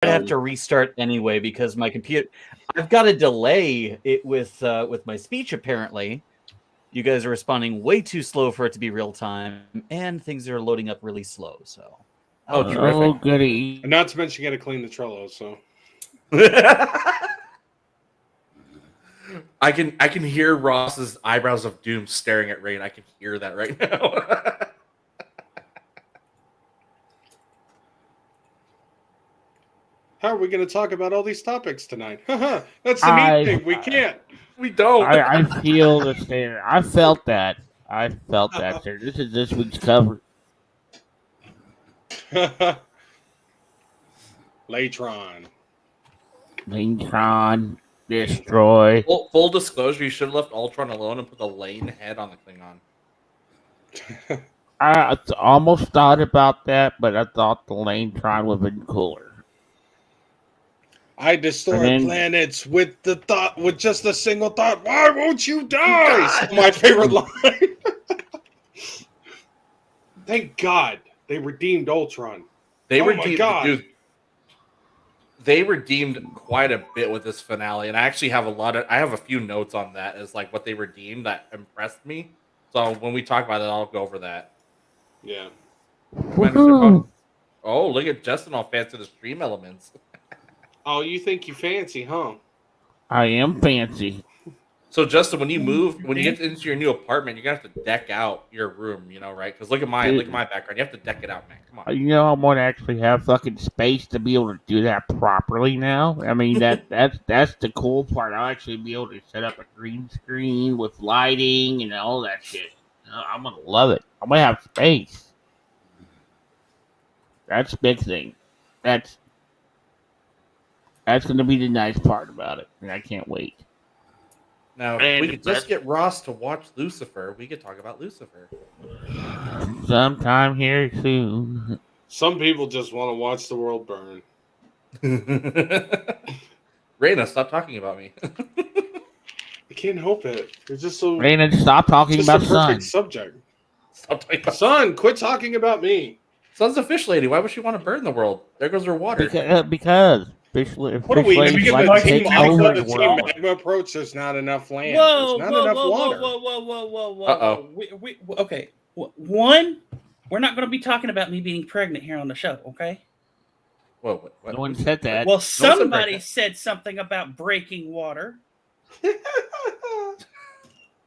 have to restart anyway because my computer. I've got to delay it with my speech. Apparently, you guys are responding way too slow for it to be real time, and things are loading up really slow. So, terrific! Goody! And not to mention, you got to clean the Trello. So I can hear Ross's eyebrows of doom staring at Rain. I can hear that right now. how are we going to talk about all these topics tonight? That's the neat thing. We can't. We don't. I feel the same. I felt that. I felt that, sir. This is this week's cover. Latron. Lantron, destroy. Full disclosure, you should have left Ultron alone and put the Lane head on the Klingon. I almost thought about that, but I thought the Lantron would have been cooler. I destroy planets with just a single thought. Why won't you die? My favorite line. Thank God they redeemed Ultron. They my God. Dude, they redeemed quite a bit with this finale, and I actually have I have a few notes on that as like what they redeemed that impressed me. So when we talk about it, I'll go over that. Yeah. Oh, look at Justin all fancy the stream elements. Oh, you think you fancy, huh? I am fancy. So Justin, when you get into your new apartment, you're gonna have to deck out your room, right? Because look at my background. You have to deck it out, man. Come on. You know, I'm going to actually have fucking space to be able to do that properly now. I mean, that's the cool part. I'll actually be able to set up a green screen with lighting and all that shit. I'm gonna love it. I'm gonna have space. That's a big thing. That's gonna be the nice part about it, and I can't wait. Now, if we could just get Ross to watch Lucifer, we could talk about Lucifer. Sometime here soon. Some people just want to watch the world burn. Raina, stop talking about me. I can't help it. You're just so. Raina, stop talking about Sun. Subject. Stop talking about Sun. Quit talking about me. Sun's a fish lady. Why would she want to burn the world? There goes her water. Because fish what are we? ladies Like to take over the Team world. Magma approach. There's not enough land. Whoa, there's not enough water. Whoa. Uh-oh. Okay. One, we're not going to be talking about me being pregnant here on the show, okay? Whoa, what? No one said that. Well, somebody said something about breaking water.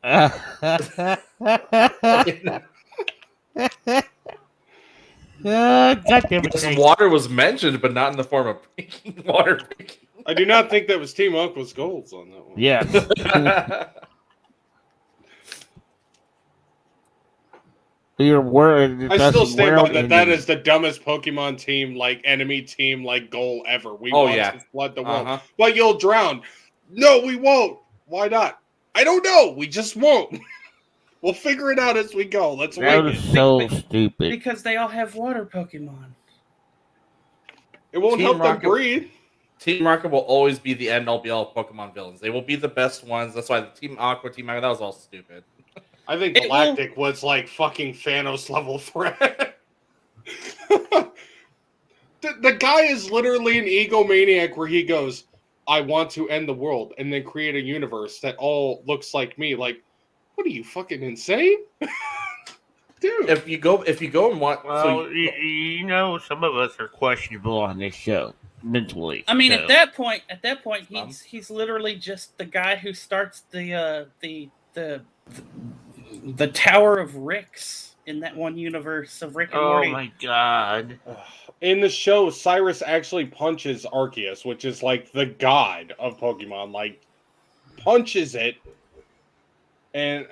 God damn it. Yes, water was mentioned, but not in the form of breaking water. I do not think that was Team Uncle's goals on that one. Yeah. Your word. I still stand by that. That is the dumbest Pokemon team, like enemy team, like goal ever. We want to flood the world, but you'll drown. No, we won't. Why not? I don't know. We just won't. We'll figure it out as we go. Let's wait. That was so stupid. Because they all have water Pokemon. It won't help them breathe. Team Rocket will always be the end all be all Pokemon villains. They will be the best ones. That's why the Team Aqua, Team Magma, that was all stupid. I think Galactic was like fucking Thanos level threat. the guy is literally an egomaniac where he goes, I want to end the world and then create a universe that all looks like me. Like, what are you, fucking insane? Dude. If you go and watch, well, you know, some of us are questionable on this show mentally. I mean, at that point, he's literally just the guy who starts the Tower of Ricks in that one universe of Rick and Morty. Oh my god! In the show, Cyrus actually punches Arceus, which is like the god of Pokemon. Like, punches it, and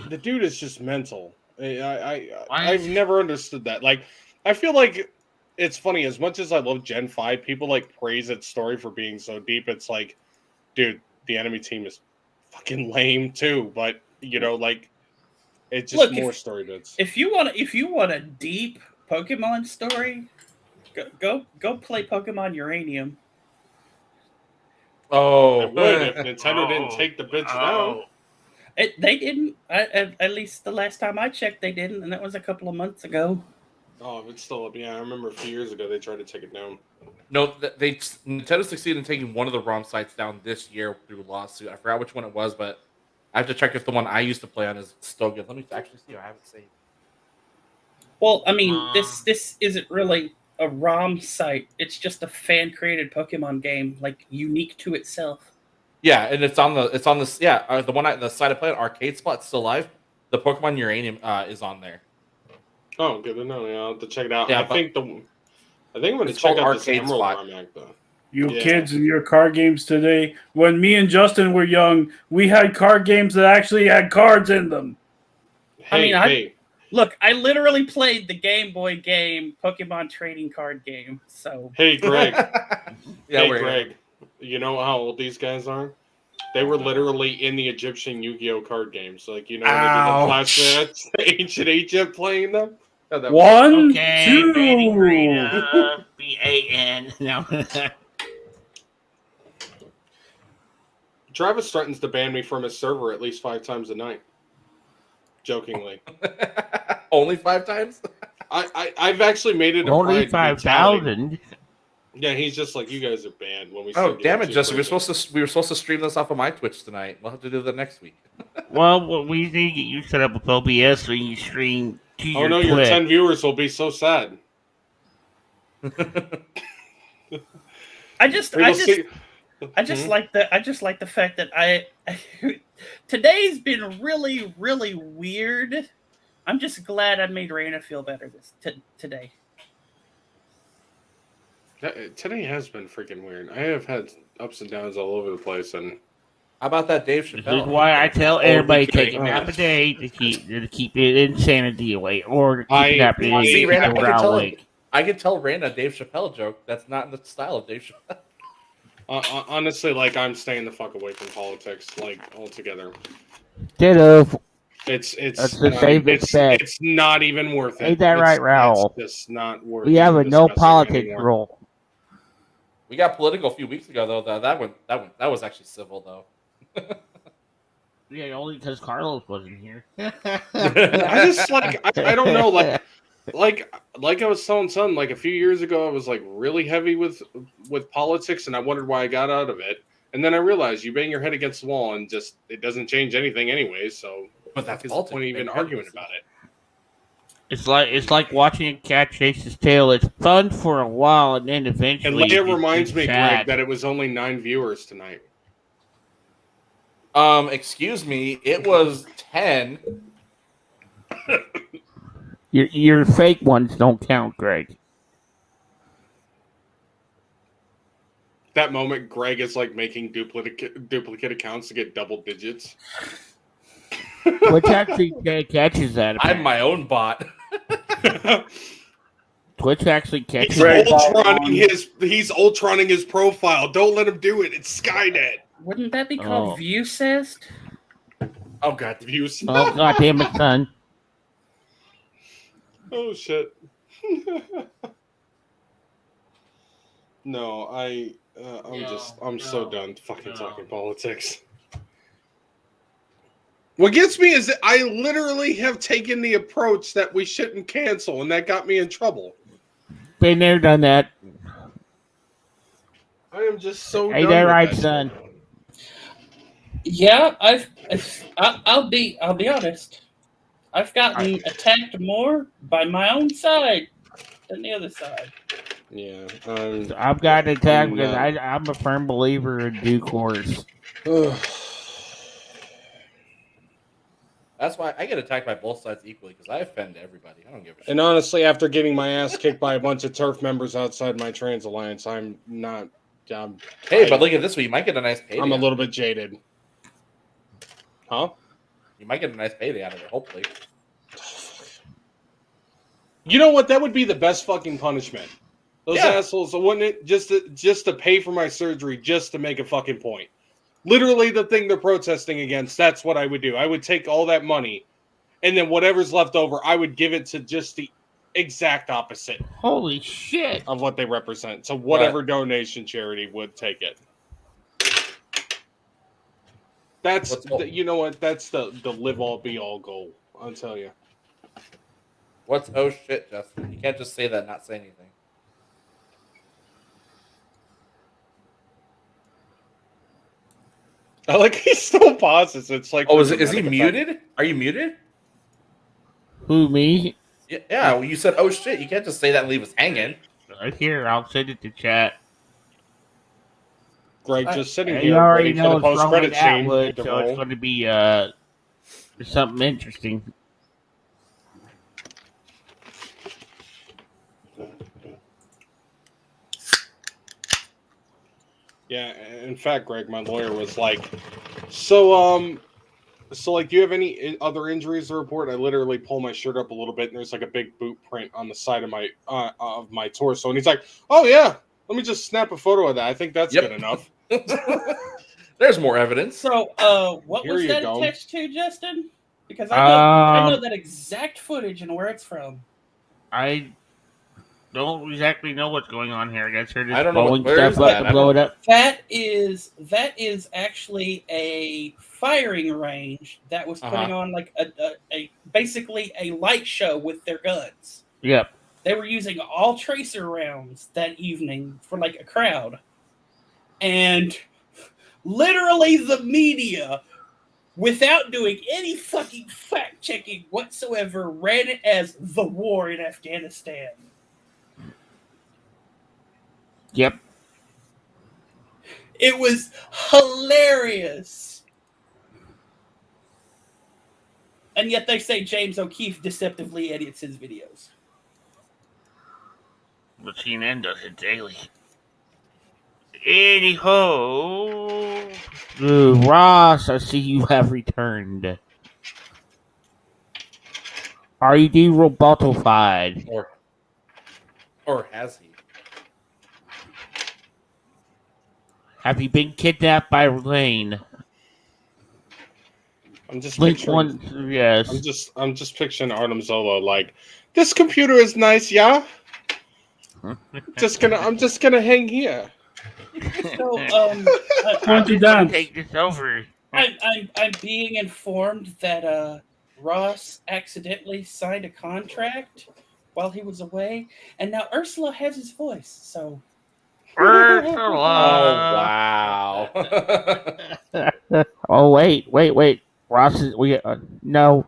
the dude is just mental. I've never understood that. Like, I feel like it's funny. As much as I love Gen 5, people like praise its story for being so deep. It's like, dude, the enemy team is fucking lame too. But you know, like, it's just more story bits. If you want a deep Pokemon story, go play Pokemon Uranium. Oh, I would if Nintendo didn't take the bits down. They didn't. At least the last time I checked, they didn't, and that was a couple of months ago. Oh, if it's still up, yeah. I remember a few years ago they tried to take it down. No, Nintendo succeeded in taking one of the ROM sites down this year through lawsuit. I forgot which one it was, but I have to check if the one I used to play on is still good. Let me actually see. I have it saved. Well, I mean, this isn't really a ROM site. It's just a fan created Pokemon game, like unique to itself. Yeah, and it's on the the site I played, Arcade Spot's still live. The Pokemon Uranium is on there. Oh, good to know. Yeah, I'll have to check it out. Yeah, I think I'm going to it's check called out this Arcade Emerald Spot. ROM act though. You Yeah. kids and your card games today. When me and Justin were young, we had card games that actually had cards in them. Hey, Look, I literally played the Game Boy game, Pokemon trading card game. So hey, Greg. Yeah, Hey, we're Greg. You know how old these guys are? They were literally in the Egyptian Yu-Gi-Oh card games. Like, you know, when they Ouch. did the flashbacks, ancient Egypt playing them. Oh, that was- One, Okay, two. Banning Green, BAN. No. Travis threatens to ban me from his server at least 5 times a night. Jokingly. Only 5 times? I've actually made it a Only pride to be touting. 5,000. Yeah, he's just like, you guys are banned when we Oh, start getting damn it, too Justin! We crazy. were supposed to stream this off of my Twitch tonight. We'll have to do that next week. Well, we need to get you set up with OBS so you stream to Oh your no, Twitch. your 10 viewers will be so sad. I just Mhm. like the fact that today's been really, really weird. I'm just glad I made Raina feel better today. Today has been freaking weird. I have had ups and downs all over the place, and How about that Dave This is Chappelle? why I tell everybody okay. take a nap a day to keep it insanity away, or to keep I- a nap a day See, to Rand, keep I can morale tell awake. him. I could tell Rand a Dave Chappelle joke that's not in the style of Dave Chappelle. honestly, like, I'm staying the fuck away from politics, like, altogether. Ditto. It's That's the safest bet. it's not even worth it. Ain't that right, Raoul? It's just not worth. We have a no discussing politics anymore. rule. We got political a few weeks ago though. That was actually civil though. Yeah, only because Carlos wasn't here. I just like I don't know like I was telling son, like a few years ago I was like really heavy with politics and I wondered why I got out of it. And then I realized you bang your head against the wall and just it doesn't change anything anyway, so But that's what's the politics. point of even Bang arguing head. about it? It's like watching a cat chase his tail. It's fun for a while, and then And eventually. Leia it gets reminds me, sad. Greg, that it was only 9 viewers tonight. Excuse me, it was 10. Your fake ones don't count, Greg. That moment, Greg is like making duplicate accounts to get double digits. Which actually catches that. I'm my own bot. Twitch actually catches He's Greg that. Ultroning his profile. Don't let him do it. It's Skynet. Wouldn't that be called Viewcest? Oh god. Views. Oh, god damn it, son. Oh shit. No, I'm so done fucking talking politics. What gets me is that I literally have taken the approach that we shouldn't cancel, and that got me in trouble. Been there, done that. I am just so. Ain't done that with right, that son? Yeah, I'll be honest. I've gotten attacked more by my own side than the other side. Yeah. I've got attacked because not- I'm a firm believer in due course. That's why I get attacked by both sides equally because I offend everybody. I don't give a shit. And honestly, after getting my ass kicked by a bunch of turf members outside my trans alliance, I'm not. Hey, but look at this one. You might get a nice payday. I'm a little bit jaded. Huh? You might get a nice payday out of it, hopefully. You know what? That would be the best fucking punishment. Those Yeah. assholes, wouldn't it? Just to pay for my surgery, just to make a fucking point. Literally, the thing they're protesting against. That's what I would do. I would take all that money, and then whatever's left over, I would give it to just the exact opposite Holy shit. of what they represent. So whatever donation charity would take it. That's What's all- you know what? That's the live all be all goal. I'll tell you. What's oh shit, Justin? You can't just say that and not say anything. I like he still pauses. It's like Oh, for is he dramatic effect. muted? Are you muted? Who, me? Yeah, well, you said oh shit. You can't just say that and leave us hanging. Here, I'll send it to chat. Greg just sitting You here already waiting for know the it's wrong post-credit with scene Atwood, to so it's roll. going to be something interesting. Yeah, in fact, Greg, my lawyer was like, so like, do you have any other injuries to report? I literally pull my shirt up a little bit, and there's like a big boot print on the side of my torso, and he's like, "Oh yeah, let me just snap a photo of that. I think that's Yep. good enough." There's more evidence. So, what Here was you that go. attached to, Justin? Because I know Um, that exact footage and where it's from. I don't exactly know what's going on here. I guess they're I just don't know blowing where is stuff up that? to blow it up. That is actually a firing range that was putting on like a basically a light show with their guns. Yep. They were using all tracer rounds that evening for like a crowd. And literally the media, without doing any fucking fact checking whatsoever, ran it as the war in Afghanistan. Yep. It was hilarious. And yet they say James O'Keefe deceptively edits his videos. But CNN does it daily. Anyhow, Ross, I see you have returned. Are you derobotified? Or has he? Have you been kidnapped by Lane? I'm just Link picturing. one, yes. I'm just picturing Artem Zola like, this computer is nice, yeah. I'm just gonna hang here. So, Why don't you dance? Take this over. I'm being informed that Ross accidentally signed a contract while he was away, and now Ursula has his voice. So Ursula. Oh wow. Oh wait. Ross is no.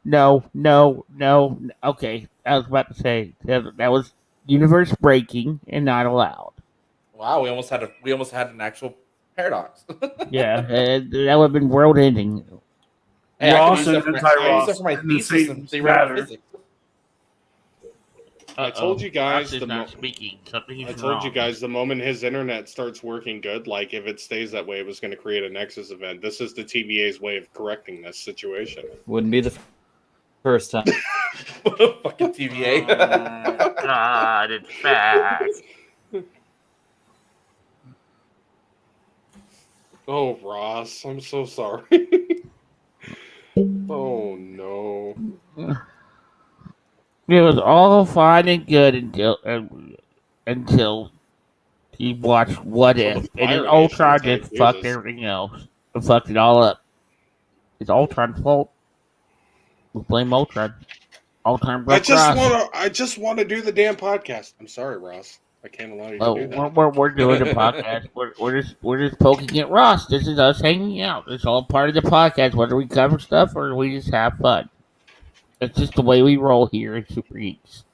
Okay, I was about to say that was universe breaking and not allowed. Wow, we almost had an actual paradox. Yeah, that would have been world ending. Hey, I Ross can and use that for my anti-Ross in the thesis in same theoretical matter. physics. I told you guys Ross is not speaking. Something I is told wrong. you guys the moment his internet starts working good, like if it stays that way, it was going to create a Nexus event. This is the TVA's way of correcting this situation. Wouldn't be the first time. Fucking TVA. Oh, God, it's back. Oh, Ross, I'm so sorry. Oh no. It was all fine and good until he watched What Until If, the and then Fire Ultron Nation just said, fucked Jesus. everything else. It fucked it all up. It's Ultron's fault. We blame Ultron. Ultron broke Ross. I just want to do the damn podcast. I'm sorry, Ross. I can't allow you to Oh, do that. we're doing a podcast. We're just poking at Ross. This is us hanging out. It's all part of the podcast. Whether we cover stuff or we just have fun. It's just the way we roll here at Super Geeks.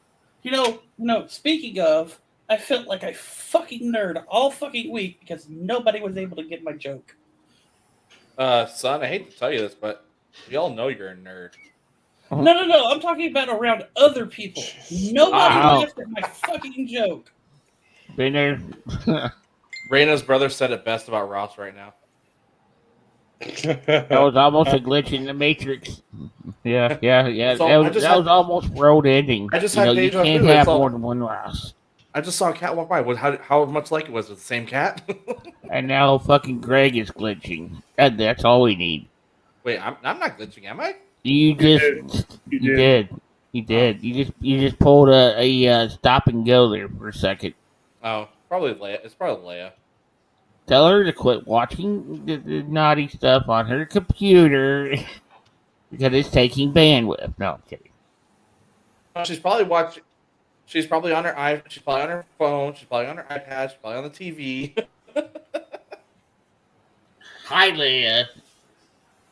Speaking of, I felt like a fucking nerd all fucking week because nobody was able to get my joke. Son, I hate to tell you this, but we all know you're a nerd. No. I'm talking about around other people. Nobody Wow. laughed at my fucking joke. Been there. Raina's brother said it best about Ross right now. That was almost a glitch in the Matrix. Yeah. So, that was almost world ending. I just you had you deja can't vu. have It's all- more than one Ross. I just saw a cat walk by. How much like it was with the same cat? And now fucking Greg is glitching. That's all we need. Wait, I'm not glitching, am I? You did. You just pulled a stop and go there for a second. Oh, probably Leia. It's probably Leia. Tell her to quit watching the naughty stuff on her computer because it's taking bandwidth. No, I'm kidding. She's probably watching. She's probably on her She's probably on her phone. She's probably on her iPad. She's probably on the TV. Hi, Leah.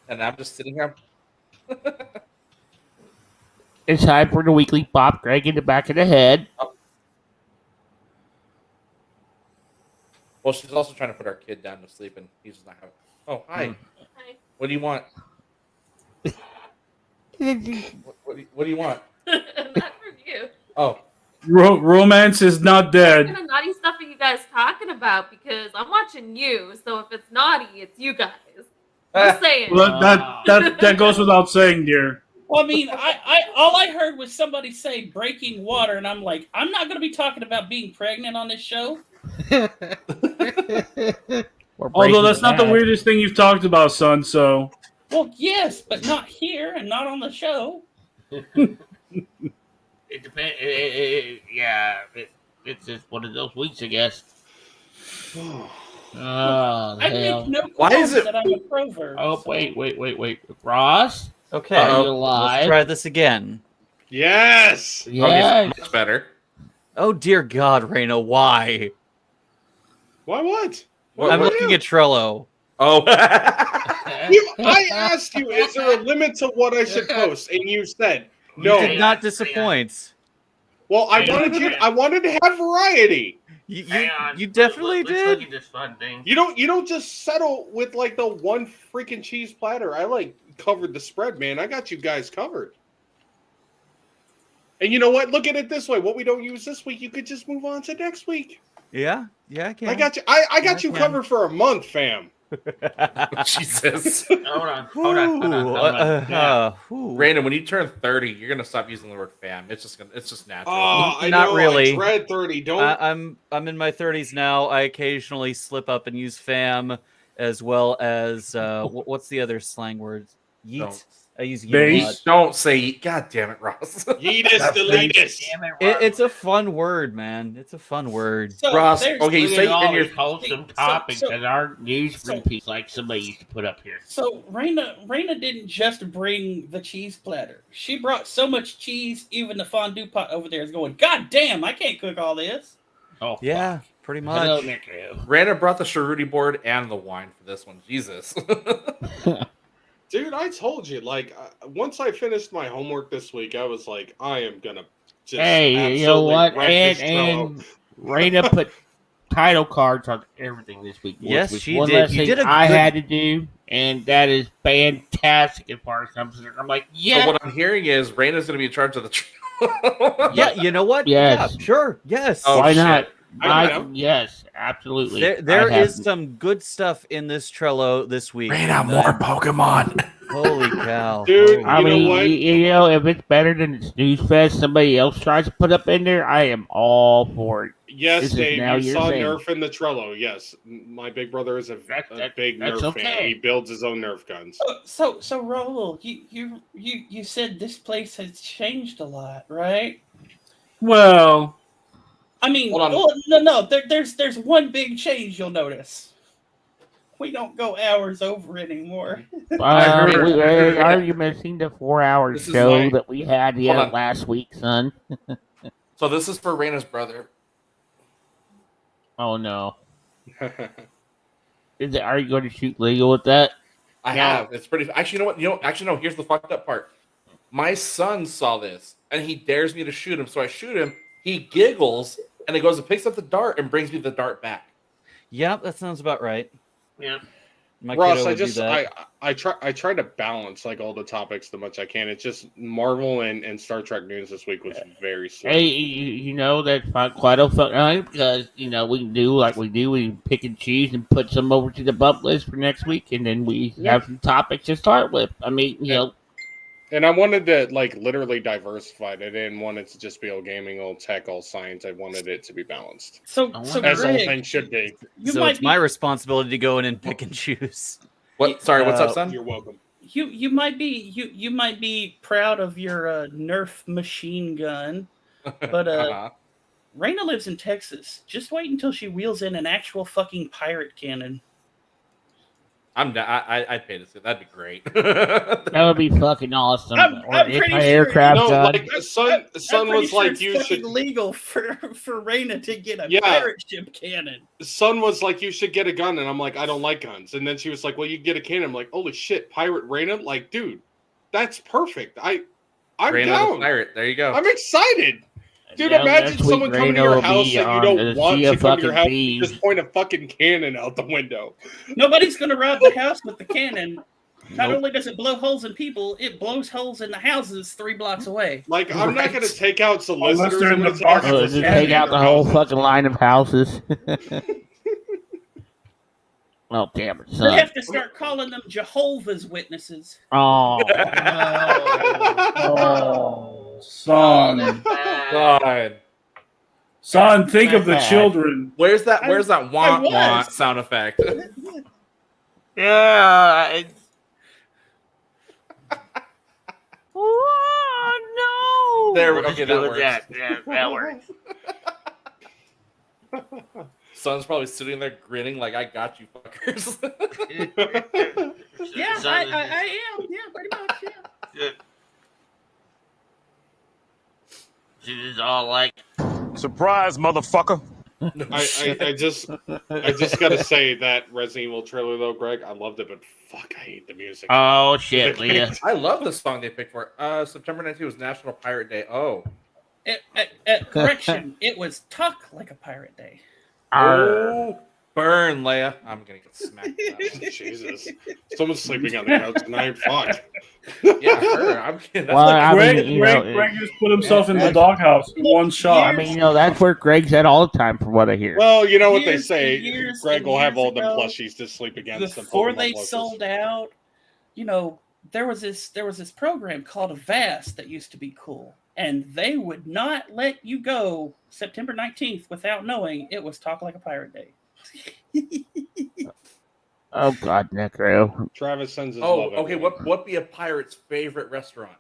And I'm just sitting here. It's time for the weekly pop Greg in the back of the head. Well, she's also trying to put our kid down to sleep, and he's just not having. Oh, hi. Hi. What do you want? What do you want? Not from you. Oh, Romance is not What dead. kind of naughty stuff are you guys talking about? Because I'm watching you, so if it's naughty, it's you guys. Just saying. Well, that goes without saying, dear. Well, I mean, all I heard was somebody say breaking water, and I'm like, I'm not going to be talking about being pregnant on this show. Although that's not the weirdest thing you've talked about, son. So Well, yes, but not here and not on the show. It depends. It's just one of those weeks, I guess. Oh, I hell. make no Why is qualms it- that I'm a pervert. Oh, wait. Ross? Okay, Are you let's alive? try this again. Yes. Yeah. much better. Oh dear God, Reina, why? Why what? I'm looking at Trello. Oh, I asked you, is there a limit to what I should post? And you said no. You did not disappoint. Well, I wanted to have variety. You definitely Let's did. look at this fun thing. You don't just settle with like the one freaking cheese platter. I like covered the spread, man. I got you guys covered. And you know what? Look at it this way. What we don't use this week, you could just move on to next week. Yeah, I can. I got you. I got you Yeah. covered for a month, fam. Jesus. Hold on. Yeah. Brandon, when you turn 30, you're gonna stop using the word fam. It's just natural. Oh, I Not know, really. I dread 30. Don't. I'm in my 30s now. I occasionally slip up and use fam as well as what's the other slang word? Yeet. Don't. I use yeet a lot. Don't say. God damn it, Ross. Yeetus the latest. It's a fun word, man. It's a fun word. So Ross, there's- okay, you Look say at all in your these wholesome so- topics so- that our newsroom piece like somebody used to put up here. So Raina didn't just bring the cheese platter. She brought so much cheese, even the fondue pot over there is going, God damn, I can't cook all this. Oh, Yeah, pretty fuck. Hello, much. Nico. Rana brought the cheruti board and the wine for this one. Jesus. Dude, I told you, like, once I finished my homework this week, I was like, I am gonna just Hey, you know absolutely what? wreck this Trello. And Raina put title cards on everything this week. Yes, which she one did. less You thing did a I good- had to do, and that is fantastic as far as I'm concerned. I'm like, yeah. So what I'm hearing is Raina's going to be in charge of the trail. Yeah, you know what? Yes. Yeah, sure. Yes. Oh, Why shit. not? I know. Yes, absolutely. There I have- is some good stuff in this Trello this week. Raina, more Pokemon. Holy cow. Dude, I You know mean, what? you know, if it's better than the Snooze Fest somebody else tries to put up in there, I am all for it. Yes, This is Dave, now you your saw thing. Nerf in the Trello. Yes, my big brother is a big that's Nerf fan. okay. He builds his own Nerf guns. So Raul, you said this place has changed a lot, right? well, I mean, Hold on. no. There's one big change you'll notice. We don't go hours over anymore. Are you missing the 4-hour This is show my- that we had Hold on. last week, son? So this is for Raina's brother. Oh no! Are you going to shoot legal with that? I No. have. It's pretty. Actually, you know what? Actually, no. Here's the fucked up part. My son saw this, and he dares me to shoot him. So I shoot him. He giggles, and he goes and picks up the dart and brings me the dart back. Yep, that sounds about right. Yeah. My Ross, kiddo I would do just that. I try to balance like all the topics the much I can. It's just Marvel and Star Trek news this week was very slow. Hey, you know that's quite a fun because you know we can do like we do. We pick and choose and put some over to the bump list for next week, and then we have some topics to start with. I mean, you know, And I wanted to like literally diversify it. I didn't want it to just be all gaming, all tech, all science. I wanted it to be balanced. So I so wonder- As the whole Greg, thing should be. you So might it's be my responsibility to go in and pick and choose. What? Sorry, what's up, son? You're welcome. you might be proud of your Nerf machine gun, but Uh-huh. Raina lives in Texas. Just wait until she wheels in an actual fucking pirate cannon. I'd pay to see. That'd be great. That would be fucking awesome. I'm Or pretty if my sure- aircraft No, gun. like Son I'm was pretty sure like, it's you fucking should. legal for Raina to get a Yeah. pirate ship cannon. Son was like, you should get a gun, and I'm like, I don't like guns. And then she was like, well, you can get a cannon. I'm like, holy shit, pirate Raina, like, dude, that's perfect. I'm Reign of the down. Pirate. There you go. I'm excited. Dude, Now imagine next week, someone coming to Reno your will house be that you on don't the want Sea to of come to your fucking house. Thieves. Just point a fucking cannon out the window. Nobody's gonna rob the house with the cannon. Not Nope. only does it blow holes in people, it blows holes in the houses 3 blocks away. Like, I'm not Right. going to take out solicitors. they're in I'm the gonna take out dark. Just cannon take in out their the whole houses. fucking line of houses. Oh, damn it, We son. have to start calling them Jehovah's Witnesses. Oh. Oh, son. God. Son, think of the Bad. children. Where's that I wah was. wah sound effect? Yeah. Oh, no. There we- We'll okay, just that go with works. Yeah, that works. Son's probably sitting there grinning like, I got you fuckers. Yeah, Son I is- am. Yeah, pretty much. Yeah. She's all like, Surprise, motherfucker. I just gotta say that Resident Evil trailer though, Greg, I loved it, but fuck, I hate the music. oh shit, Leah. I love the song they picked for it. September 19th was National Pirate Day. Oh. Correction, it was Talk Like a Pirate Day. Oh, burn, Leia. I'm gonna get smacked. Jesus, someone's sleeping on the couch tonight. Fuck. Yeah, her. I'm kidding. That's Well, like, I Greg, mean, you know, Greg just put himself in the doghouse in one shot. I mean, you know, that's where Greg's at all the time, from what I hear. Well, you know what they Years say. and years Greg and will have years all them ago, plushies to sleep against. them Before Pokemon they plushies. sold out, you know, there was this program called Avast that used to be cool, and they would not let you go September 19th without knowing it was Talk Like a Pirate Day. Oh God, Necro. Travis sends his oh, love. okay. everyone. What be a pirate's favorite restaurant?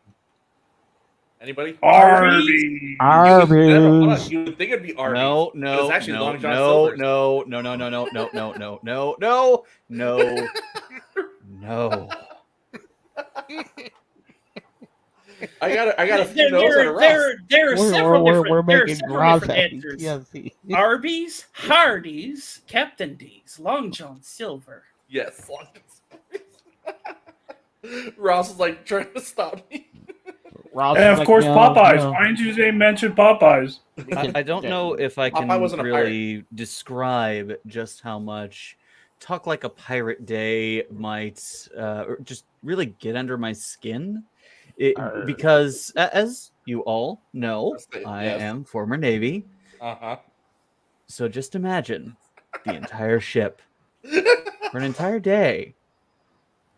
Anybody? Arby. Arby's. You would think it'd be Arby's. No, but no, it's actually no, Long John no, Silver's. no, no, no, no, no, no, no, no, no, no, no, no. I got a few There, notes on a rough. there are several different, there are making several Ross different answers. TLC. Arby's, Hardee's, Captain D's, Long John Silver. Yes. Long John Silver's. Ross is like trying to stop me. Ross And is of like, course, no, Popeyes. no. Why didn't you say mention Popeyes? I don't know if I can Popeye wasn't a really describe just how much Talk Like a Pirate Day might or just really get under my skin. Because, as you all know, I Yes. am former Navy. Uh-huh. So just imagine the entire ship for an entire day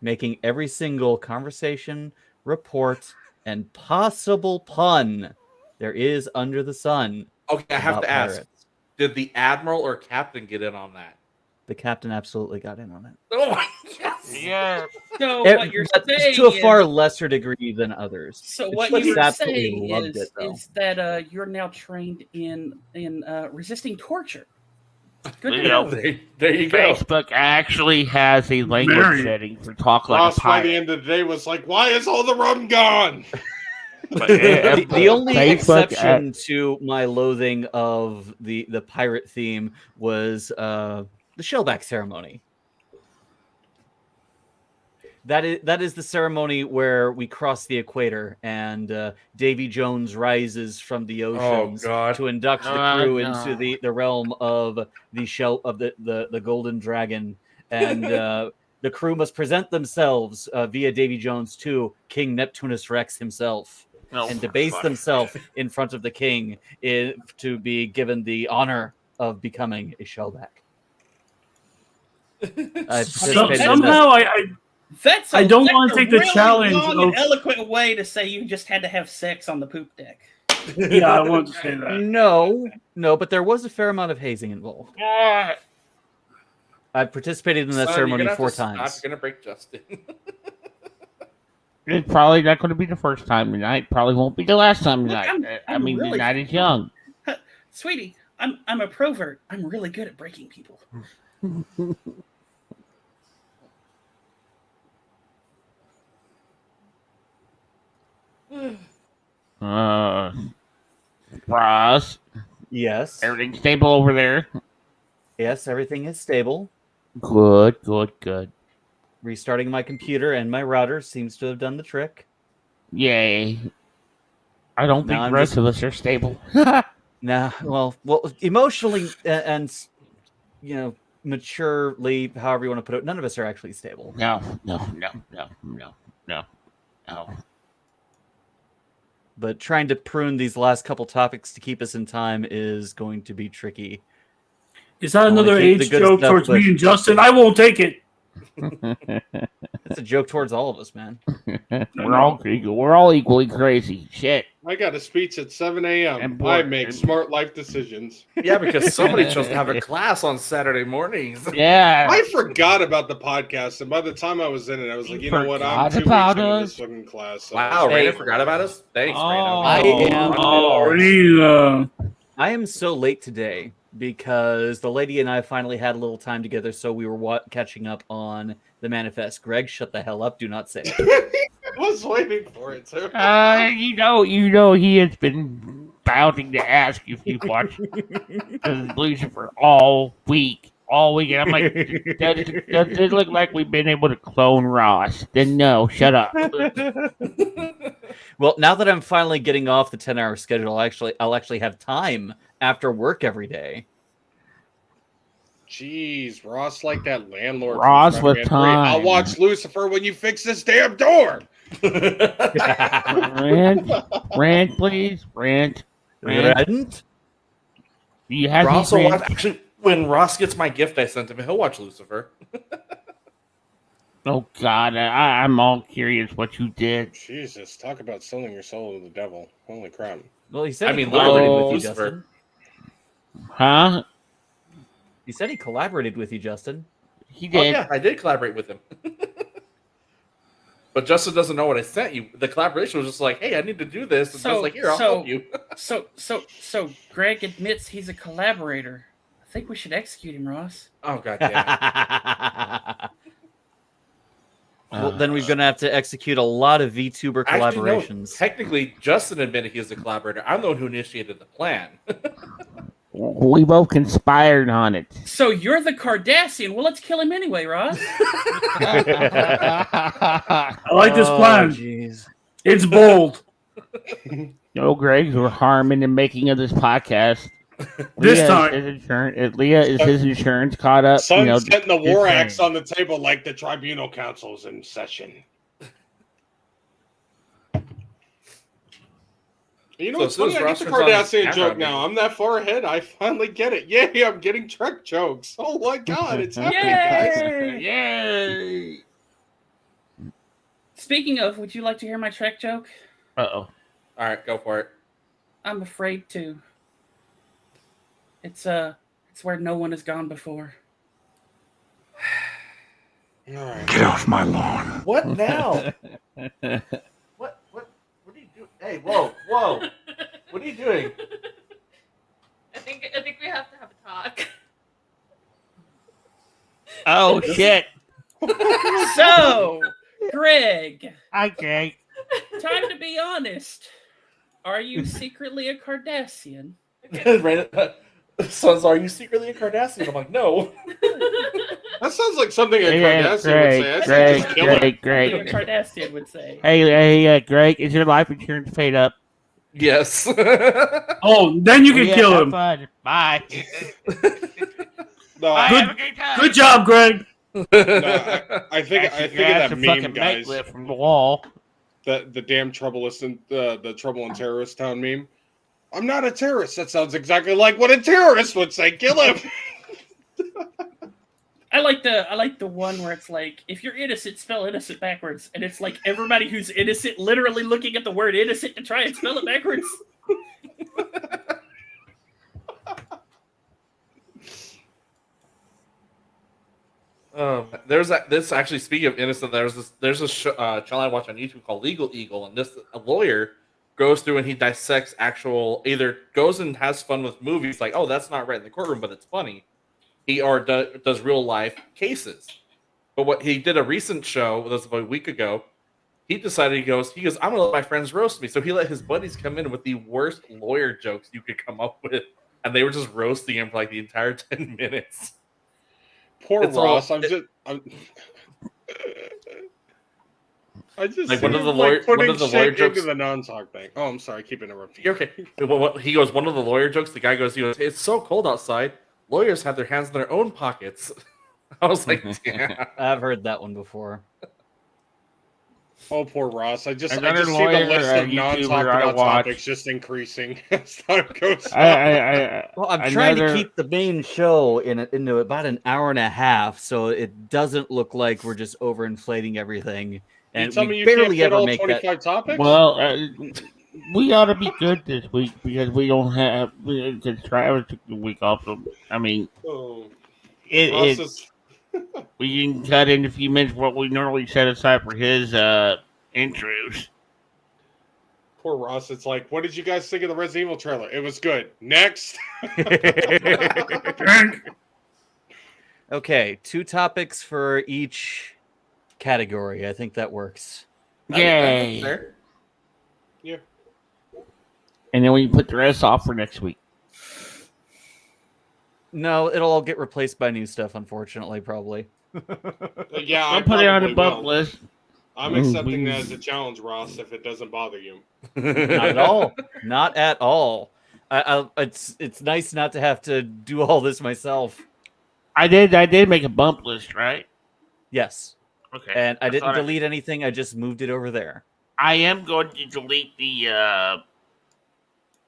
making every single conversation, report, and possible pun there is under the sun. Okay, I have about to ask. pirates. Did the admiral or captain get in on that? The captain absolutely got in on it. Oh my yes. Yeah. So It- what you're but saying to a far is, lesser degree than others. so The what ships you were absolutely saying loved is, it, though. is that you're now trained in resisting torture. Good to You know, know. There you go. Facebook actually has a language Mary. setting for talk like Ross a by the pirate. end of the day was like, "Why is all the rum gone?" The only Facebook exception to my loathing of the pirate theme was the shellback ceremony. That is the ceremony where we cross the equator and Davy Jones rises from the oceans God. to induct the Oh, crew no. into the realm of the shell of the golden dragon, and the crew must present themselves via Davy Jones to King Neptunus Rex himself. Oh, And for debase fuck's themselves in front of the king to be given the honor of becoming a shellback. I participated in Somehow I That's don't that's wanna a take the really challenge long of- and eloquent way to say you just had to have sex on the poop deck. yeah, I wanted to say that. No, but there was a fair amount of hazing involved. Yeah. I've participated in that Son, ceremony you're gonna 4 have to stop. times. You're gonna break Justin. It's probably not going to be the first time tonight. Probably won't be the last time tonight. I I'm mean, really- the night is young. Sweetie, I'm a provert. I'm really good at breaking people. Ross, Yes. everything stable over there? Yes, everything is stable. Good, good, good. Restarting my computer and my router seems to have done the trick. Yay. I don't Now think the I'm rest just of us are stable. nah. Well, emotionally and maturely, however you want to put it, none of us are actually stable. No. But trying to prune these last couple topics to keep us in time is going to be tricky. Is that I wanna another keep the age good joke stuff towards me pushed. and Justin? I won't take it. It's a joke towards all of us, man. We're all equally crazy. Shit. I got a speech at 7 a.m. And I boy- make and- smart life decisions. Yeah, because somebody chose to have a class on Saturday mornings. Yeah. I forgot about the podcast, and by the time I was in it, I was like, you know what? I'm Forgot 2 weeks about into us? this fucking class. So Wow, Hey. Raina forgot about us? Thanks, Raina. I am- Rena. I am so late today because the lady and I finally had a little time together, so we were catching up on the manifest. Greg, shut the hell up. Do not say it. I was waiting for it, too. You know, he has been bounding to ask if you watched Lucifer all week. And I'm like, does it look like we've been able to clone Ross? Then no, shut up. Well, now that I'm finally getting off the 10-hour schedule, I'll actually have time after work every day. Jeez, Ross, like that landlord. from Ross with Spider-Man 3. I'll time. watch Lucifer when you fix this damn door. Rant, please, rant. Rant? You have Ross these will rants- watch, actually, when Ross gets my gift I sent him, he'll watch Lucifer. Oh God, I'm all curious what you did. Jesus, talk about selling your soul to the devil. Holy crap. Well, he said I he mean, collaborated literally with you, Lucifer. Justin. Huh? He said he collaborated with you, Justin. He Oh, did. yeah, I did collaborate with him. But Justin doesn't know what I sent you. The collaboration was just like, hey, I need to do this. And I was like, here, I'll help you. So Greg admits he's a collaborator. I think we should execute him, Ross. Oh, god damn it. Well, then we're going to have to execute a lot of VTuber Actually, no, collaborations. technically, Justin admitted he was a collaborator. I'm the one who initiated the plan. We both conspired on it. So you're the Cardassian. Well, let's kill him anyway, Ross. I like this Oh, plan. jeez. It's bold. No, Greg, we're harming the making of this podcast. This Leah, time. Is his insurance caught up? Sun's setting the war just axe saying. on the table like the tribunal council's in session. You know, So it's as soon funny, as I Ross get the turns on his Cardassian camera, joke I mean- now. I'm that far ahead. I finally get it. Yay, I'm getting Trek jokes. Oh my god, it's happening, guys. Yay! Speaking of, would you like to hear my Trek joke? Uh-oh. All right, go for it. I'm afraid to. It's where no one has gone before. All right. Get off my lawn. What now? What are you doing? Hey, whoa. What are you doing? I think we have to have a talk. Oh, shit. So, Greg, Okay. time to be honest. Are you secretly a Cardassian? Sons, are you secretly a Cardassian? I'm like, no. That sounds like something a Yeah, Cardassian would say. I say just kill it. What a Greg. Cardassian would say. Hey, Greg, is your life insurance paid up? Yes. Oh, then you can Yeah, kill have him. fun. Bye. No, Bye, I, have a great time. Good job, Greg. I think Actually, of grab that some meme, fucking guys. make-lift from the wall. The damn the trouble in terrorist town meme. I'm not a terrorist. That sounds exactly like what a terrorist would say. Kill him. I like the one where it's like, if you're innocent, spell innocent backwards, and it's like everybody who's innocent literally looking at the word innocent to try and spell it backwards. This actually, speaking of innocent, there's a channel I watch on YouTube called Legal Eagle, and a lawyer goes through and he dissects either goes and has fun with movies like, oh, that's not right in the courtroom, but it's funny. He does real life cases. But what he did a recent show, that was about a week ago, he decided he goes, I'm gonna let my friends roast me. So he let his buddies come in with the worst lawyer jokes you could come up with, and they were just roasting him for like the entire 10 minutes. Poor It's all- Ross. I just Like, see one of him, the like, lawyer putting jokes- into the non-talk thing. Oh, I'm sorry. Keep interrupting. You're okay. He goes, one of the lawyer jokes, the guy goes, it's so cold outside. Lawyers have their hands in their own pockets. I was like, damn. I've heard that one before. Oh, poor Ross. I just Another see the lawyer, list of YouTuber non-talked I about watch. topics just increasing as time goes on. Well, I'm trying to keep the main show into about an hour and a half, so it doesn't look like we're just overinflating everything. And You tell me we you can't barely fit ever all make 25 that. topics? Well, we ought to be good this week because we don't have because Travis took the week off. So, I mean, Oh, it Ross is... we can cut in a few minutes what we normally set aside for his intros. Poor Ross. It's like, what did you guys think of the Resident Evil trailer? It was good. Next. Okay, 2 topics for each category. I think that works. Yay! There. Yeah. And then we can put the rest off for next week. No, it'll all get replaced by new stuff, unfortunately, probably. Yeah, I'll put it on the probably bump will. list. I'm accepting that as a challenge, Ross, if it doesn't bother you. Not at all. Not at all. It's nice not to have to do all this myself. I did make a bump list, right? Yes. Okay. And I didn't thought delete anything. I just moved it over there. I am going to delete the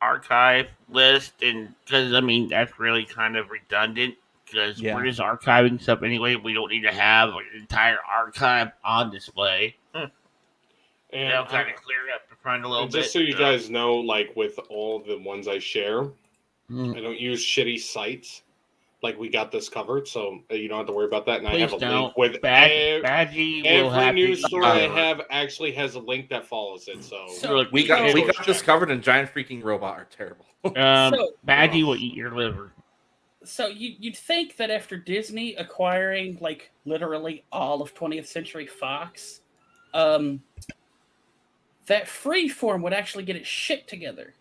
archive list, and because I mean that's really kind of redundant. Because we're just archiving stuff anyway. We don't need to have an entire archive on display. And That'll kind of clear it up the front a little bit. just so you guys know, like with all the ones I share, Mm. I don't use shitty sites. Like we got this covered, so you don't have to worry about that. And Please I have a don't. link with Badgie will every have news to story I cover. have actually has a link that follows it. So we got this covered, and giant freaking robot are terrible. Badgie will eat your liver. So you'd think that after Disney acquiring like literally all of 20th Century Fox, that Freeform would actually get its shit together.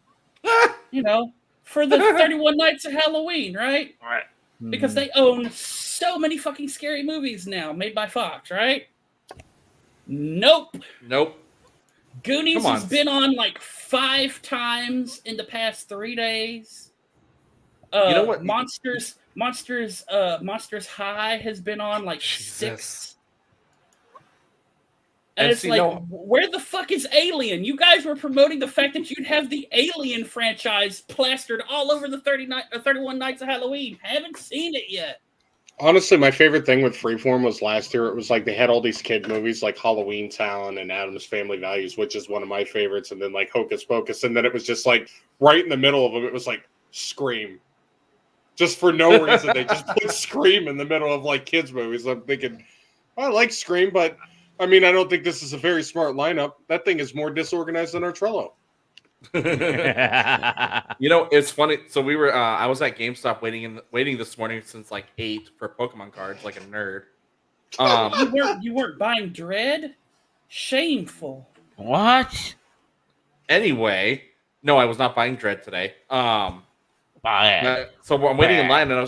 You know, for the 31 Nights of Halloween, right? Right. Because they own so many fucking scary movies now made by Fox, right? Nope. Goonies has been on like 5 times in the past 3 days. You know what? Monsters High has been on like 6. And it's where the fuck is Alien? You guys were promoting the fact that you'd have the Alien franchise plastered all over the 31 Nights of Halloween. Haven't seen it yet. honestly, my favorite thing with Freeform was last year. It was like they had all these kid movies like Halloween Town and Addams Family Values, which is one of my favorites, and then like Hocus Pocus, and then it was just like right in the middle of them. It was like Scream. Just for no reason, they just put Scream in the middle of like kids movies. I'm thinking, I like Scream, but I mean, I don't think this is a very smart lineup. That thing is more disorganized than our Trello. You know, it's funny. So we were, I was at GameStop waiting this morning since like 8 for Pokemon cards, like a nerd. You weren't buying Dread? Shameful. What? Anyway, no, I was not buying Dread today. Buy so I'm waiting in line, and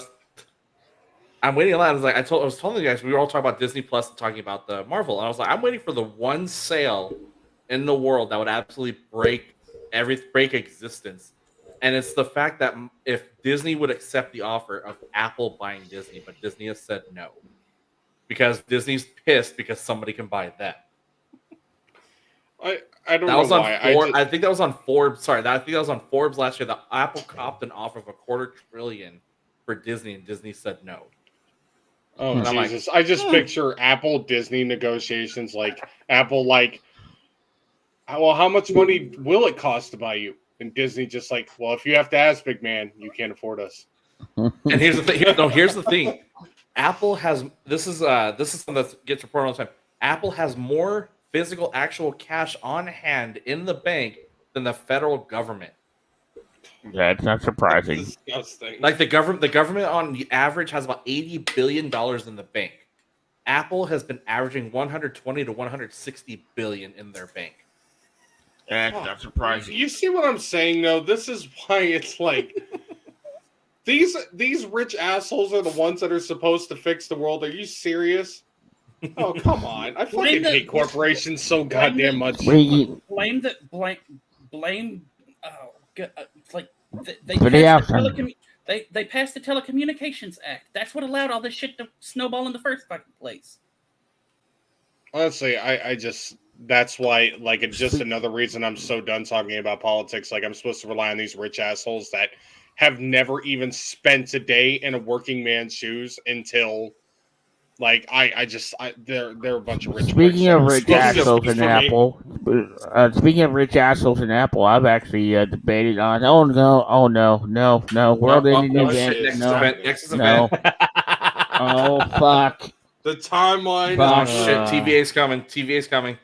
I'm waiting in line. I was like, I was telling you guys, we were all talking about Disney Plus and talking about the Marvel, and I was like, I'm waiting for the one sale in the world that would absolutely break existence, and it's the fact that if Disney would accept the offer of Apple buying Disney, but Disney has said no because Disney's pissed because somebody can buy them. I don't know why. I think that was on Forbes. Sorry, I think that was on Forbes last year. That Apple copped an offer of $250 billion for Disney, and Disney said no. Oh, Jesus. I just picture Apple Disney negotiations like Apple, like, well, how much money will it cost to buy you? And Disney just like, well, if you have to ask, big man, you can't afford us. And here's the thing. Here's the thing. Apple has this is something that gets reported all the time. Apple has more physical, actual cash on hand in the bank than the federal government. That's not surprising. Disgusting. Like the government on the average has about $80 billion in the bank. Apple has been averaging 120 to 160 billion in their bank. That's not surprising. You see what I'm saying, though? This is why it's like these rich assholes are the ones that are supposed to fix the world. Are you serious? Oh, come on! I fucking hate corporations so goddamn much. Blame. Oh, like they passed the Telecommunications Act. That's what allowed all this shit to snowball in the first fucking place. Honestly, I just that's why it's just another reason I'm so done talking about politics. Like I'm supposed to rely on these rich assholes that have never even spent a day in a working man's shoes until they're a bunch of rich. Speaking of rich assholes in Apple, I've actually debated on. Oh no, world ending event. No. Oh fuck. The timeline. Oh shit! TVA's coming. TVA's coming.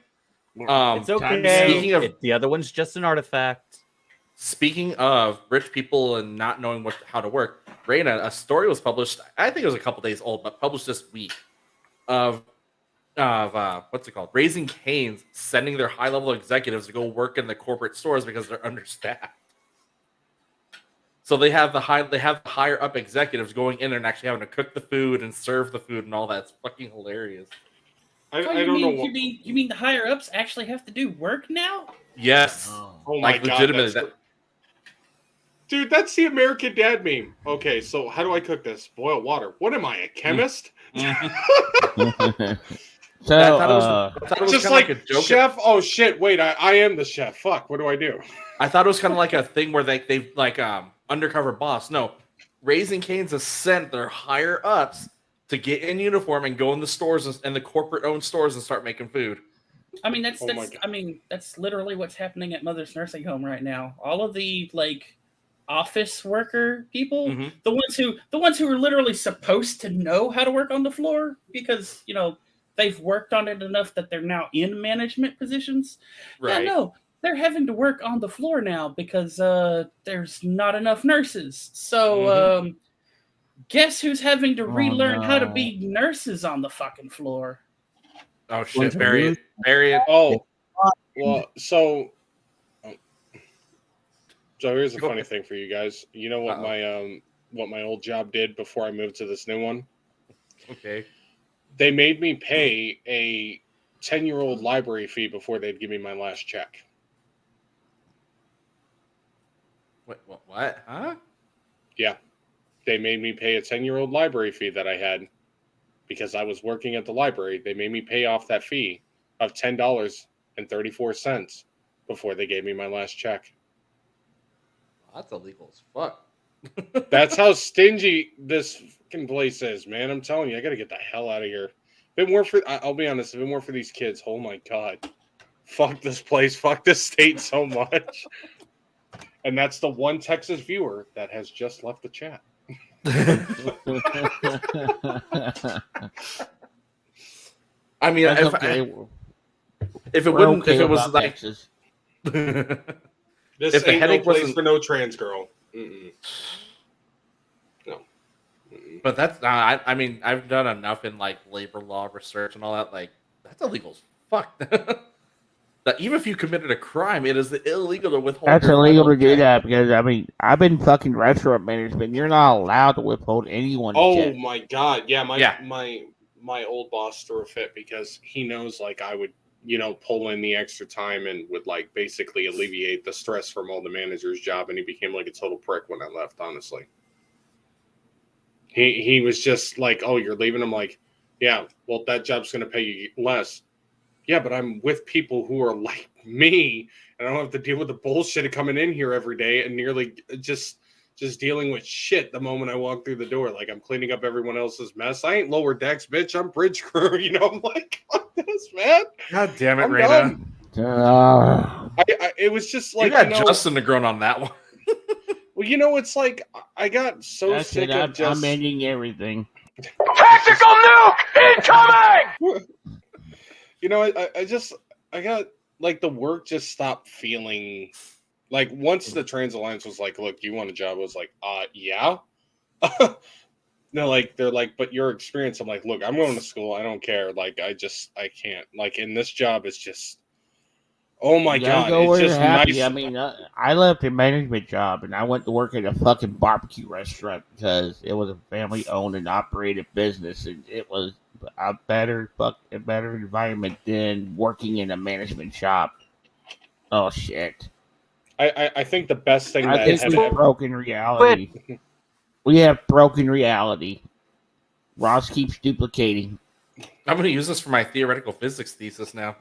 It's okay. Speaking of the other one's just an artifact. Speaking of rich people and not knowing how to work, Raina, a story was published. I think it was a couple days old, but published this week of what's it called? Raising Cane's sending their high level executives to go work in the corporate stores because they're understaffed. So they have the higher up executives going in and actually having to cook the food and serve the food and all that. It's fucking hilarious. I don't know. You mean the higher ups actually have to do work now? Yes. Oh my god. Legitimately. Dude, that's the American Dad meme. Okay, so how do I cook this? Boil water. What am I, a chemist? So, I thought it was just like like a joke. chef. Oh shit! Wait, I am the chef. Fuck. What do I do? I thought it was kind of like a thing where they undercover boss. No, Raising Cane's has sent their higher ups to get in uniform and go in the stores and the corporate owned stores and start making food. I mean that's literally what's happening at Mother's Nursing Home right now. All of the office worker people, the ones who are literally supposed to know how to work on the floor because they've worked on it enough that they're now in management positions. Right. Yeah, no, they're having to work on the floor now because there's not enough nurses. So guess who's having to relearn how to be nurses on the fucking floor? Oh shit! Bury it. Oh, well, so here's a funny thing for you guys. You know what my old job did before I moved to this new one? Okay. They made me pay a 10-year-old library fee before they'd give me my last check. What? Huh? Yeah. They made me pay a 10-year-old library fee that I had because I was working at the library. They made me pay off that fee of $10.34 before they gave me my last check. That's illegal as fuck. That's how stingy this fucking place is, man. I'm telling you, I gotta get the hell out of here. I'll be honest, if it weren't for these kids, oh my god. Fuck this place, fuck this state so much. And that's the one Texas viewer that has just left the chat. I mean, if it was like Texas. This if the ain't no headache place wasn't for no trans girl. Mm-mm. No. Mm-mm. But that's I mean, I've done enough in labor law research and all that. That's illegal as fuck. That even if you committed a crime, it is illegal to withhold. That's illegal to do that because I've been fucking restaurant management. You're not allowed to withhold anyone's check. My god, yeah, my old boss threw a fit because he knows I would pull in the extra time and would basically alleviate the stress from all the manager's job, and he became a total prick when I left. Honestly, he was just oh, you're leaving. I'm like, yeah, well, that job's gonna pay you less. Yeah, but I'm with people who are like me, and I don't have to deal with the bullshit of coming in here every day and nearly just dealing with shit the moment I walk through the door. I'm cleaning up everyone else's mess. I ain't lower decks, bitch. I'm bridge crew. I'm like, fuck this, man. God damn it, I'm Raina. It was just you got Justin to groan on that one. Well, it's I got so sick of just... I'm ending everything. Tactical nuke incoming! I got the work just stopped feeling once the Trans Alliance was look, you want a job? I was like, yeah. No, like they're like, but your experience. I'm like, look, I'm going to school. I don't care. Like, I can't. Like, in this job, it's just, oh my You gotta god, go it's where you're just happy. nice. I mean, I left a management job and I went to work at a fucking barbecue restaurant because it was a family owned and operated business, and it was a better environment than working in a management shop. Oh shit! I think the best thing I that think have we've ever, broken reality. We have broken reality. Ross keeps duplicating. I'm going to use this for my theoretical physics thesis now.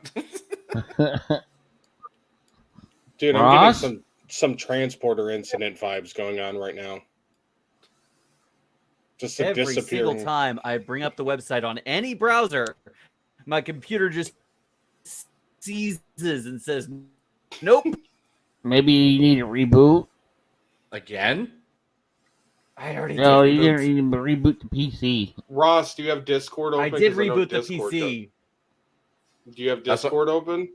dude, I'm Ross? getting some transporter incident vibes going on right now. Just a Every single disappearing. time I bring up the website on any browser, my computer just seizes and says, "Nope." Maybe you need a reboot. Again? I already No, did you reboot. didn't reboot the PC. Ross, do you have Discord open? I did 'Cause know reboot the Discord PC. Do you have That's what- Discord open?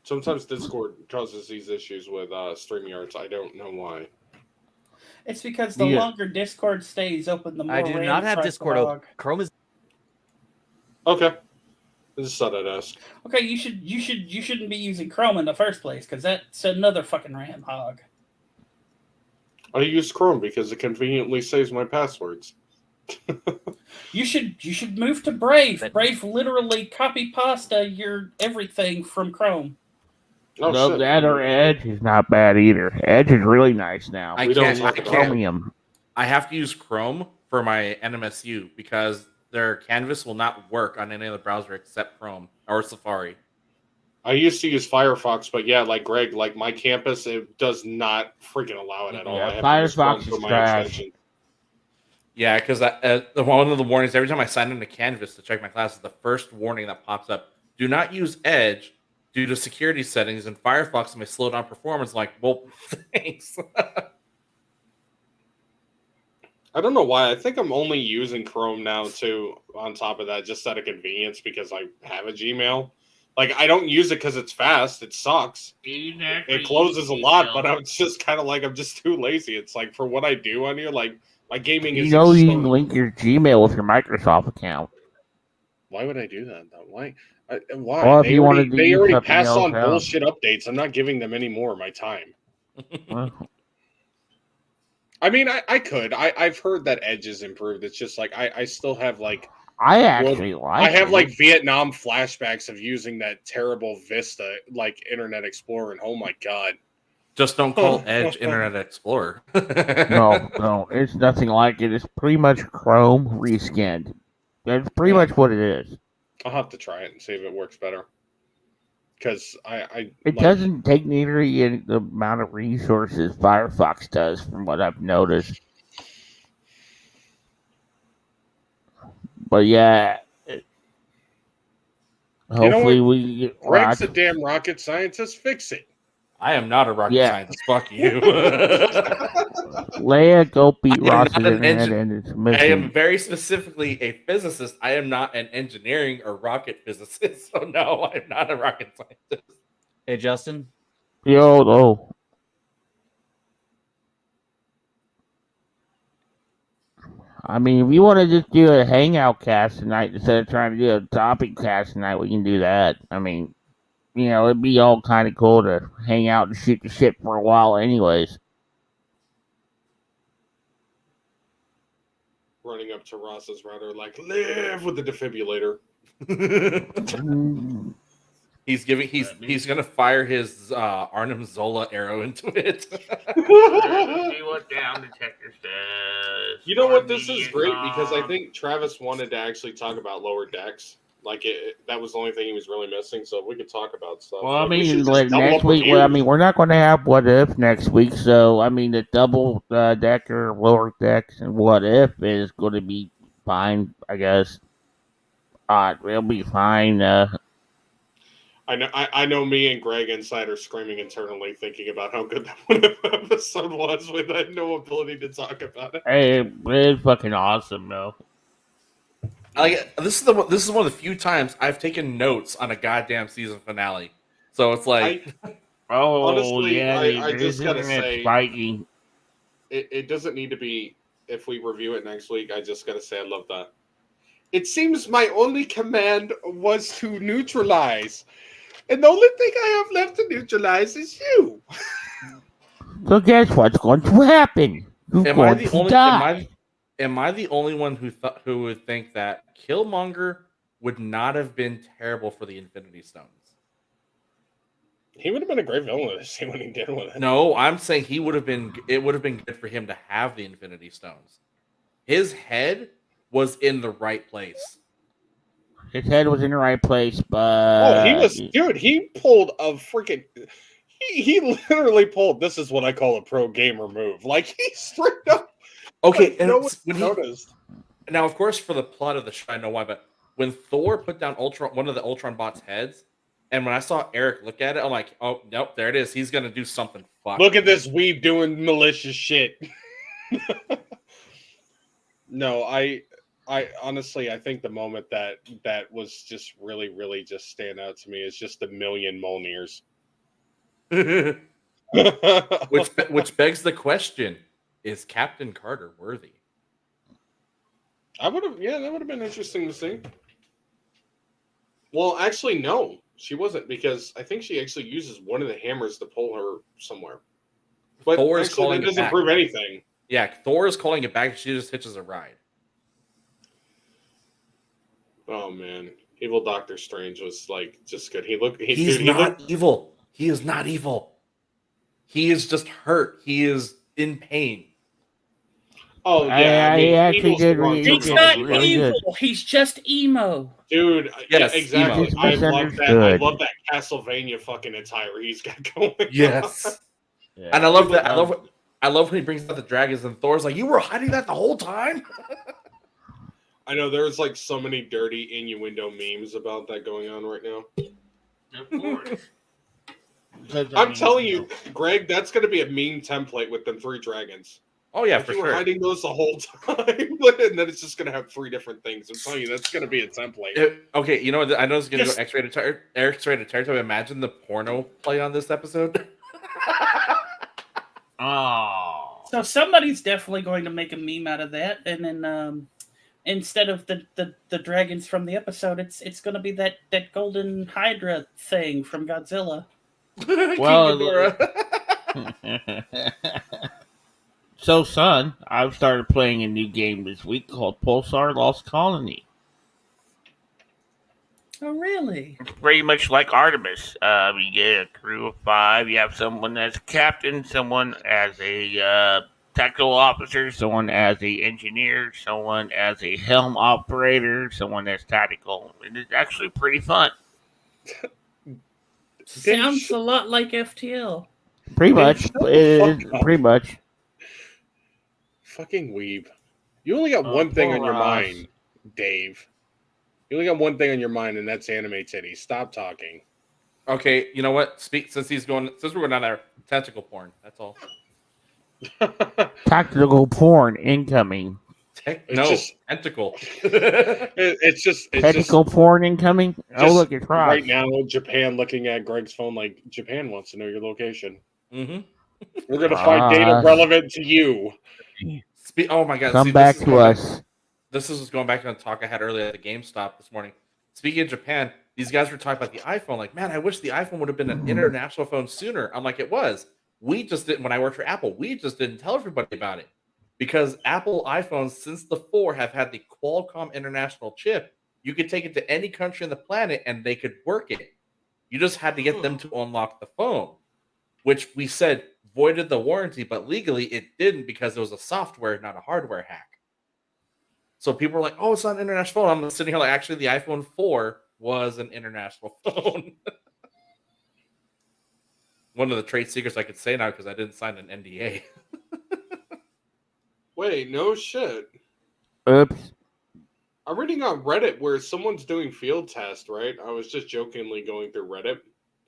Sometimes Discord causes these issues with StreamYards. I don't know why. It's because the Yeah. longer Discord stays open, the more I do RAM not have tries to Discord log. open. Chrome is Okay. I just thought I'd ask. Okay, you shouldn't be using Chrome in the first place because that's another fucking RAM hog. I use Chrome because it conveniently saves my passwords. You should move to Brave. But- Brave literally copy pasta your everything from Chrome. Oh, No, shit. that or Edge is not bad either. Edge is really nice now. I We don't can't. talk I about can't. Chromium. I have to use Chrome for my NMSU because their canvas will not work on any other browser except Chrome or Safari. I used to use Firefox, but yeah, like Greg, like my campus, it does not freaking allow it at all. Yeah, I have to use Chrome Firefox for is my trash. extension. Yeah, because one of the warnings every time I sign into Canvas to check my classes, the first warning that pops up: do not use Edge due to security settings, and Firefox may slow down performance. Like, well, thanks. I don't know why. I think I'm only using Chrome now too. On top of that, just out of convenience because I have a Gmail. Like I don't use it because it's fast. It sucks. It closes a lot, but I'm just kind of like I'm just too lazy. It's like for what I do on here, like my gaming is. You know you can link your Gmail with your Microsoft account. Why would I do that though? Why? Why? Well, if they you already, wanted to they use already something passed else on out. bullshit updates. I'm not giving them any more of my time. I mean, I could. I've heard that Edge is improved. It's just like I still have like I actually like I have it. like Vietnam flashbacks of using that terrible Vista like Internet Explorer, and oh my god. Just don't call Edge Internet Explorer. No, it's nothing like it. It's pretty much Chrome reskinned. That's pretty much what it is. I'll have to try it and see if it works better. Because It like, doesn't take nearly the amount of resources Firefox does, from what I've noticed. But yeah, hopefully we get Greg's a lots. damn rocket scientist. Fix it. I am not a rocket Yeah. scientist. Fuck you. Leia, go beat I am Ross's not an internet engin- and it's I missing. am very specifically a physicist. I am not an engineering or rocket physicist. So no, I'm not a rocket scientist. Hey, Justin. Yo. I mean, if you want to just do a hangout cast tonight instead of trying to do a topic cast tonight, we can do that. I mean, you know, it'd be all kind of cool to hang out and shoot the shit for a while anyways. Running up to Ross's router like, live with the defibrillator. He's gonna fire his Arnim Zola arrow into it. See what down detector says. You know what? This is great because I think Travis wanted to actually talk about lower decks. Like that was the only thing he was really missing. So we could talk about stuff. Well, I Like, we should mean, just like, double next up week. reviews. Well, I mean, we're not going to have what if next week. So, I mean, the double decker, lower decks, and what if is going to be fine. I guess. It'll be fine. I know. Me and Greg inside are screaming internally, thinking about how good that one episode was. With I had no ability to talk about it. Hey, it's fucking awesome, though. This is one of the few times I've taken notes on a goddamn season finale. So it's like, Oh, Honestly, yeah, I there's just gotta internet say- spiking. it doesn't need to be. If we review it next week, I just gotta say I love that. It seems my only command was to neutralize, and the only thing I have left to neutralize is you. So guess what's going to happen? You're Am I going the to only? die. Am I the only one who would think that Killmonger would not have been terrible for the Infinity Stones? He would have been a great villain to see what he did with it. No, I'm saying he would have been. It would have been good for him to have the Infinity Stones. His head was in the right place. His head was in the right place, but Oh, he was, dude. He pulled a freaking. He literally pulled. This is what I call a pro gamer move. Like he straight up. Okay, like, and no one when noticed. now, of course, for the plot of the show, I know why, but when Thor put down one of the Ultron bots' heads, and when I saw Eric look at it, I'm like, oh nope, there it is. He's gonna do something. Look at this weeb doing malicious shit. No, I honestly, I think the moment that was just really just stand out to me is just the million Mjolnirs. which begs the question: is Captain Carter worthy? I would have, yeah, that would have been interesting to see. Well, actually, no, she wasn't, because I think she actually uses one of the hammers to pull her somewhere. But Thor is actually, calling that it doesn't back. prove anything. Yeah, Thor is calling it back. She just hitches a ride. Oh man, evil Doctor Strange was like just good. He's not evil. He is not evil. He is just hurt. He is in pain. Oh yeah, I mean, he actually evil's did the wrong really- term. He's not really evil. good. He's just emo. Dude, Yes, exactly. emo. I love that. I Misunderstood. love that Castlevania fucking attire he's got going. Yes, Yeah. and I love that. I love when he brings out the dragons and Thor's like, "You were hiding that the whole time." I know there's like so many dirty innuendo memes about that going on right now. I'm telling you, Greg, that's going to be a meme template with them 3 dragons. Oh yeah, Like for you were sure. hiding those the whole time, and then it's just going to have 3 different things. I'm telling you, that's going to be a template. Okay, you know what? I know it's going to Yes. go X-rated territory. Imagine the porno play on this episode. Oh. So somebody's definitely going to make a meme out of that, and then instead of the dragons from the episode, it's going to be that golden Hydra thing from Godzilla. Well, King Ghidorah. So, son, I've started playing a new game this week called Pulsar Lost Colony. Oh, really? Pretty much like Artemis. You get a crew of 5. You have someone as a captain, someone as a technical officer, someone as a engineer, someone as a helm operator, someone as tactical. And it's actually pretty fun. Sounds a lot like FTL. Pretty much. shut the fuck up. Pretty much. Fucking weeb. You only got one thing on your mind, Dave. You only got one thing on your mind, and that's anime titties. Stop talking. Okay, you know what? Since we're going down there, tentacle porn. That's all. Tactical porn incoming. Tentacle. It's just Tactical porn incoming? Oh, look, it's Ross. right now, Japan looking at Greg's phone like, Japan wants to know your location. Mm-hmm. We're going to find data relevant to you. Oh my god. Come back to us. This is going back to the talk I had earlier at the GameStop this morning. Speaking of Japan, these guys were talking about the iPhone. Like, man, I wish the iPhone would have been an international phone sooner. I'm like, it was. We just didn't, when I worked for Apple, we just didn't tell everybody about it. Because Apple iPhones, since the 4, have had the Qualcomm international chip. You could take it to any country on the planet and they could work it. You just had to get them to unlock the phone, which we said voided the warranty, but legally it didn't because it was a software, not a hardware hack. So people were like, oh, it's not an international phone. I'm sitting here like, actually, the iPhone 4 was an international phone. One of the trade secrets I could say now because I didn't sign an NDA. Wait, no shit. Oops. I'm reading on Reddit where someone's doing field test, right? I was just jokingly going through Reddit.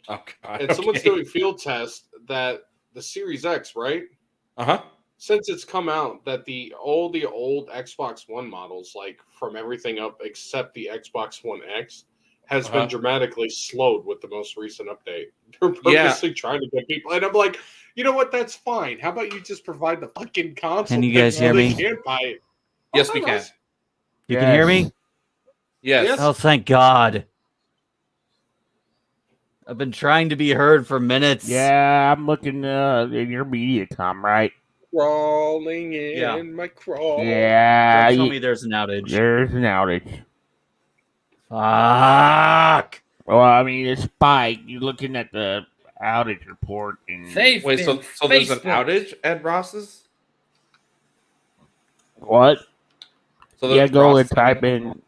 Oh, God. And someone's doing field test that the Series X, right? Uh-huh. Since it's come out that all the old Xbox One models, like from everything up except the Xbox One X, has been dramatically slowed with the most recent update. They're purposely trying to get people, and I'm like, You know what? That's fine. How about you just provide the fucking console? Can you guys so hear they me? can't buy it. Yes, Oh, we hi, can. Russ. You can hear me? Yes. Yes. Oh, thank God. I've been trying to be heard for minutes. Yeah, I'm looking in your MediaCom, right? Crawling in Yeah. my crawl. Yeah, Don't tell me there's an outage. there's an outage. Fuck. Well, I mean, it's spiked. You're looking at the outage report, and They've Wait, been so there's an Facebook. outage at Ross's? what? So Yeah, there's go Ross and type in.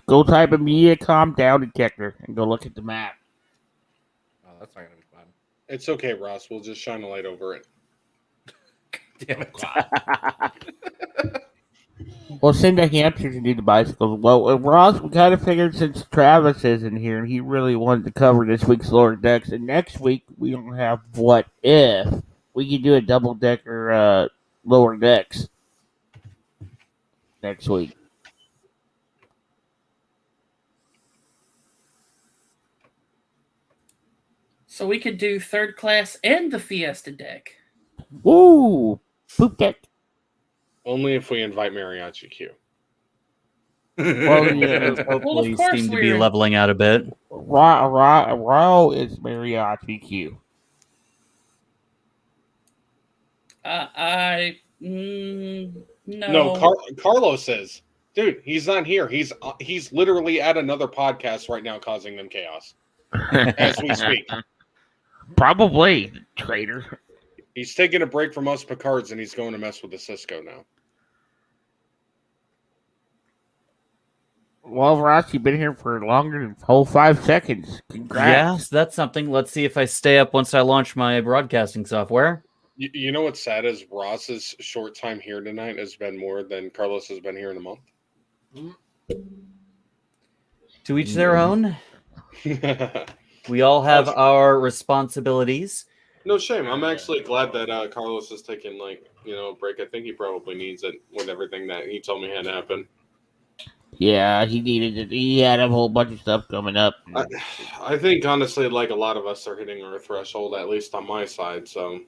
Go type in MediaCom down detector and go look at the map. Oh, that's not gonna be fun. It's okay, Ross. We'll just shine a light over it. Damn it. Well, send the hamsters to do the bicycles. Well, Ross, we kind of figured since Travis isn't here and he really wanted to cover this week's lower decks, and next week we don't have what if we could do a double decker lower decks next week. So we could do third class and the Fiesta deck. Woo! Poop deck. Only if we invite Mariachi Q. Well, yeah. Hopefully course seem to be we're- leveling out a bit. Raw is mariachi Q. No. Carlos is. Dude, he's not here. He's literally at another podcast right now, causing them chaos as we speak. Probably traitor. He's taking a break from us Picards and he's going to mess with the Cisco now. Well, Ross, you've been here for longer than a whole 5 seconds. Congrats. Yes, that's something. Let's see if I stay up once I launch my broadcasting software. You know what's sad is Ross's short time here tonight has been more than Carlos has been here in a month. To each their own. We all have our responsibilities. No shame. I'm actually glad that Carlos is taking a break. I think he probably needs it with everything that he told me had happened. Yeah, he needed it. He had a whole bunch of stuff coming up. I think honestly, like a lot of us are hitting our threshold, at least on my side. So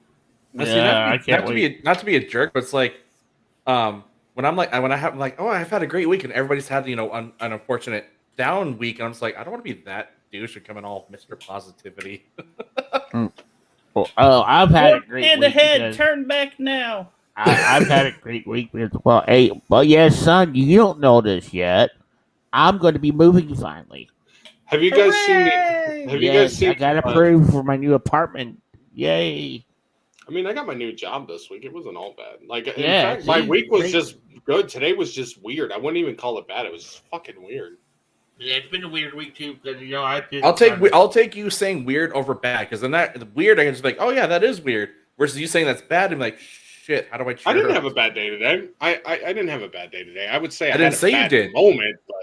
Yeah, I can't wait. Not to be a jerk, but it's like, when I've had a great week and everybody's had an unfortunate down week, and I'm just like, I don't want to be that douche and coming all Mr. Positivity. Oh, I've had a great Head week. ahead, because turn back now. I've had a great week. Well, hey, but yes, son, you don't know this yet. I'm going to be moving finally. have you guys seen? Hooray! Have you guys seen? I got approved for my new apartment. Yay! I mean, I got my new job this week. It wasn't all bad. In Yeah, fact, my see, week was great. just good. Today was just weird. I wouldn't even call it bad. It was just fucking weird. Yeah, it's been a weird week too because I'll take you saying weird over bad, because then that weird I can just be like, oh yeah, that is weird. Versus you saying that's bad and be like, shit, how do I cheer I didn't up? have a bad day today. I didn't have a bad day today. I would say I I didn't had say a you bad did. moment, but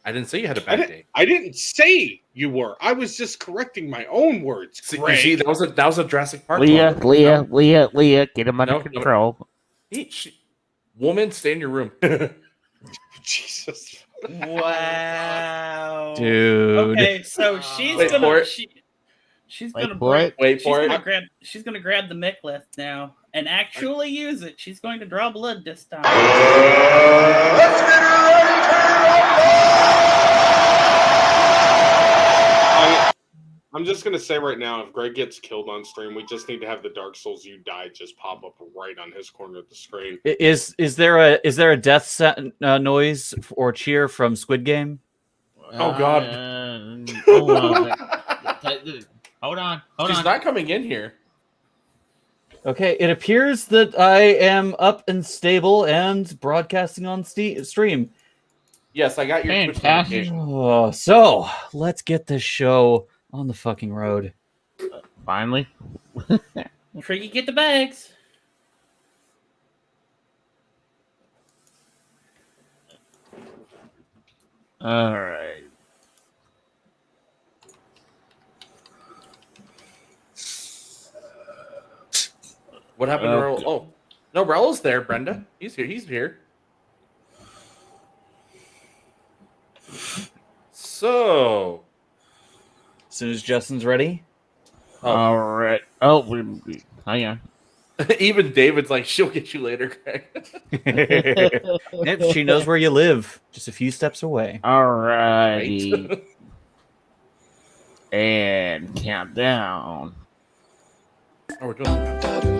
I didn't say you had a bad day. I didn't say you were. I was just correcting my own words. See, Greg. you see, that was a Jurassic Park. Leah, moment. Leah, get him under No, no. control. Woman, stay in your room. Jesus. Wow. Dude. Okay, so she's Wait for gonna it. she's Wait gonna for it. Wait for it. she's gonna grab the Micklith now and actually use it. She's going to draw blood this time. I'm just gonna say right now, if Greg gets killed on stream, we just need to have the Dark Souls "You Died" just pop up right on his corner of the screen. Is there a death noise or cheer from Squid Game? Oh, God. Hold on. She's not coming in here. Okay, it appears that I am up and stable and broadcasting on stream. Yes, I got your Twitch Fantastic. notification. Oh, so let's get this show on the fucking road. Finally. Tricky, get the bags. All right. What happened to Raul? Oh, no, Raul's there, Brenda. He's here. He's here. So, As soon as Justin's ready, All right. Oh, hang on. Even David's like, she'll get you later, Greg. Yep, she knows where you live, just a few steps away. All righty. Right? And countdown. Oh, we're doing that.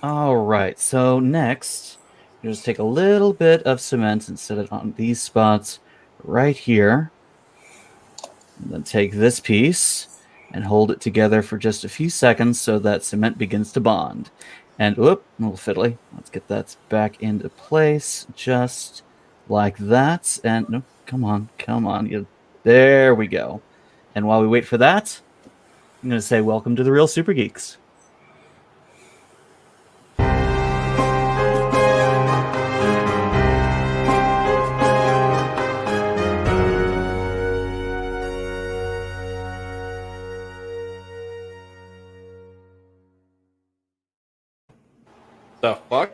All right, so next, you just take a little bit of cement and set it on these spots right here. And then take this piece and hold it together for just a few seconds so that cement begins to bond. And whoop, a little fiddly. Let's get that back into place just like that. And no, come on. There we go. And while we wait for that, I'm going to say welcome to the Real SuperGeeks. The fuck?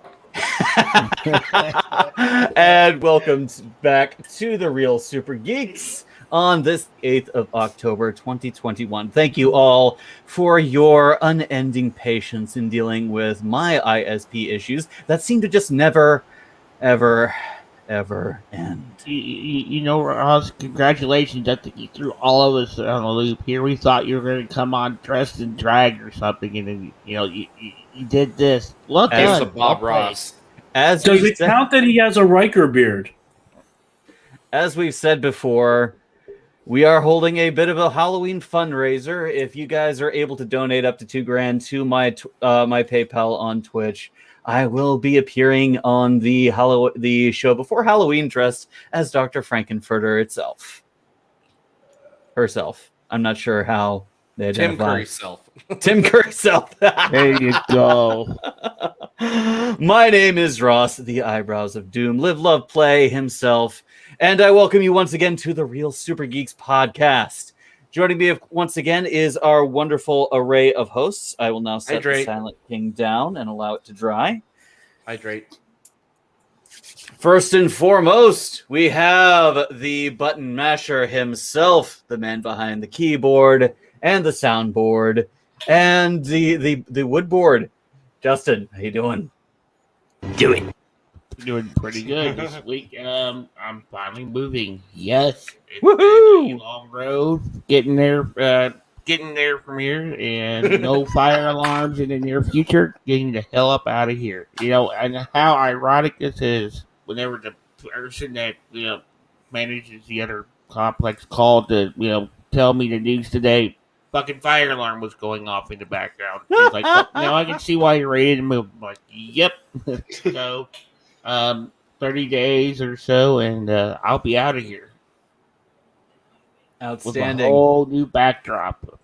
And welcome back to the Real SuperGeeks on this 8th of October, 2021. Thank you all for your unending patience in dealing with my ISP issues that seem to just never, ever end. You know, Ross, congratulations. I think you threw all of us on a loop here. We thought you were going to come on dressed in drag or something, and then, you did this. Well As done. a Bob Well played. Ross. Does it count that he has a Riker beard? As we've said before, we are holding a bit of a Halloween fundraiser. If you guys are able to donate up to $2,000 to my my PayPal on Twitch, I will be appearing on the show before Halloween dressed as Dr. Frankenfurter herself. I'm not sure how they Tim identify. Curry's self. Tim Curry's self. There you go. My name is Ross, the Eyebrows of Doom, live, love, play himself, and I welcome you once again to the Real SuperGeeks podcast. Joining me once again is our wonderful array of hosts. I will now set the Hydrate. Silent King down and allow it to dry. Hydrate. First and foremost, we have the button masher himself, the man behind the keyboard and the soundboard and the woodboard. Justin, how you doing? Doing pretty good this week. I'm finally moving. Yes, it's Woohoo! been a long road getting there from here, and no fire alarms in the near future. Getting the hell up out of here. And how ironic this is. Whenever the person that manages the other complex called to tell me the news today, fucking fire alarm was going off in the background. He's like, "Oh, now I can see why you're ready to move." I'm like, "Yep." So, 30 days or so, and I'll be out of here with a Outstanding. whole new backdrop.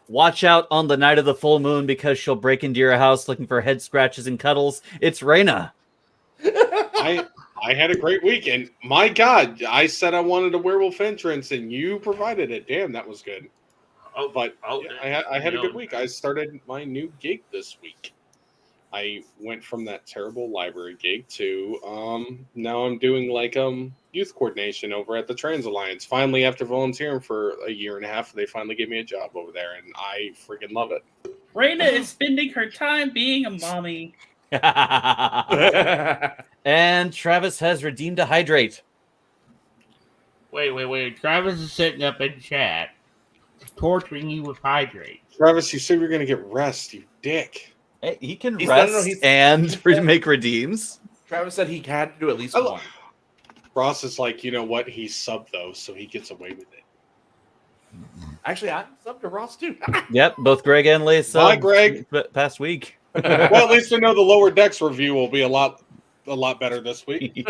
Watch out on the night of the full moon because she'll break into your house looking for head scratches and cuddles. It's Raina. I had a great weekend. My God, I said I wanted a werewolf entrance, and you provided it. Damn, that was good. I had a good week. I started my new gig this week. I went from that terrible library gig to now I'm doing youth coordination over at the Trans Alliance. Finally, after volunteering for a year and a half, they finally gave me a job over there, and I freaking love it. Raina is spending her time being a mommy. And Travis has redeemed a hydrate. Wait. Travis is sitting up in chat, torturing you with hydrate. Travis, you said you're going to get rest, you dick. Hey, he can He's- rest no, he's- and make redeems. Travis said he had to do at least Oh. one. Ross is like, you know what? He's sub, though, so he gets away with it. Actually, I'm sub to Ross too. Yep, both Greg and Leigh Bye, Greg. past week. Well, at least I know the Lower Decks review will be a lot a lot better this week.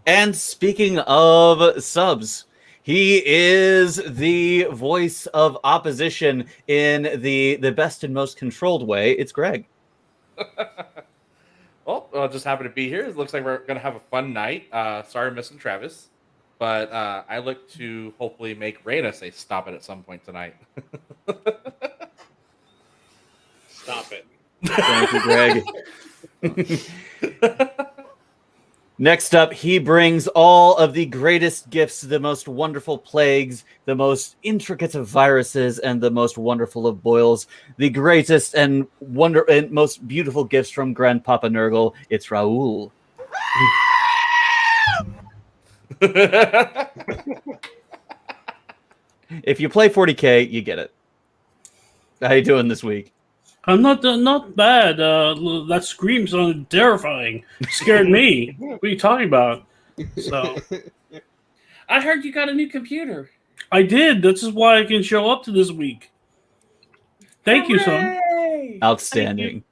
And speaking of subs, he is the voice of opposition in the best and most controlled way. It's Greg. Well, just happy to be here. It looks like we're gonna have a fun night. Sorry, I'm missing Travis, but I look to hopefully make Reyna say stop it at some point tonight. Stop it. Thank you, Greg. Next up, he brings all of the greatest gifts, the most wonderful plagues, the most intricate of viruses, and the most wonderful of boils. The greatest and most beautiful gifts from Grandpapa Nurgle. It's Raul. If you play 40K, you get it. How you doing this week? I'm not bad. That scream sounded terrifying. Scared me. What are you talking about? So I heard you got a new computer. I did. This is why I can show up to this week. Thank you, son. Hooray! Outstanding.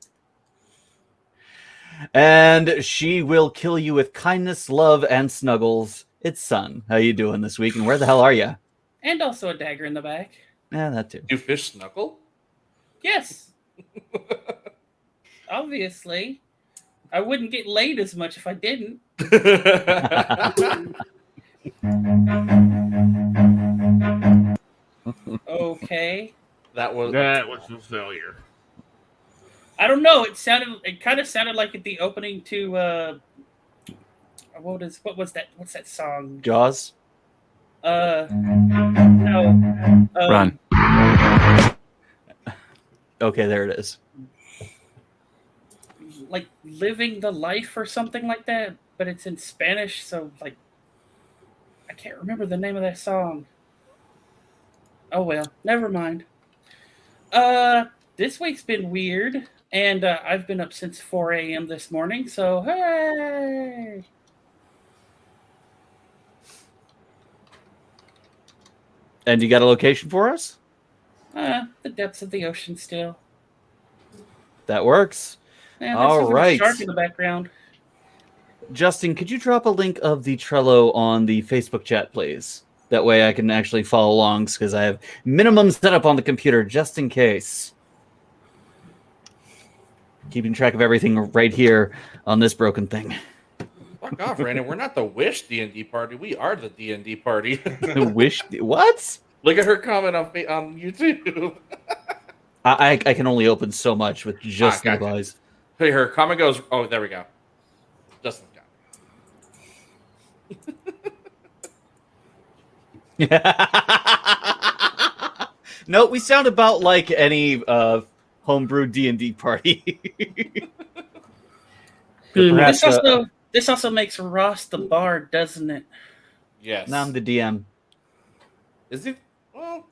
And she will kill you with kindness, love, and snuggles. It's Sun. How you doing this week? And where the hell are you? And also a dagger in the back. Yeah, that too. Do fish snuggle? Yes. Obviously. I wouldn't get laid as much if I didn't. Okay. That was a failure. I don't know. It kind of sounded like at the opening to what was that? What's that song? Jaws? No. Run. Okay, there it is. Like Living the Life or something like that, but it's in Spanish, so like I can't remember the name of that song. Oh well, never mind. This week's been weird, and I've been up since 4 a.m. this morning, so hey! And you got a location for us? The depths of the ocean still. That works. Yeah, All there's a right. shark in the background. Justin, could you drop a link of the Trello on the Facebook chat, please? That way I can actually follow along, because I have minimum setup on the computer, just in case. Keeping track of everything right here on this broken thing. fuck off, Brandon. We're not the Wish D&D party. We are the D&D party. The Wish? What? Look at her comment on YouTube. I can only open so much with just my gotcha. eyes. Hey, her comment goes, oh, there we go. Justin's got No, we sound about like any homebrew D&D party. Perhaps, This also makes Ross the bard, doesn't it? Yes. now I'm the DM. Is he? Well,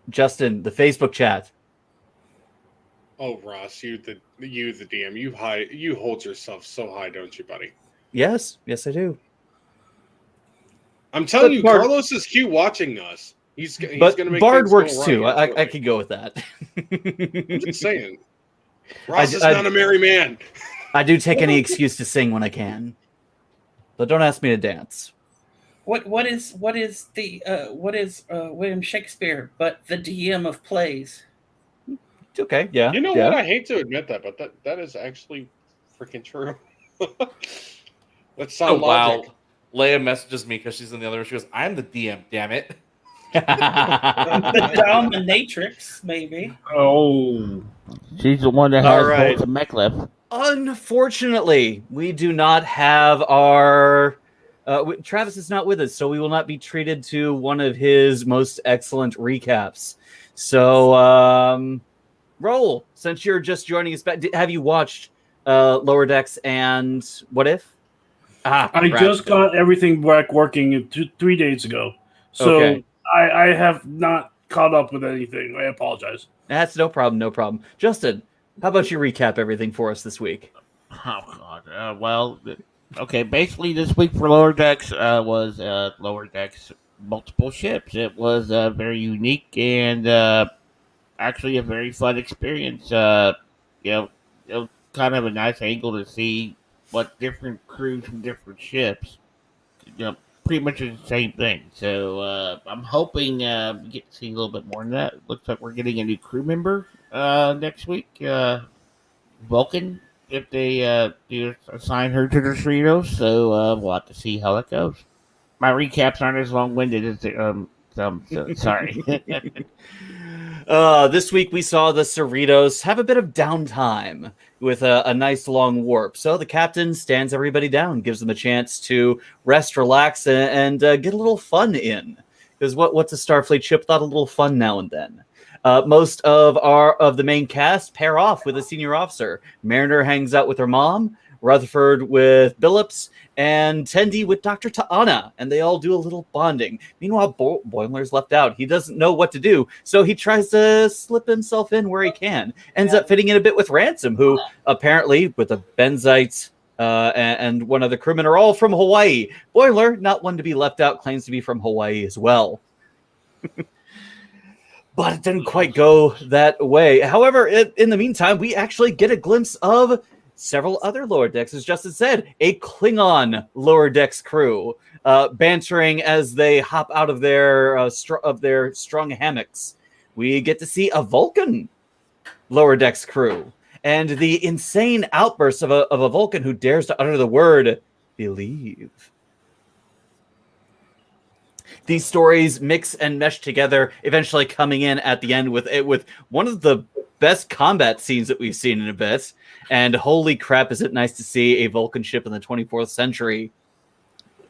Justin, the Facebook chat. Oh, Ross, you the DM, you hold yourself so high, don't you, buddy? Yes, I do. I'm telling But you, Bard- Carlos is cute watching us. He's But going to make Bard things go works right too. I shortly. could go with that. I'm just saying. Ross is I- not a merry man. I do take any excuse to sing when I can, but don't ask me to dance. What is William Shakespeare but the DM of plays? Okay, yeah. You know yeah. what? I hate to admit that, but that is actually freaking true. Let's sound logic. Leia messages me because she's in the other room. She goes, I'm the DM, damn it. The dominatrix, maybe. Oh, she's the one that All has right. both the mechlef. Unfortunately, we do not have our... Travis is not with us, so we will not be treated to one of his most excellent recaps. So, Roll, since you're just joining us back, have you watched Lower Decks and What If? I just got everything back working 3 days ago, so Okay. I have not caught up with anything. I apologize. That's no problem. Justin, how about you recap everything for us this week? Oh God. Okay. Basically, this week for Lower Decks was Lower Decks multiple ships. It was very unique and actually a very fun experience. kind of a nice angle to see what different crews from different ships, pretty much the same thing. So I'm hoping we get to see a little bit more of that. Looks like we're getting a new crew member next week, Vulcan, if they do assign her to the Cerritos. So we'll have to see how that goes. My recaps aren't as long-winded as so sorry. This week we saw the Cerritos have a bit of downtime with a nice long warp. So the captain stands everybody down, gives them a chance to rest, relax, and get a little fun in. Because what's a Starfleet ship without a little fun now and then? Most of the main cast pair off with a senior officer. Mariner hangs out with her mom, Rutherford with Billups, and Tendi with Dr. Ta'ana, and they all do a little bonding. Meanwhile, Boimler's left out. He doesn't know what to do, so he tries to slip himself in where he can. Ends up fitting in a bit with Ransom, who apparently, with a Benzite and one other crewman, are all from Hawaii. Boimler, not one to be left out, claims to be from Hawaii as well. But it didn't quite go that way. However, in the meantime, we actually get a glimpse of several other lower decks. As Justin said, a Klingon lower decks crew bantering as they hop out of their strung hammocks. We get to see a Vulcan lower decks crew and the insane outburst of a Vulcan who dares to utter the word believe. These stories mix and mesh together, eventually coming in at the end with one of the best combat scenes that we've seen in a bit. And holy crap, is it nice to see a Vulcan ship in the 24th century.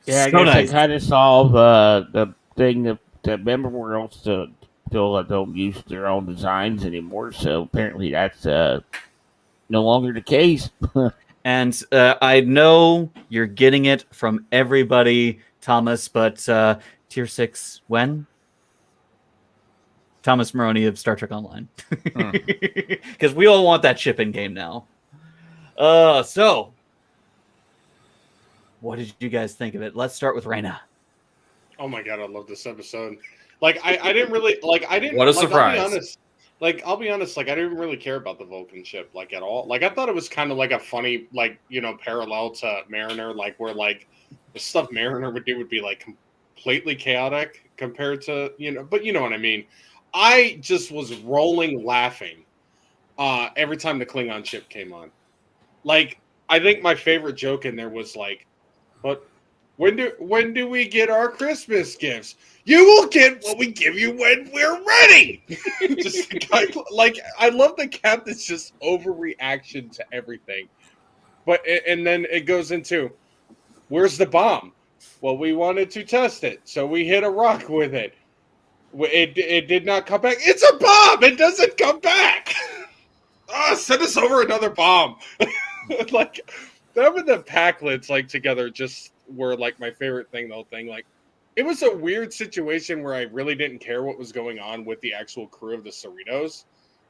Yeah, I So guess nice. I kind of solve the thing that member worlds still don't use their own designs anymore. So apparently that's no longer the case. And I know you're getting it from everybody, Thomas, but Tier 6 when? Thomas Maroney of Star Trek Online. Because we all want that ship in game now. So, what did you guys think of it? Let's start with Reyna. Oh my god, I love this episode. Like I didn't really like I didn't. What a like, surprise! I'll be honest. Like I didn't really care about the Vulcan ship like at all. Like I thought it was kind of like a funny parallel to Mariner, like where like the stuff Mariner would do would be like completely chaotic compared to but you know what I mean. I just was rolling laughing every time the Klingon ship came on. Like I think my favorite joke in there was like, "But when do we get our Christmas gifts? You will get what we give you when we're ready." Just like I love the captain's just overreaction to everything. But and then it goes into, where's the bomb? Well, we wanted to test it, so we hit a rock with it. It did not come back. It's a bomb. It doesn't come back. Send us over another bomb. Like them and the Packlets like together just were like my favorite thing. The whole thing, like it was a weird situation where I really didn't care what was going on with the actual crew of the Cerritos,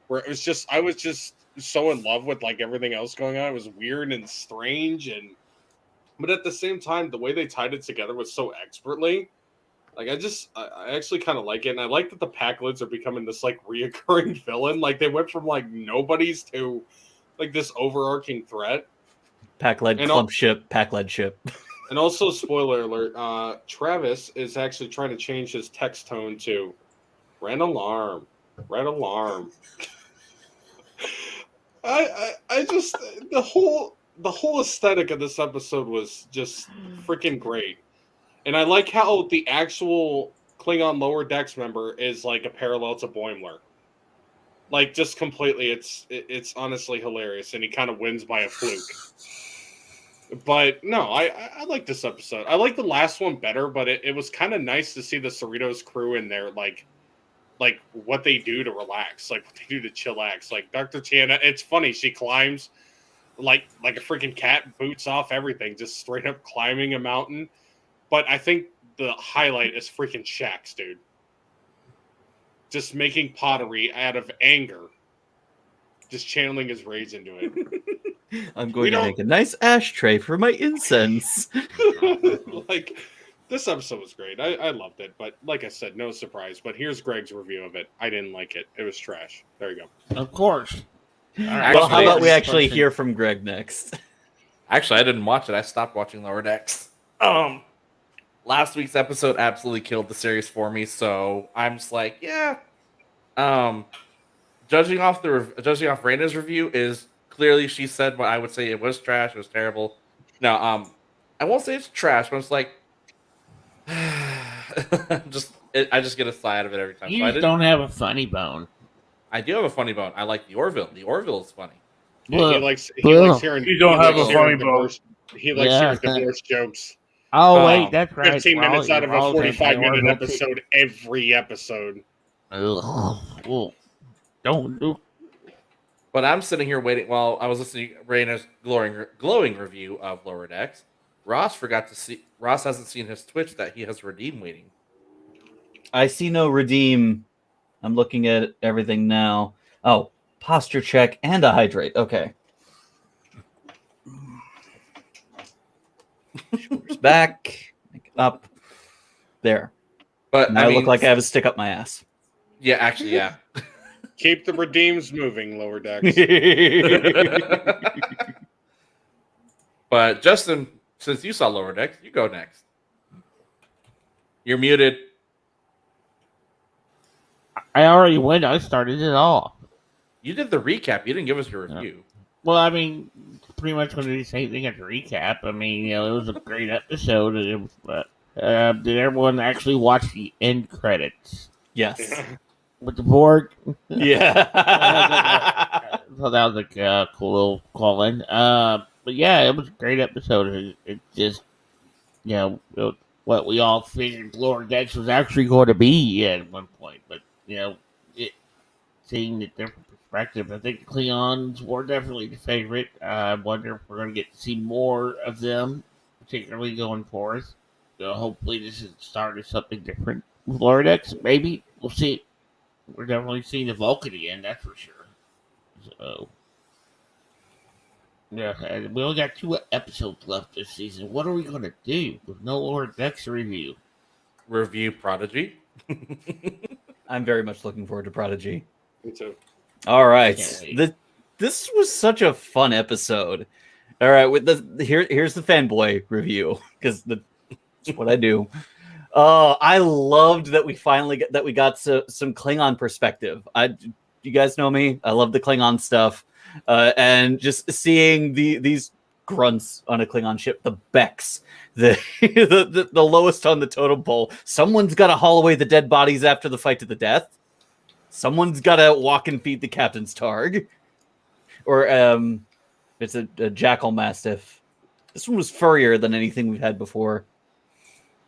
where it was just I was just so in love with like everything else going on. It was weird and strange, but at the same time, the way they tied it together was so expertly. Like I actually kind of like it, and I like that the Packlets are becoming this like reoccurring villain. Like they went from like nobodies to like this overarching threat. Pack-led ship. And also, spoiler alert, Travis is actually trying to change his text tone to red alarm. Red alarm. I just the whole aesthetic of this episode was just freaking great. And I like how the actual Klingon lower decks member is like a parallel to Boimler. Like just completely, it's honestly hilarious, and he kind of wins by a fluke. But no, I like this episode. I like the last one better, but it was kind of nice to see the Cerritos crew in there, like what they do to relax, like what they do to chillax. Like Dr. Tiana, it's funny, she climbs like a freaking cat, boots off everything, just straight up climbing a mountain. But I think the highlight is freaking Shax, dude. Just making pottery out of anger. Just channeling his rage into it. I'm going to make a nice ashtray for my incense. Like, this episode was great. I loved it. But like I said, no surprise. But here's Greg's review of it. I didn't like it. It was trash. There you go. Of course. right, Well, how Actually, about we this actually person- hear from Greg next? Actually, I didn't watch it. I stopped watching Lower Decks. Last week's episode absolutely killed the series for me, so I'm just like, yeah. Judging off Raina's review is clearly she said what I would say it was trash. It was terrible. No, I won't say it's trash, but it's like, I just get a sigh out of it every time. You So just don't have a funny bone. I do have a funny bone. I like the Orville. The Orville is funny. Yeah, he likes Well, hearing. You don't he have likes a hearing funny bone. divorce- He likes Yeah. hearing divorce jokes. Oh wait, that's right. 15 We're all- minutes out of we're a all 45-minute anti-Orville episode every episode. Ugh. Well, don't do. But I'm sitting here waiting while I was listening to Raina's glowing review of Lower Decks. Ross hasn't seen his Twitch that he has Redeem waiting. I see no redeem. I'm looking at everything now. Oh, posture check and a hydrate. Okay. Shoulders back, make it up. There. But Now I look like I have a stick up my ass. Yeah, actually, yeah. Keep the redeems moving, Lower Decks. But Justin, since you saw Lower Decks, you go next. You're muted. I already went. I started it all. You did the recap. You didn't give us your review. Well, I mean, pretty much going to do the same thing as a recap. I mean, it was a great episode. Did everyone actually watch the end credits Yes. with the Borg? Yeah. So that was a cool little call in. But yeah, it was a great episode. It just, what we all figured Lower Decks was actually going to be at one point. But, seeing the different perspective, I think the Klingons were definitely the favorite. I wonder if we're going to get to see more of them, particularly going forth. So hopefully this is the start of something different with Lower Decks. Maybe. We'll see. We're definitely seeing the Vulcan again, that's for sure. So, yeah, and we only got 2 episodes left this season. What are we going to do with no Lower Decks review? Review Prodigy. I'm very much looking forward to Prodigy. Me too. All right. Can't wait. This was such a fun episode. All right, with here's the fanboy review because that's what I do. I loved that we finally got some Klingon perspective. You guys know me. I love the Klingon stuff, and just seeing these grunts on a Klingon ship, the Becks, the lowest on the totem pole. Someone's got to haul away the dead bodies after the fight to the death. Someone's got to walk and feed the captain's targ, or it's a jackal mastiff. This one was furrier than anything we've had before.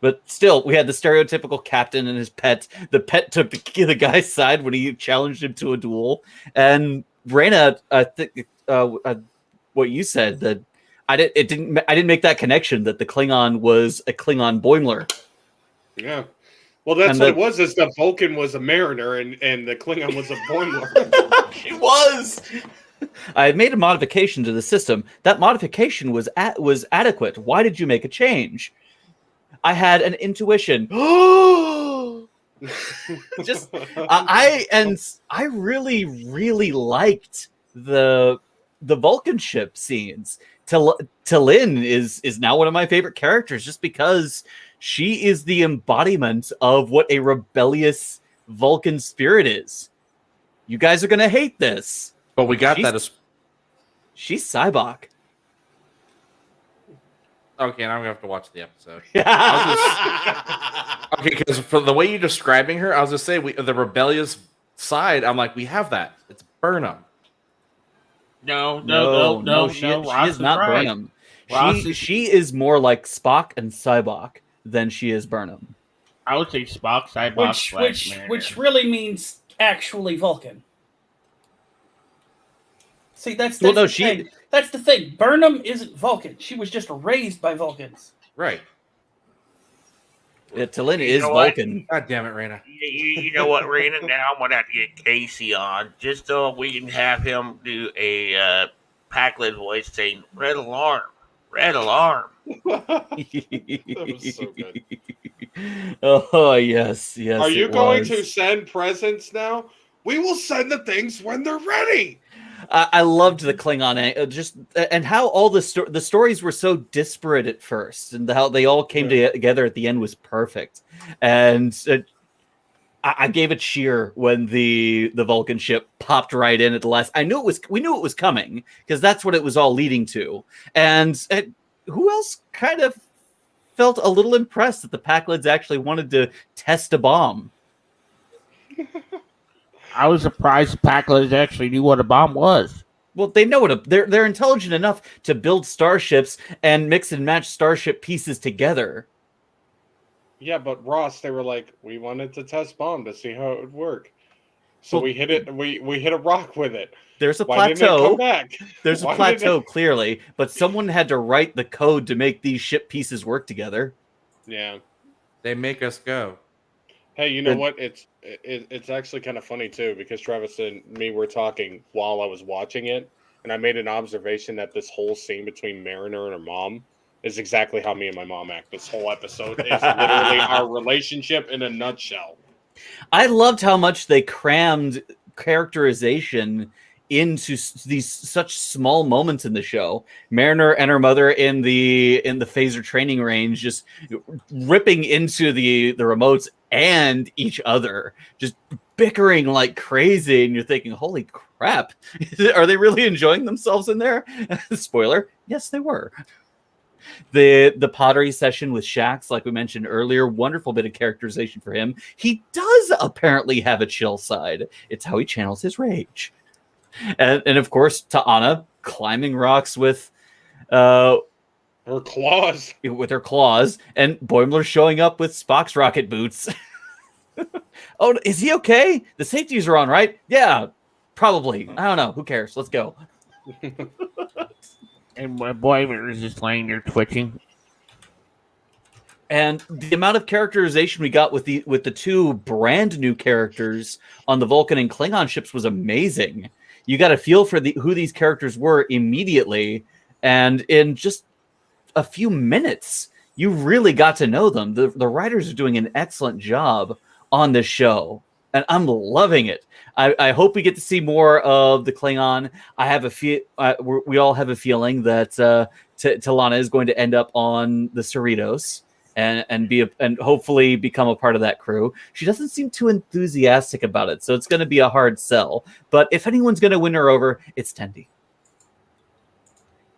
But still, we had the stereotypical captain and his pet. The pet took the guy's side when he challenged him to a duel. And Raina, I think what you said, that I didn't make that connection that the Klingon was a Klingon Boimler. Yeah. Well, that's And what it was. Is the Vulcan was a mariner and the Klingon was a Boimler. He was. I had made a modification to the system. That modification was adequate. Why did you make a change? I had an intuition. Just I really liked the Vulcan ship scenes. T'Lyn is now one of my favorite characters just because she is the embodiment of what a rebellious Vulcan spirit is. You guys are gonna hate this. But we got that as She's Cybok. okay. Now I'm gonna have to watch the episode. Okay, because for the way you're describing her, I was just saying the rebellious side. I'm like, we have that. It's Burnham. No. She Ross is not right. Burnham. Ross She is more like Spock and Cybok than she is Burnham. I would say Spock, Cybok, which really means actually Vulcan. See, that's the thing. That's the thing. Burnham isn't Vulcan. She was just raised by Vulcans. Right. Yeah, T'Lyn You is know what? Vulcan. God damn it, Raina. You know what, Raina? Now I'm gonna have to get Casey on just so we can have him do a Pac-Man voice saying "Red alarm, red alarm." That was so good. Oh yes. Are you it going was. to send presents now? We will send the things when they're ready. I loved the Klingon, and how all the stories were so disparate at first, and how they all came together at the end was perfect. And I gave a cheer when the Vulcan ship popped right in at the last. We knew it was coming because that's what it was all leading to. And who else kind of felt a little impressed that the Packlids actually wanted to test a bomb? I was surprised the Packlids actually knew what a bomb was. Well, they know what they're intelligent enough to build starships and mix and match starship pieces together. Yeah, but Ross, they were like, we wanted to test bomb to see how it would work. So we hit it. We hit a rock with it. There's a Why didn't it plateau. come back? There's a Why plateau clearly, but someone had to write the code to make these ship pieces work together. Yeah. They make us go. Hey, you know what? It's actually kind of funny too, because Travis and me were talking while I was watching it, and I made an observation that this whole scene between Mariner and her mom is exactly how me and my mom act. This whole episode is literally our relationship in a nutshell. I loved how much they crammed characterization into these such small moments in the show. Mariner and her mother in the phaser training range, just ripping into the remotes and each other, just bickering like crazy, and you're thinking, holy crap, are they really enjoying themselves in there? Spoiler, yes they were. The pottery session with Shax, like we mentioned earlier, wonderful bit of characterization for him. He does apparently have a chill side. It's how he channels his rage. And of course, Ta'ana climbing rocks with her claws. With her claws, and Boimler showing up with Spock's rocket boots. Oh, is he okay? The safeties are on, right? Yeah, probably. I don't know. Who cares? Let's go. And Boimler is just laying there twitching. And the amount of characterization we got with the two brand new characters on the Vulcan and Klingon ships was amazing. You got a feel for who these characters were immediately, and in just a few minutes, you really got to know them. The writers are doing an excellent job on this show, and I'm loving it. I hope we get to see more of the Klingon. I have we all have a feeling that T'Lana is going to end up on the Cerritos and hopefully become a part of that crew. She doesn't seem too enthusiastic about it, so it's going to be a hard sell. But if anyone's going to win her over, it's Tendi.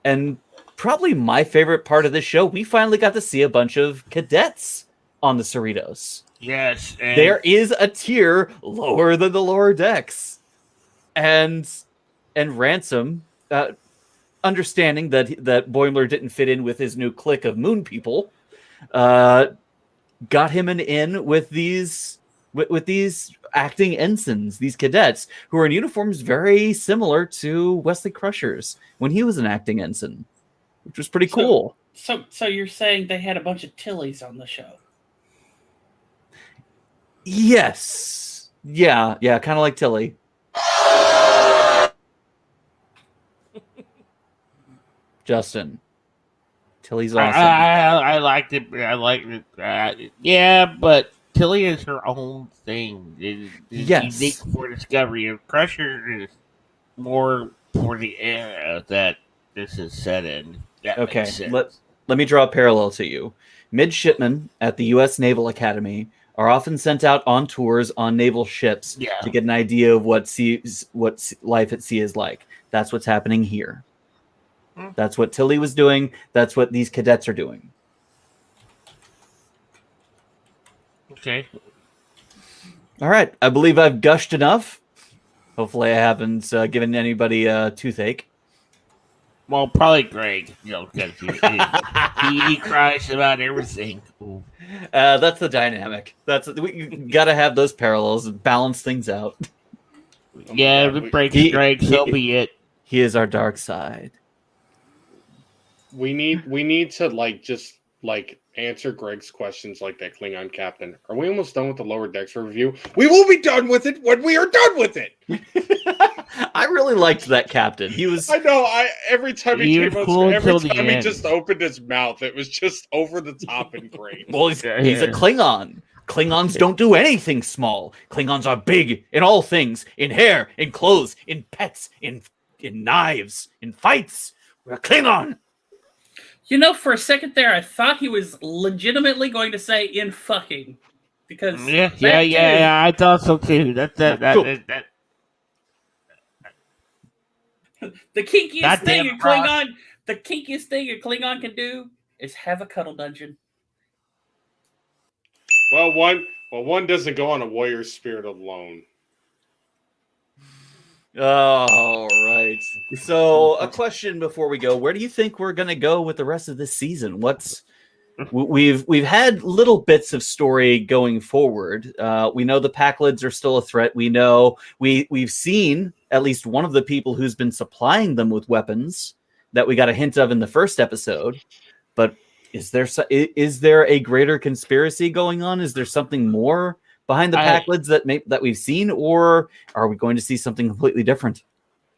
And probably my favorite part of this show, we finally got to see a bunch of cadets on the Cerritos. Yes. And there is a tier lower than the lower decks. And Ransom, understanding that Boimler didn't fit in with his new clique of moon people, got him an in with these acting ensigns, these cadets who are in uniforms very similar to Wesley Crusher's when he was an acting ensign, which was pretty cool. So you're saying they had a bunch of Tillies on the show? Yes. Yeah, kind of like Tilly. Justin. Tilly's awesome. I liked it. I liked it. Yeah, but Tilly is her own thing. It's Yes. unique for Discovery. And Crusher is more for the era that this is set in. That Okay, makes sense. let me draw a parallel to you. Midshipmen at the U.S. Naval Academy are often sent out on tours on naval ships to get an idea of what life at sea is like. That's what's happening here. That's what Tilly was doing. That's what these cadets are doing. Okay. All right. I believe I've gushed enough. Hopefully I haven't given anybody a toothache. Well, probably Greg, because he cries about everything. That's the dynamic. You got to have those parallels and balance things out. Yeah, if it breaks Greg, so be it. He is our dark side. We need to just answer Greg's questions like that Klingon captain. Are we almost done with the lower decks review? We will be done with it when we are done with it. I really liked that captain. He was. I know. Every time he came on screen, every time he end. just opened his mouth, it was just over the top and great. Well, he's a Klingon. Klingons don't do anything small. Klingons are big in all things: in hair, in clothes, in pets, in in knives, in fights. We're a Klingon. You know, for a second there, I thought he was legitimately going to say "in fucking," because Yeah. I thought so too. Cool. the kinkiest Goddamn thing a Frost. Klingon, the kinkiest thing a Klingon can do is have a cuddle dungeon. Well, one doesn't go on a warrior spirit alone. All right. So, a question before we go: where do you think we're going to go with the rest of this season? We've had little bits of story going forward. We know the Packlids are still a threat. We know we've seen at least one of the people who's been supplying them with weapons that we got a hint of in the first episode. But is there a greater conspiracy going on? Is there something more behind the Packlids that we've seen, or are we going to see something completely different?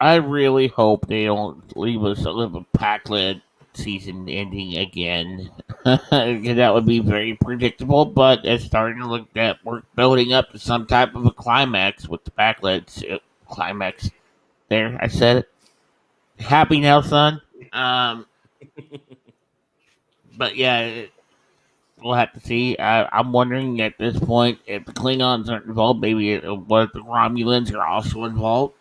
I really hope they don't leave us a little Packlid season ending again. That would be very predictable, but it's starting to look that we're building up to some type of a climax with the Packlids. Climax. There, I said it. Happy now, son. But yeah, we'll have to see. I'm wondering at this point if the Klingons aren't involved, maybe what the Romulans are also involved,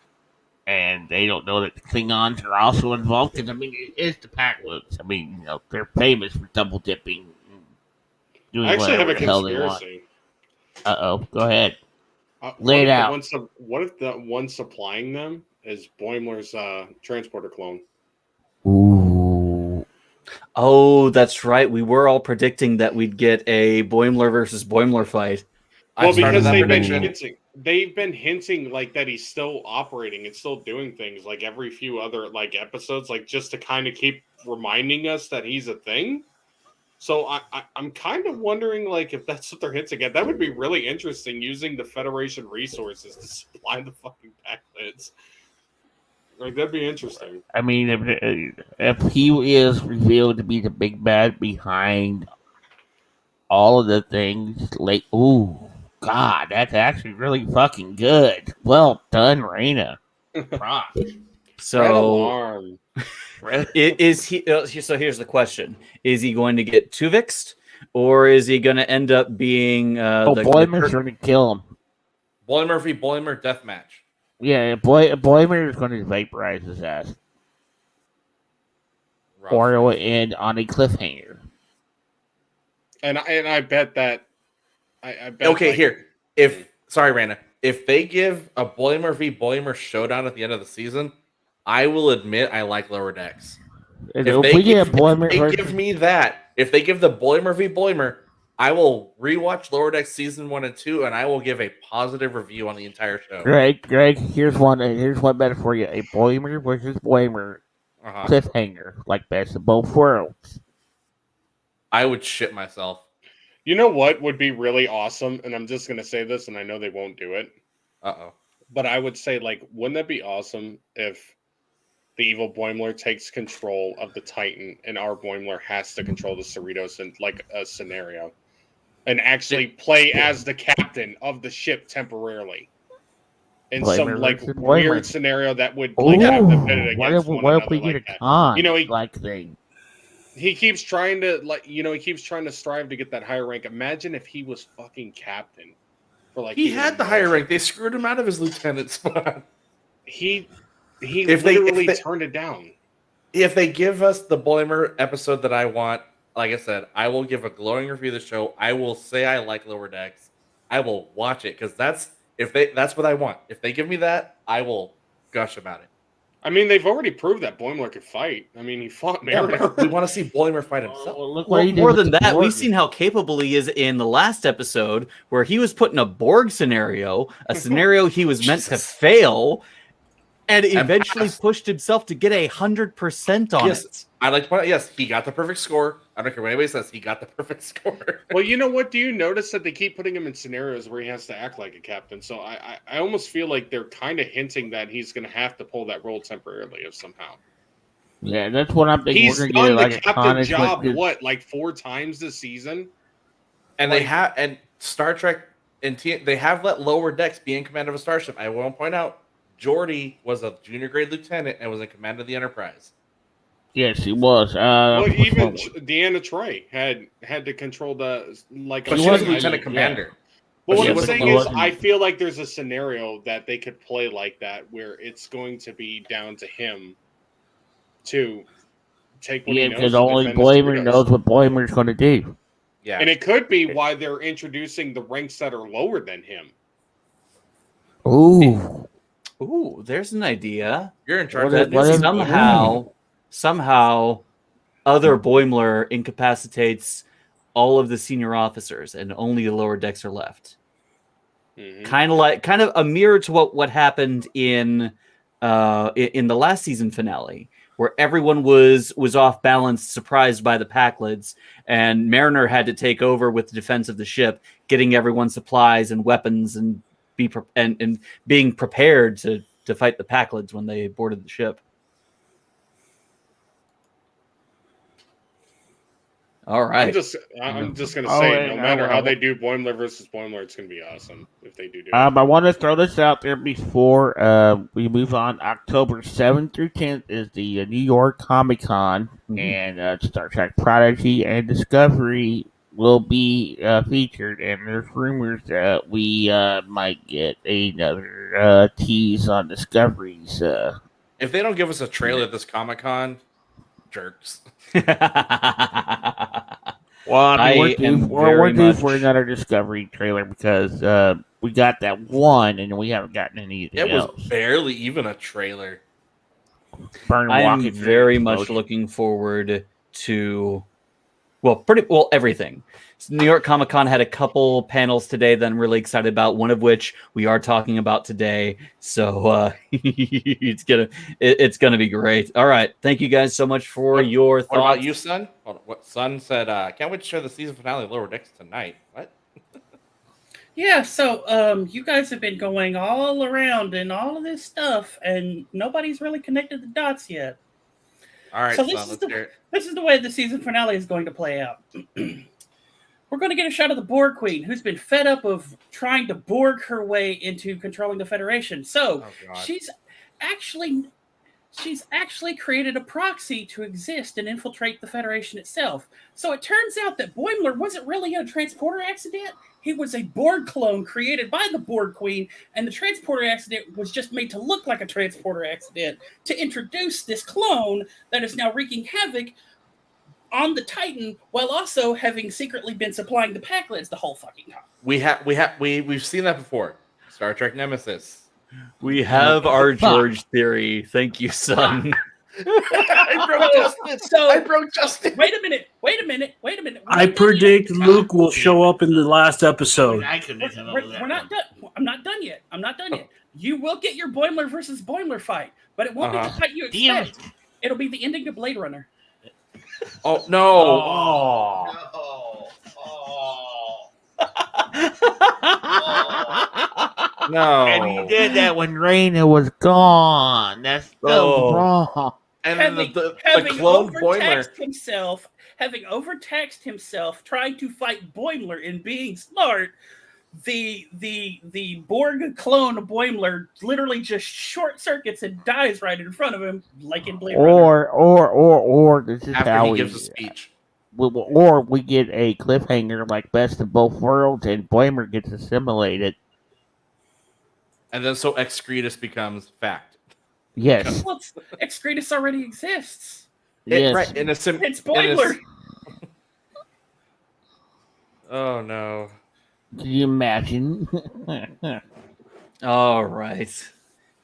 and they don't know that the Klingons are also involved. Because I mean, it's the Packlids. I mean, they're famous for double dipping, doing I actually have whatever a the hell they want. conspiracy. Go ahead. Lay it out. What if the one supplying them is Boimler's transporter clone? Ooh. Oh, that's right. We were all predicting that we'd get a Boimler versus Boimler fight. Well, because they've been hinting like that he's still operating and still doing things like every few other like episodes, like just to kind of keep reminding us that he's a thing. So I'm kind of wondering like if that's what they're hinting at. That would be really interesting using the Federation resources to supply the fucking Packlids. Like that'd be interesting. I mean, if he is revealed to be the big bad behind all of the things, like, ooh, God, that's actually really fucking good. Well done, Raina. Props. So, is he? So here's the question: is he going to get Tuvixed, or is he going to end up being? Boimler's going to kill him. Boimler v. Boimler deathmatch. Yeah, Boimler is going to vaporize his ass. Rough. Or it will end on a cliffhanger. And I bet that. I bet. Okay, here. Sorry, Randa. If they give a Boimler v. Boimler showdown at the end of the season, I will admit I like Lower Decks. If they give me that, if they give the Boimler v. Boimler, I will rewatch Lower Decks season 1 and 2, and I will give a positive review on the entire show. Greg, here's one better for you: a Boimler versus Boimler cliffhanger, like best of both worlds. I would shit myself. You know what would be really awesome, and I'm just gonna say this, and I know they won't do it. But I would say, like, wouldn't that be awesome if the evil Boimler takes control of the Titan, and our Boimler has to control the Cerritos in like a scenario, and actually play as the captain of the ship temporarily in Boimler some like versus weird Boimler. scenario that would like have them pitted against one what if we another get like a con that. like thing? He keeps trying to he keeps trying to strive to get that higher rank. Imagine if he was fucking captain for like he had the higher rank. They screwed him out of his lieutenant spot. He literally turned it down. If they give us the Boimler episode that I want, like I said, I will give a glowing review of the show. I will say I like Lower Decks. I will watch it because that's what I want. If they give me that, I will gush about it. I mean, they've already proved that Boimler could fight. I mean, he fought Mariner. We want to see Boimler fight himself. Well, more than that, we've seen how capable he is in the last episode, where he was put in a Borg scenario, a scenario he was meant to fail, and eventually pushed himself to get 100% on it. I like to point out, yes, he got the perfect score. I don't care what anybody says, he got the perfect score. Well, you know what? Do you notice that they keep putting him in scenarios where he has to act like a captain? So I almost feel like they're kind of hinting that he's going to have to pull that role temporarily if somehow. Yeah, that's what I'm thinking. He's done the captain job, like 4 times this season? And they have, and Star Trek and they have let Lower Decks be in command of a starship. I won't point out, Geordi was a junior grade lieutenant and was in command of the Enterprise. Yes, he was. Well, even Deanna Trey had to control the like. But she was a lieutenant commander. But But what she I'm wasn't- saying he is, wasn't- I feel like there's a scenario that they could play like that, where it's going to be down to him to take what he Yeah, knows. because and only defend his Boimer Doritos. knows what Boimer's going to do. Yeah. And it could be why they're introducing the ranks that are lower than him. Ooh. Ooh, there's an idea. You're in charge What of if- that what new if- season. Somehow, other Boimler incapacitates all of the senior officers, and only the lower decks are left. Mhm. Kind of a mirror to what happened in the last season finale, where everyone was off balance, surprised by the Packlids, and Mariner had to take over with the defense of the ship, getting everyone supplies and weapons, and being prepared to fight the Packlids when they boarded the ship. All right. I'm just gonna say, no matter how they do Boimler versus Boimler, it's gonna be awesome if they do it. I want to throw this out there before we move on. October 7th through 10th is the New York Comic Con, and Star Trek Prodigy and Discovery will be featured. And there's rumors that we might get another tease on Discovery's. If they don't give us a trailer at this Comic-Con, jerks. Well, I mean, we're due for much- another Discovery trailer because we got that one, and we haven't gotten anything It was else. barely even a trailer. Burn I am Walking very Through much Explosion. looking forward to, everything. So New York Comic Con had a couple panels today that I'm really excited about. One of which we are talking about today. So it's gonna be great. All right, thank you guys so much for your thoughts. What about you, Son? What Son said? Can't wait to share the season finale of Lower Decks tonight. What? Yeah, so you guys have been going all around and all of this stuff, and nobody's really connected the dots yet. All right, So Son. this is Let's the hear it. this is the way the season finale is going to play out. We're going to get a shot of the Borg Queen, who's been fed up of trying to Borg her way into controlling the Federation. So Oh, God. she's actually created a proxy to exist and infiltrate the Federation itself. So it turns out that Boimler wasn't really a transporter accident. He was a Borg clone created by the Borg Queen, and the transporter accident was just made to look like a transporter accident to introduce this clone that is now wreaking havoc on the Titan, while also having secretly been supplying the Packlids the whole fucking time. We've seen that before. Star Trek Nemesis. We have our George theory. Thank you, son. I broke justice. I broke justice. Wait a minute. I predict Luke will show up in the last episode. We're not done. I'm not done yet. You will get your Boimler versus Boimler fight, but it won't be the fight you Damn expect. It'll be the ending to Blade Runner. Oh no! No. And he did that when Raina was gone. That's so wrong. And then the having clone Boimler. having overtaxed himself, trying to fight Boimler and being smart, the Borg clone Boimler literally just short circuits and dies right in front of him, like in Blade Runner. Or this is After how he we gives a speech. or we get a cliffhanger like Best of Both Worlds, and Boimler gets assimilated. And then so Excretus becomes fact. Yes, Well, Excretus already exists. yes. Right. It's Boimler. Oh no. Can you imagine? All right.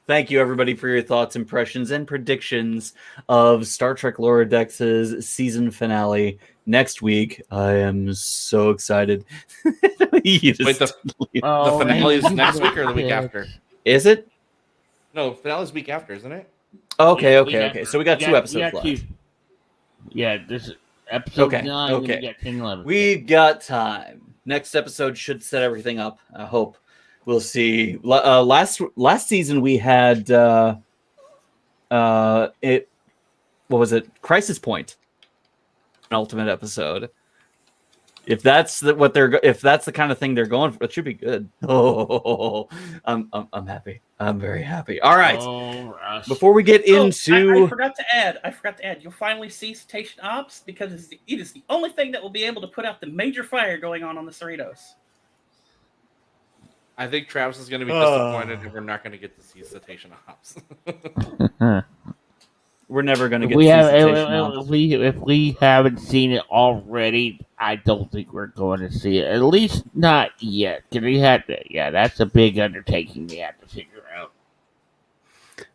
Thank you, everybody, for your thoughts, impressions, and predictions of Star Trek Lower Decks' season finale next week. I am so excited. Wait, the finale is next week or the week after? Is it? No, finale's week after, isn't it? Okay. So we got two episodes left. Yeah, this is episode 9. Okay. We got 10, 11. We've got time. Next episode should set everything up. I hope. We'll see. Last season we had what was it? Crisis Point, an ultimate episode. If that's if that's the kind of thing they're going for, it should be good. Oh, I'm happy. I'm very happy. All right. Oh, Russ. Before we get into, I forgot to add. You'll finally see Cetacean Ops because it is the only thing that will be able to put out the major fire going on the Cerritos. I think Travis is going to be disappointed if we're not going to get to see Cetacean Ops. we're never going to If get we to have, Cetacean Ops. if we haven't seen it already, I don't think we're going to see it. At least not yet. 'Cause we had to, that's a big undertaking we have to figure out.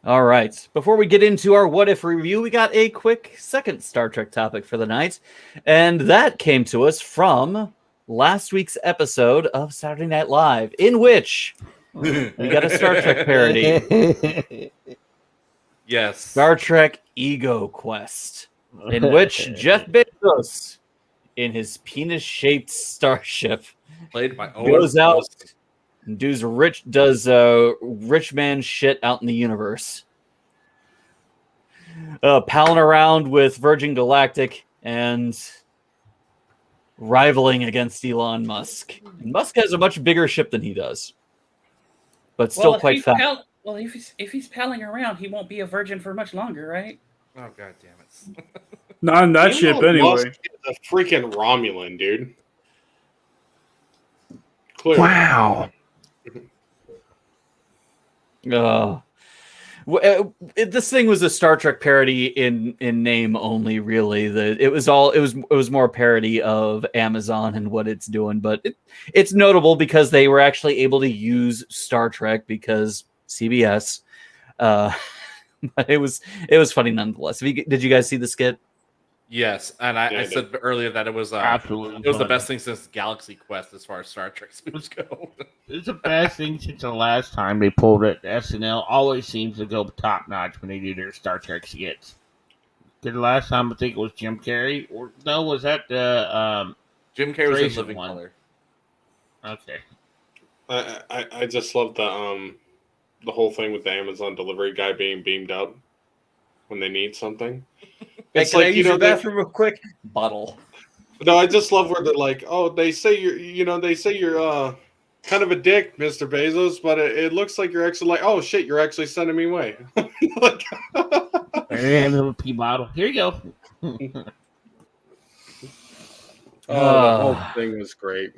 All right. Before we get into our what if review, we got a quick second Star Trek topic for the night, and that came to us from last week's episode of Saturday Night Live, in which we got a Star Trek parody. Yes. Star Trek Ego Quest, in which Jeff Bezos, in his penis-shaped starship, Played by Owen goes out Wilson. and does rich man shit out in the universe. Palling around with Virgin Galactic and rivaling against Elon Musk. And Musk has a much bigger ship than he does, but still quite fat. If he's palling around, he won't be a virgin for much longer, right? Oh, god damn it. Not on that ship, Elon anyway. Musk is a freaking Romulan, dude. Clearly. Wow. This thing was a Star Trek parody in name only, really. It was more a parody of Amazon and what it's doing, but it's notable because they were actually able to use Star Trek because CBS. But it was funny nonetheless. Did you guys see the skit? Yes, and I said earlier that it was Absolutely it was the fun. best thing since Galaxy Quest as far as Star Trek spoofs go. It's the best thing since the last time they pulled it. SNL always seems to go top notch when they do their Star Trek skits. The last time I think it was Jim Carrey, or no, was that the Jim Carrey was in Tracy Living one. Color. Okay. I just love the whole thing with the Amazon delivery guy being beamed up when they need something. It's Can I like, use your bathroom real quick? Bottle. No, I just love where they're like, oh, they say you're kind of a dick, Mr. Bezos, but it looks like you're actually like, oh shit, you're actually sending me away. Like, And a little pee bottle. Here you go. the whole thing was great.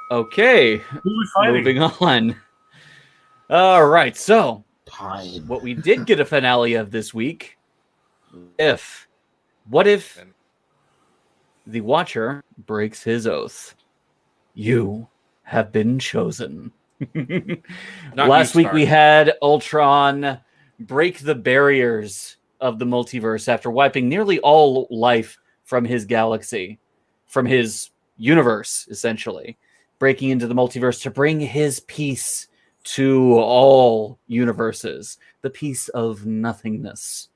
Okay, Who are we fighting? moving on. All right, so Time. what we did get a finale of this week. What if the Watcher breaks his oath? You have been chosen. Last week we had Ultron break the barriers of the multiverse after wiping nearly all life from his galaxy, from his universe, essentially, breaking into the multiverse to bring his peace to all universes, the peace of nothingness.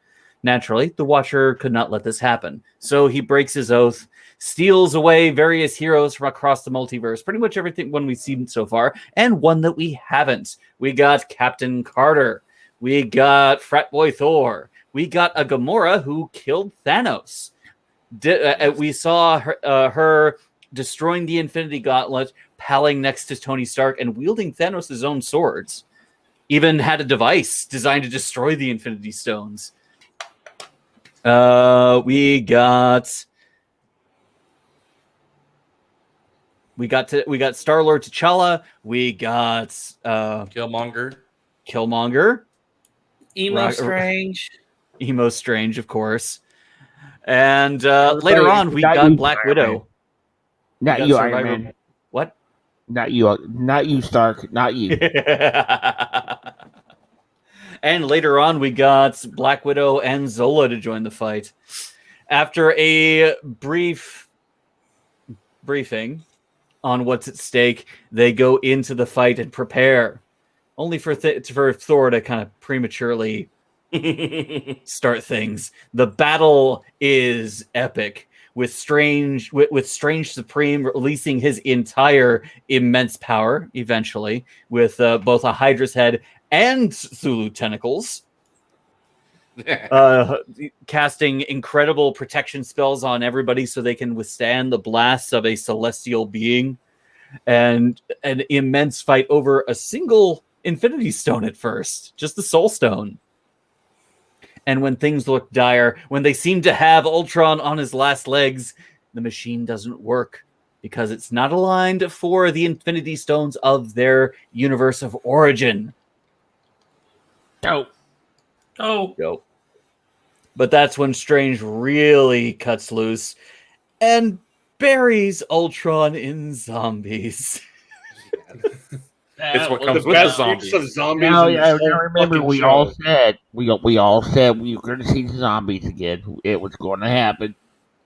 Naturally, the Watcher could not let this happen, so he breaks his oath, steals away various heroes from across the multiverse, pretty much everything one we've seen so far, and one that we haven't. We got Captain Carter, we got Frat Boy Thor, we got a Gamora who killed Thanos. We saw her destroying the Infinity Gauntlet, palling next to Tony Stark, and wielding Thanos' own swords. Even had a device designed to destroy the Infinity Stones. We got Star-Lord T'Challa. We got Killmonger. Emo Strange, of course. And later on, we got Black Widow. Not you, Iron Man. What? Not you, Stark. Not you. And later on, we got Black Widow and Zola to join the fight. After a brief briefing on what's at stake, they go into the fight and prepare, only for Thor to kind of prematurely start things. The battle is epic, with Strange Supreme releasing his entire immense power eventually, with both a Hydra's head and Thulu tentacles. casting incredible protection spells on everybody so they can withstand the blasts of a celestial being, and an immense fight over a single Infinity Stone at first, just the Soul Stone. And when things look dire, when they seem to have Ultron on his last legs, the machine doesn't work because it's not aligned for the Infinity Stones of their universe of origin. Oh, Go. But that's when Strange really cuts loose and buries Ultron in zombies. It's what The comes with the best zombies. use of zombies now, in this I whole remember fucking we show. all said we all said we were going to see zombies again. It was going to happen,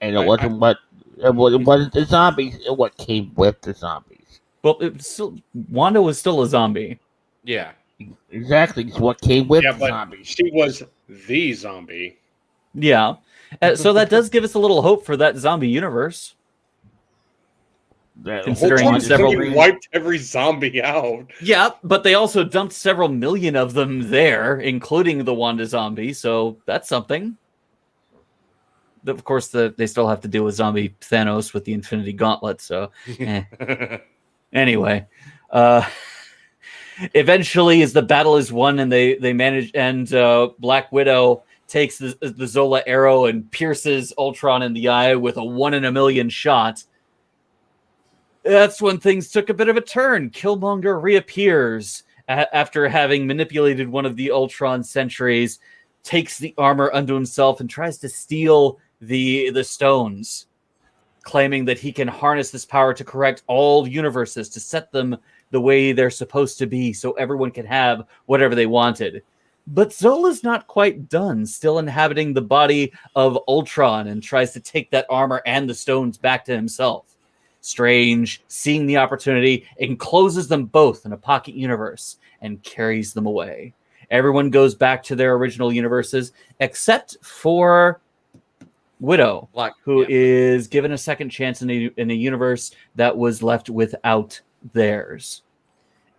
and it wasn't the zombies. It what came with the zombies. Well, Wanda was still a zombie. Yeah. Exactly, it's what came with Yeah, the but zombies. she was the zombie. Yeah. So that does give us a little hope for that zombie universe. The Considering whole Ultron several- fucking wiped every zombie out. Yeah, but they also dumped several million of them there, including the Wanda zombie, so that's something. Of course, they still have to deal with zombie Thanos with the Infinity Gauntlet, so anyway. Eventually, as the battle is won and they manage, and Black Widow takes the Zola arrow and pierces Ultron in the eye with a 1 in a million shot. That's when things took a bit of a turn. Killmonger reappears after having manipulated one of the Ultron sentries, takes the armor unto himself, and tries to steal the stones, claiming that he can harness this power to correct all universes, to set them the way they're supposed to be, so everyone can have whatever they wanted. But Zola's not quite done, still inhabiting the body of Ultron, and tries to take that armor and the stones back to himself. Strange, seeing the opportunity, encloses them both in a pocket universe and carries them away. Everyone goes back to their original universes, except for Widow, who is given a second chance in a universe that was left without theirs.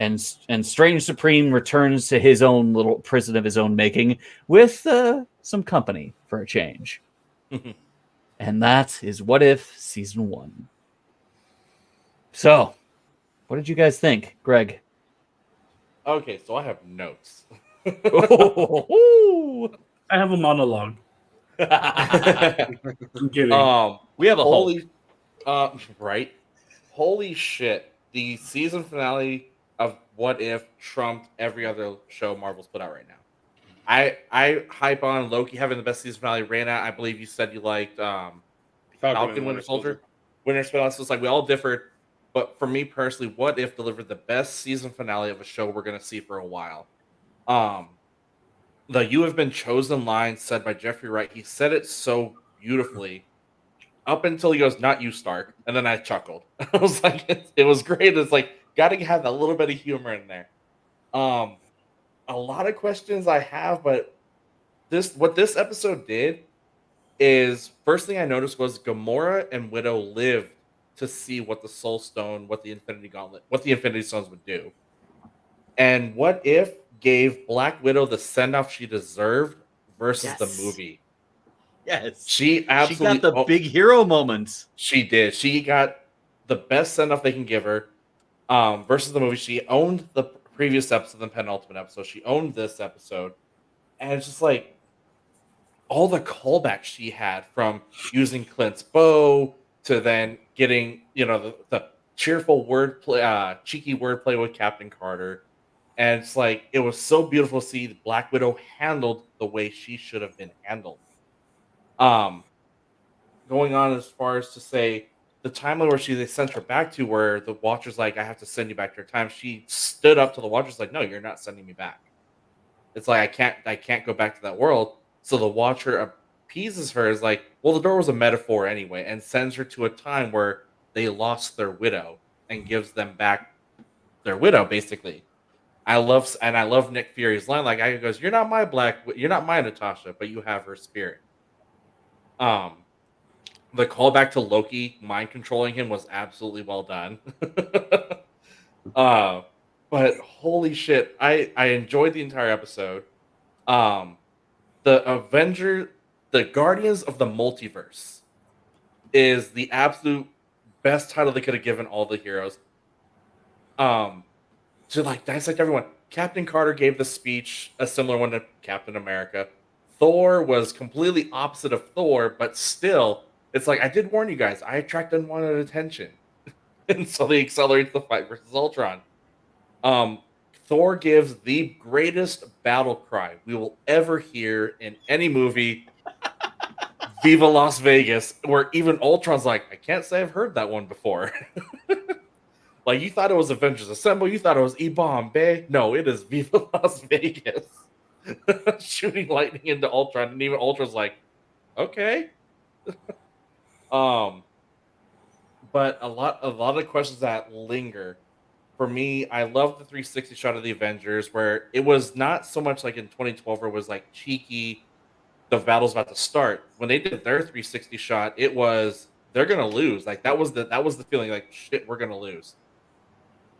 And Strange Supreme returns to his own little prison of his own making with some company for a change. And that is What If Season 1. So, what did you guys think, Greg? Okay, so I have notes. I have a monologue. I'm kidding. We have a holy, right? Holy shit! The season finale of What If trumped every other show Marvel's put out right now. I hype on Loki having the best season finale. Raina, I believe you said you liked Falcon Winter Soldier. Winter Soldier. So it's like we all differed. But for me personally, What If delivered the best season finale of a show we're going to see for a while. The "You Have Been Chosen" line said by Jeffrey Wright, he said it so beautifully up until he goes, "Not you, Stark." And then I chuckled. I was like, it was great. It's like, got to have that little bit of humor in there. A lot of questions I have, but what this episode did is, first thing I noticed was Gamora and Widow lived to see what the Soul Stone, what the Infinity Gauntlet, what the Infinity Stones would do. And What If gave Black Widow the send-off she deserved versus the movie. Yes. She absolutely got the big hero moments. She did. She got the best send-off they can give her. Versus the movie. She owned the previous episode, the penultimate episode. She owned this episode. And it's just like all the callbacks she had, from using Clint's bow to then getting, the cheerful wordplay, cheeky wordplay with Captain Carter. And it's like, it was so beautiful to see Black Widow handled the way she should have been handled. Going on as far as to say the timeline where they sent her back to, where the Watcher's like, I have to send you back to your time. She stood up to the Watcher's like, no, you're not sending me back. It's like, I can't go back to that world. So the Watcher appeases her, is like, well, the door was a metaphor anyway, and sends her to a time where they lost their widow and gives them back their widow, basically. I love Nick Fury's line. Like, he goes, you're not my Natasha, but you have her spirit. The callback to Loki mind controlling him was absolutely well done. But holy shit, I enjoyed the entire episode. the Guardians of the Multiverse is the absolute best title they could have given all the heroes. To like dissect everyone. Captain Carter gave the speech, a similar one to Captain America. Thor was completely opposite of Thor, but still, it's like I did warn you guys. I attract unwanted attention, and so they accelerate the fight versus Ultron. Thor gives the greatest battle cry we will ever hear in any movie. Viva Las Vegas, where even Ultron's like, I can't say I've heard that one before. Like, you thought it was Avengers Assemble, you thought it was E-Bomb Bay. No, it is Viva Las Vegas. Shooting lightning into Ultron, and even Ultron's like, okay. But a lot of questions that linger. For me, I love the 360 shot of the Avengers, where it was not so much like in 2012 where it was like cheeky, the battle's about to start. When they did their 360 shot, it was they're gonna lose. Like that was the feeling like shit, we're gonna lose.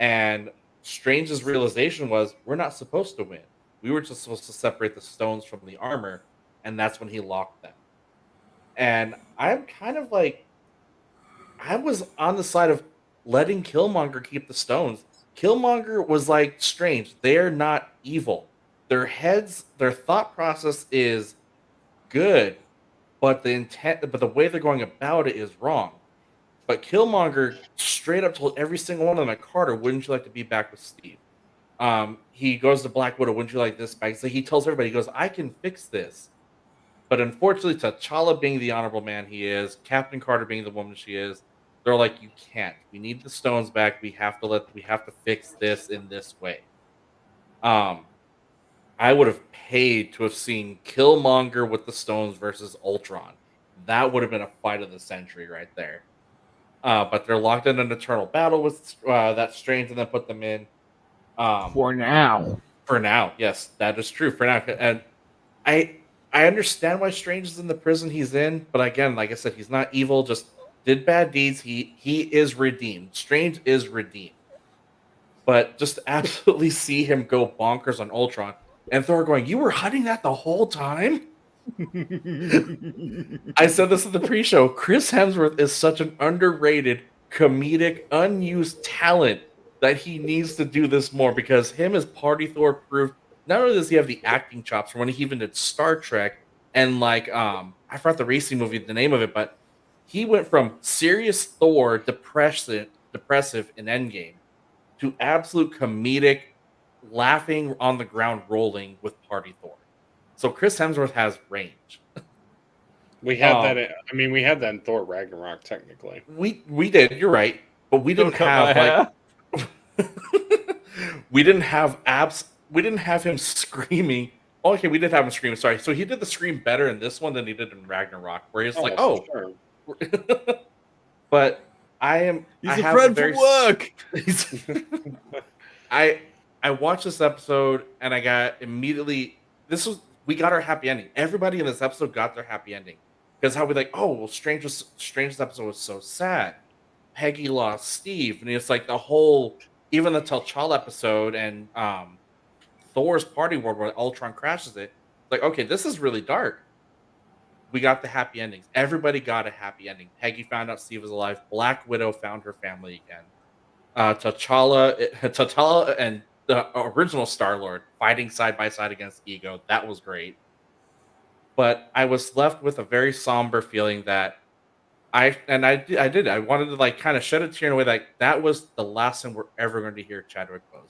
And Strange's realization was we're not supposed to win. We were just supposed to separate the stones from the armor, and that's when he locked them. And I'm kind of like I was on the side of letting Killmonger keep the stones. Killmonger was like Strange. They're not evil. Their heads, their thought process is good, but the way they're going about it is wrong. But Killmonger straight up told every single one of them at Carter, "Wouldn't you like to be back with Steve?" He goes to Black Widow, "Wouldn't you like this back?" So he tells everybody, he goes, "I can fix this." But unfortunately, T'Challa being the honorable man he is, Captain Carter being the woman she is, they're like, "You can't. We need the stones back. We have to fix this in this way." I would have paid to have seen Killmonger with the stones versus Ultron. That would have been a fight of the century right there. But they're locked in an eternal battle with that Strange, and then put them in. For now. For now, yes, that is true. For now, and I understand why Strange is in the prison he's in, but again, like I said, he's not evil. Just did bad deeds. He is redeemed. Strange is redeemed. But just to absolutely see him go bonkers on Ultron, and Thor going, "You were hiding that the whole time?" I said this in the pre-show. Chris Hemsworth is such an underrated, comedic, unused talent that he needs to do this more, because him as Party Thor proved not only does he have the acting chops from when he even did Star Trek and like I forgot the racing movie, the name of it, but he went from serious Thor, depressive in Endgame, to absolute comedic, laughing on the ground, rolling with Party Thor. So Chris Hemsworth has range. We had that. I mean, we had that in Thor Ragnarok. Technically, we did. You're right, but we didn't have like we didn't have abs. We didn't have him screaming. Oh, okay, we did have him scream. Sorry. So he did the scream better in this one than he did in Ragnarok, where he's like, "Oh." sure. But I am. He's I a have friend very, for work. I watched this episode and I got immediately. We got our happy ending. Everybody in this episode got their happy ending, because how we like, oh well, Strange's episode was so sad. Peggy lost Steve, and it's like the whole, even the T'Challa episode and Thor's party world where Ultron crashes it. Like, okay, this is really dark. We got the happy endings. Everybody got a happy ending. Peggy found out Steve was alive. Black Widow found her family again. T'Challa and the original Star-Lord fighting side by side against Ego. That was great. But I was left with a very somber feeling that I did. I wanted to like kind of shed a tear in a way like that was the last time we're ever going to hear Chadwick Boseman.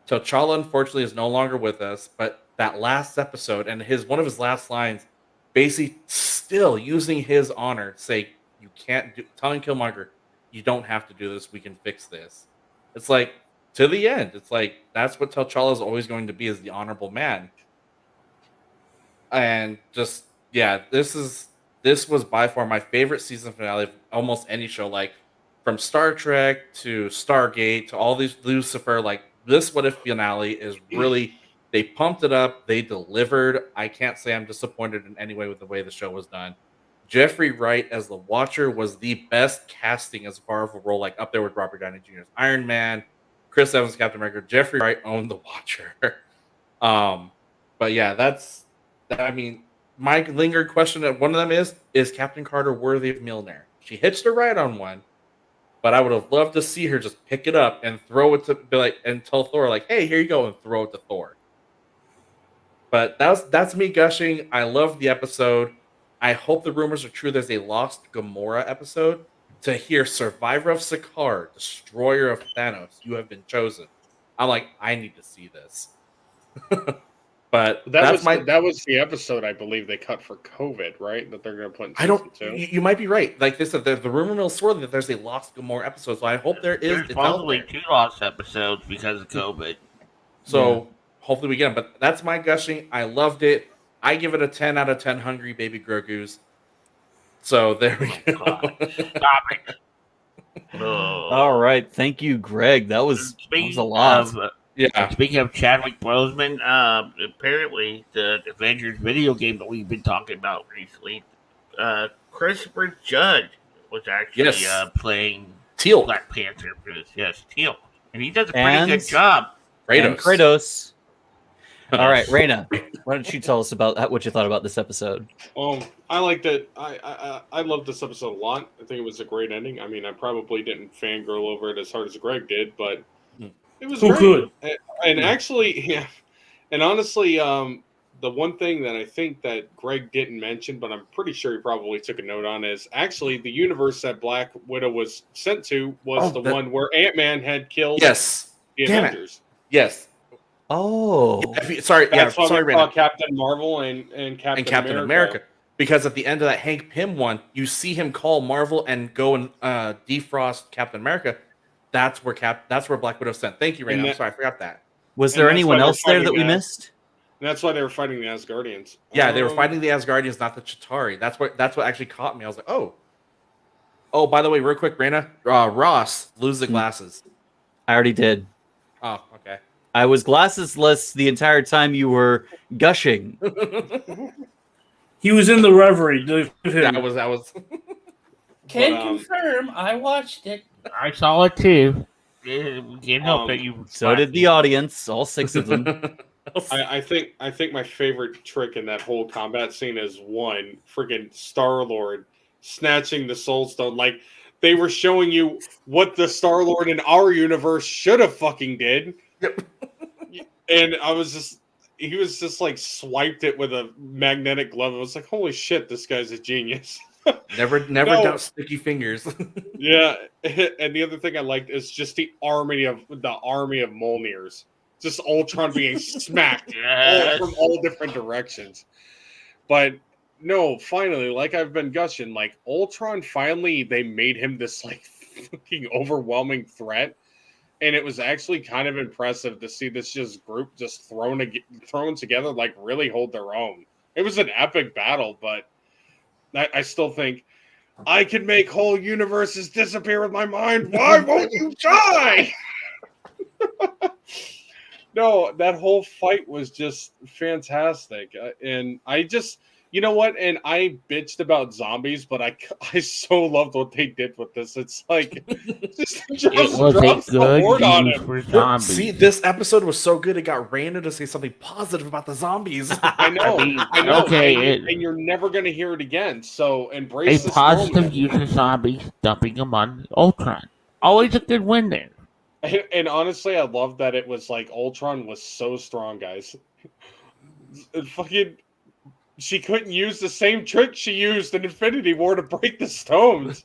T'Challa unfortunately is no longer with us, but that last episode and one of his last lines, basically still using his honor, say you can't do, telling Killmonger, you don't have to do this. We can fix this. It's like to the end. It's like that's what T'Challa is always going to be, as the honorable man. And just yeah, this was by far my favorite season finale of almost any show. Like from Star Trek to Stargate to all these Lucifer, like this What If finale is really, they pumped it up, they delivered. I can't say I'm disappointed in any way with the way the show was done. Jeffrey Wright as the Watcher was the best casting as far as a role, like up there with Robert Downey Jr.'s Iron Man, Chris Evans, Captain America. Jeffrey Wright owned the Watcher. But yeah, that's I mean, my lingering question of one of them is Captain Carter worthy of Mjolnir? She hitched a ride on one, but I would have loved to see her just pick it up and throw it to be like and tell Thor like, "Hey, here you go," and throw it to Thor. But that's me gushing. I love the episode. I hope the rumors are true. There's a Lost Gamora episode to hear Survivor of Sakaar, Destroyer of Thanos. You have been chosen. I'm like, I need to see this. But That was the episode I believe they cut for COVID, right? That they're going to put in season 2. You might be right. Like they said, the rumor mill swirling that there's a Lost Gamora episode. So I hope there is. There's probably 2 lost episodes because of COVID. So hopefully we get them. But that's my gushing. I loved it. I give it a 10 out of 10 hungry baby Grogu's. So there we go. Stop it. All right, thank you, Greg. That was a lot. Speaking of Chadwick Boseman, apparently the Avengers video game that we've been talking about recently, Christopher Judge was actually playing Teal Black Panther for this. Yes, Teal, and he does a pretty good job. Kratos. All right, Raina, why don't you tell us about what you thought about this episode? I liked it. I loved this episode a lot. I think it was a great ending. I mean, I probably didn't fangirl over it as hard as Greg did, but it was great. Good. And actually, yeah, and honestly, the one thing that I think that Greg didn't mention, but I'm pretty sure he probably took a note on, is actually the universe that Black Widow was sent to was one where Ant-Man had killed the Avengers. Yes. Oh, sorry. That's why sorry, we call Captain Marvel and Captain America. Because at the end of that Hank Pym one, you see him call Marvel and go and defrost Captain America. That's where Black Widow sent. Thank you, Raina. I'm sorry, I forgot that. Was there anyone else there that we missed? And that's why they were fighting the Asgardians. Yeah, they were fighting the Asgardians, not the Chitauri. That's what actually caught me. I was like, oh. By the way, real quick, Raina, Ross, lose the glasses. I already did. Oh, okay. I was glassesless the entire time you were gushing. He was in the reverie. That was. Can confirm. I watched it. I saw it too. Can't help that you. So did the audience, all 6 of them. I think my favorite trick in that whole combat scene is one freaking Star-Lord snatching the Soul Stone. Like they were showing you what the Star-Lord in our universe should have fucking did. Yep. And he was just like swiped it with a magnetic glove. It was like, holy shit, this guy's a genius. Never doubt sticky fingers. Yeah, and the other thing I liked is just the army of Mjolnirs. Just Ultron being smacked from all different directions. But no, finally, like I've been gushing, like Ultron finally they made him this like fucking overwhelming threat. And it was actually kind of impressive to see this just group just thrown together, like really hold their own. It was an epic battle, but I still think I can make whole universes disappear with my mind. Why won't you die? No, that whole fight was just fantastic. And I just, you know what? And I bitched about zombies, but I so loved what they did with this. It's like, just it was a good use for zombies. See, this episode was so good, it got Raina to say something positive about the zombies. I know. Okay. And you're never going to hear it again. So embrace this positive moment. use of zombies, dumping them on Ultron. Always a good win there. And honestly, I love that it was like Ultron was so strong, guys. Fucking, she couldn't use the same trick she used in Infinity War to break the stones.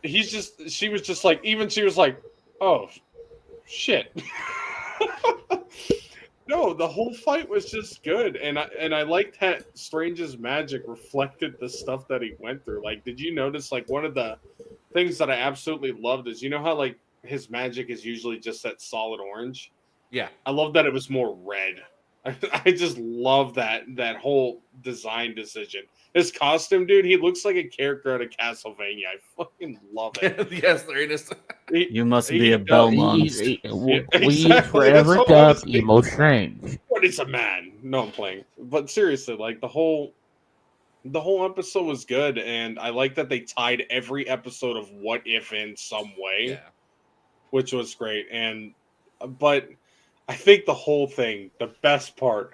She was just like, she was like, oh, shit. No, the whole fight was just good, and I liked that Strange's magic reflected the stuff that he went through. Like, did you notice? Like, one of the things that I absolutely loved is, you know how like his magic is usually just that solid orange. Yeah, I love that it was more red. I just love that whole design decision. His costume, dude, he looks like a character out of Castlevania. I fucking love it. Yes, there it is. You must be a Belmont. We forever dubbed Emo Strange. But it's a man. No, I'm playing. But seriously, like the whole episode was good, and I like that they tied every episode of What If in some way, which was great. But I think the whole thing, the best part,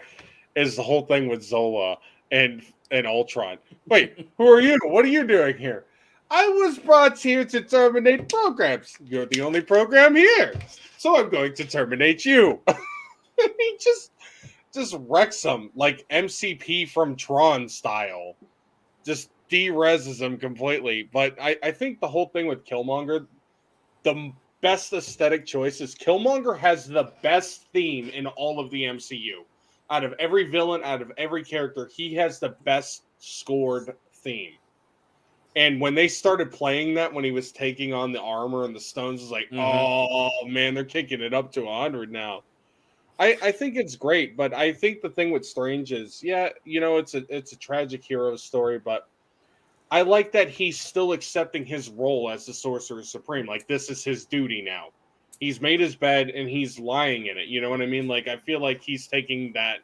is the whole thing with Zola and Ultron. Wait, who are you? What are you doing here? I was brought here to terminate programs. You're the only program here, so I'm going to terminate you. He just wrecks him like MCP from Tron style. Just de-reses him completely. But I think the whole thing with Killmonger, the best aesthetic choice is Killmonger has the best theme in all of the MCU. Out of every villain, out of every character, he has the best scored theme. And when they started playing that, when he was taking on the armor and the stones, it was like, oh man, they're kicking it up to 100 now. I think it's great, but I think the thing with Strange is, yeah, it's a tragic hero story, but I like that he's still accepting his role as the Sorcerer Supreme. Like, this is his duty now. He's made his bed and he's lying in it. You know what I mean? Like, I feel like he's taking that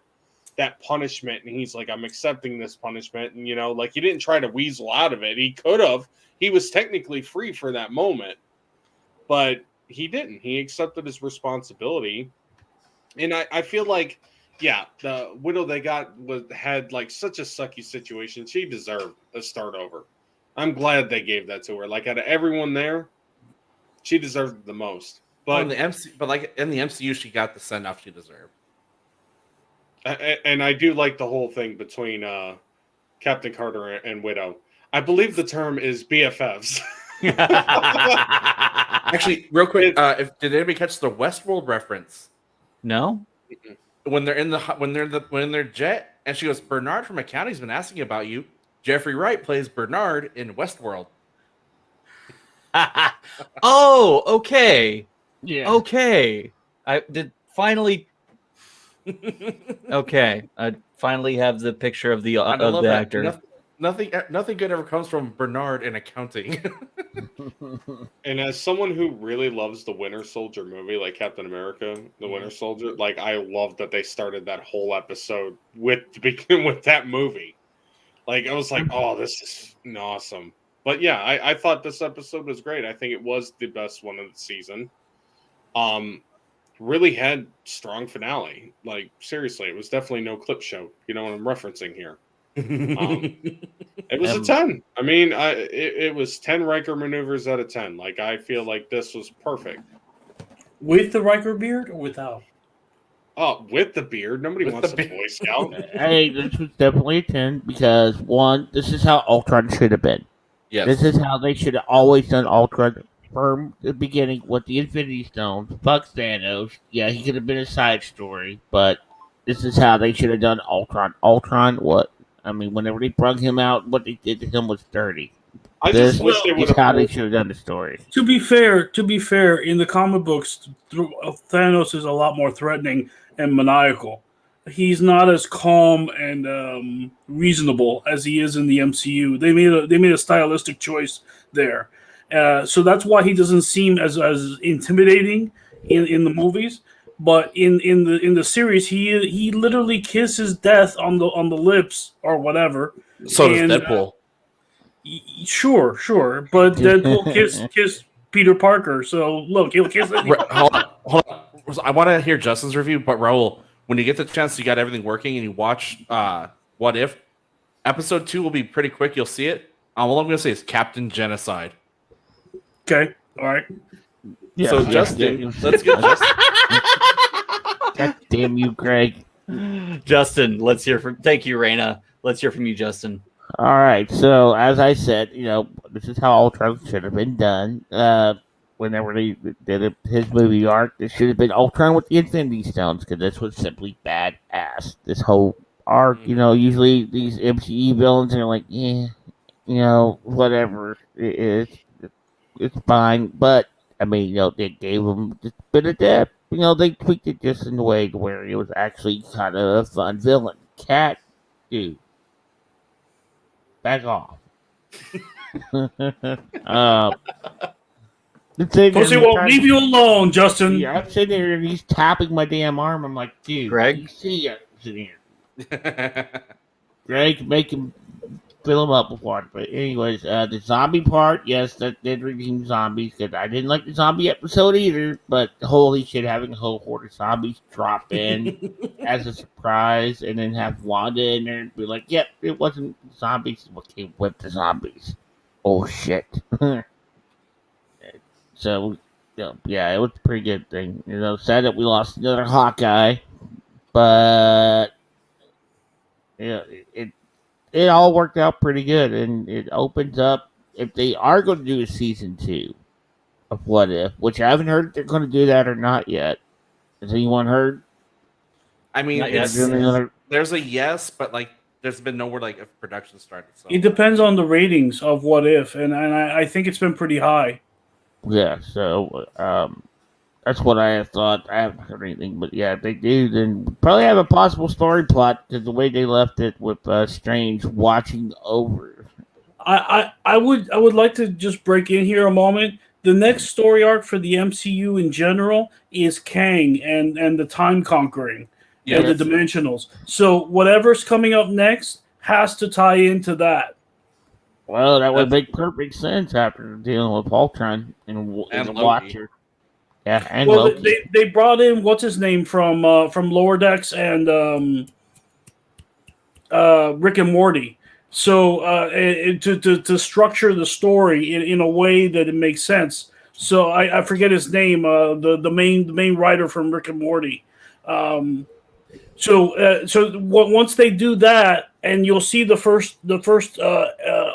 punishment and he's like, I'm accepting this punishment. And, like, he didn't try to weasel out of it. He could have. He was technically free for that moment, but he didn't. He accepted his responsibility. And I feel like, yeah, the widow they got had like such a sucky situation. She deserved a start over. I'm glad they gave that to her. Like, out of everyone there, she deserved it the most. But in the MCU, she got the send off she deserved. And I do like the whole thing between Captain Carter and Widow. I believe the term is BFFs. Actually, real quick, did anybody catch the Westworld reference? No. When they're in their jet, and she goes, Bernard from accounting's been asking about you. Jeffrey Wright plays Bernard in Westworld. Oh, okay. Yeah. Okay. I did finally. Okay, I finally have the picture of the actor. Nothing good ever comes from Bernard in accounting. And as someone who really loves the Winter Soldier movie, like Captain America, the Winter Soldier, like, I love that they started that whole episode to begin with that movie. Like, I was like, oh, this is awesome. But yeah, I thought this episode was great. I think it was the best one of the season. Really had strong finale. Like, seriously, it was definitely no clip show. You know what I'm referencing here. It was a 10. I mean, it was 10 Riker maneuvers out of 10. Like, I feel like this was perfect. With the Riker beard or without? Oh, with the beard. Nobody wants a Boy Scout. Hey, this was definitely a 10 because, one, this is how Ultron should have been. Yes. This is how they should have always done Ultron from the beginning with the Infinity Stones. Fuck Thanos. Yeah, he could have been a side story, but this is how they should have done Ultron. Ultron, what? I mean, whenever they brought him out, what they did to him was dirty. I just wish they would have. How have. they should have done the story. To be fair, in the comic books, Thanos is a lot more threatening and maniacal. He's not as calm and reasonable as he is in the MCU. They made a stylistic choice there, so that's why he doesn't seem as intimidating in the movies. But in the series, he literally kisses death on the lips or whatever. So does Deadpool. Sure, but Deadpool kissed Peter Parker. So look, he'll kiss. Hold on. I want to hear Justin's review, but Raul, when you get the chance, you got everything working, and you watch What If, episode 2 will be pretty quick. You'll see it. All I'm going to say is Captain Genocide. Okay, all right. Yeah, so Justin, let's get Justin. God damn you, Greg. Justin, let's hear from. Thank you, Raina. Let's hear from you, Justin. All right, so as I said, this is how Ultron should have been done. Whenever they did his movie arc, this should have been Ultron with the Infinity Stones, because this was simply badass. This whole arc, usually these MCE villains are like, whatever, it's fine. But I mean, they gave him just a bit of depth. They tweaked it just in the way to where it was actually kind of a fun villain. Cat, dude. Back off. Pussy won't leave you alone, Justin. Yeah, I'm sitting there and he's tapping my damn arm. I'm like, dude, Greg? you see I'm sitting here. Greg, make him fill them up with water. But anyways, the zombie part, yes, that did redeem zombies. Because I didn't like the zombie episode either. But holy shit, having a whole horde of zombies drop in as a surprise, and then have Wanda in there and be like, "Yep, it wasn't zombies. What came with the zombies? Oh shit." So, yeah, it was a pretty good thing. Sad that we lost another Hawkeye, but yeah, it all worked out pretty good, and it opens up if they are going to do a season 2 of What If, which I haven't heard if they're going to do that or not yet. Has anyone heard? I mean, Not yet. it's, there's a yes, but like there's been nowhere like if production started. So It depends on the ratings of What If, and I think it's been pretty high. Yeah, so that's what I have thought. I haven't heard anything, but yeah, if they do, then probably have a possible story plot because the way they left it with Strange watching over. I would like to just break in here a moment. The next story arc for the MCU in general is Kang and the time conquering and the dimensionals. So whatever's coming up next has to tie into that. Well, that would make perfect sense after dealing with Ultron and the Loki. Watcher. Yeah, and Well, Loki. they brought in what's his name from Lower Decks and Rick and Morty. So to structure the story in a way that it makes sense. So I forget his name. The main writer from Rick and Morty. Once they do that, and you'll see the first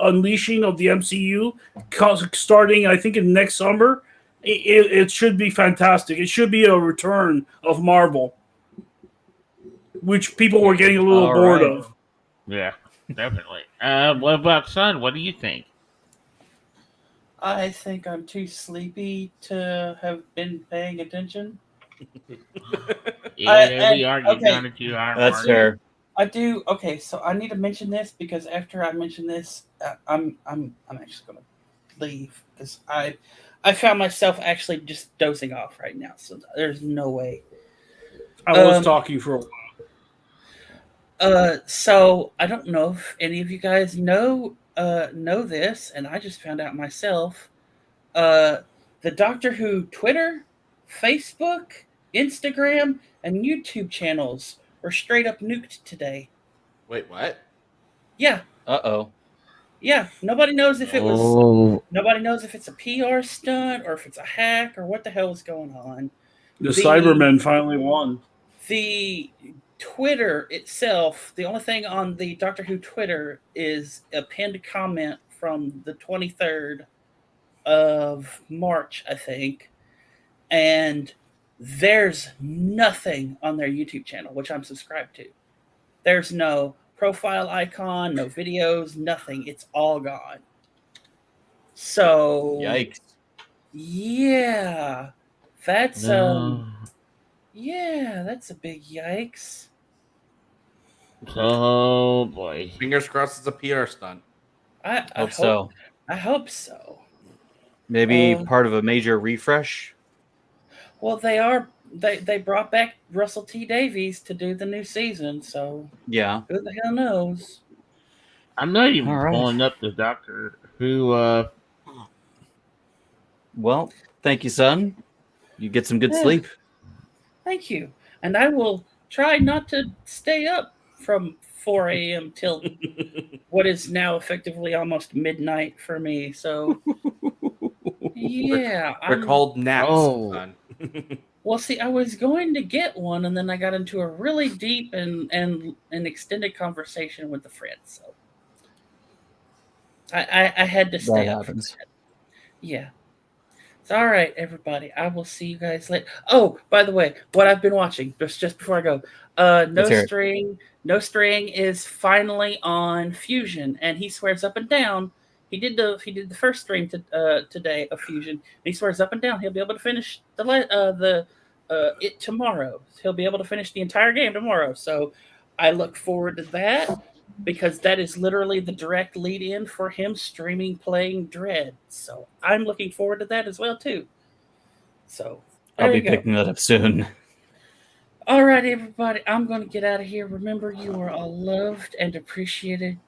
unleashing of the MCU starting, I think, in next summer. It should be fantastic. It should be a return of Marvel, which people were getting a little bored of. Yeah, definitely. What about Son? What do you think? I think I'm too sleepy to have been paying attention. Yeah, we are getting okay. down to 2 hour That's mark. fair. I do. Okay, so I need to mention this because after I mention this, I'm actually going to leave because I found myself actually just dozing off right now. So there's no way. I was talking for a while. So I don't know if any of you guys know this, and I just found out myself. The Doctor Who Twitter, Facebook, Instagram, and YouTube channels were straight up nuked today. Wait, what? Yeah. Uh-oh. Yeah. Nobody knows if it was. Oh, Nobody knows if it's a PR stunt or if it's a hack or what the hell is going on. The Cybermen finally won. The Twitter itself, the only thing on the Doctor Who Twitter is a pinned comment from the 23rd of March, I think. And there's nothing on their YouTube channel, which I'm subscribed to. There's no profile icon, no videos, nothing. It's all gone. So Yikes. yeah. That's no. yeah, that's a big yikes. Oh boy. Fingers crossed it's a PR stunt. I Hope so. I hope so. Maybe part of a major refresh. Well, they brought back Russell T Davies to do the new season, so Yeah. who the hell knows? I'm not even All right. pulling up the Doctor Who. Well, thank you, son. You get some good sleep. Thank you. And I will try not to stay up from 4 a.m. till what is now effectively almost midnight for me. So, yeah. They're called naps. Oh. Son. Well, see, I was going to get one, and then I got into a really deep and extended conversation with a friend. So, I had to stay That up. happens. Yeah. So, all right, everybody. I will see you guys later. Oh, by the way, what I've been watching just before I go. No String is finally on Fusion, and he swears up and down. He did the first stream today of Fusion. And he swears up and down he'll be able to finish it tomorrow. He'll be able to finish the entire game tomorrow. So I look forward to that because that is literally the direct lead-in for him streaming playing Dread. So I'm looking forward to that as well too. So I'll be picking that up soon. all right. right, everybody, I'm going to get out of here. Remember, you are all loved and appreciated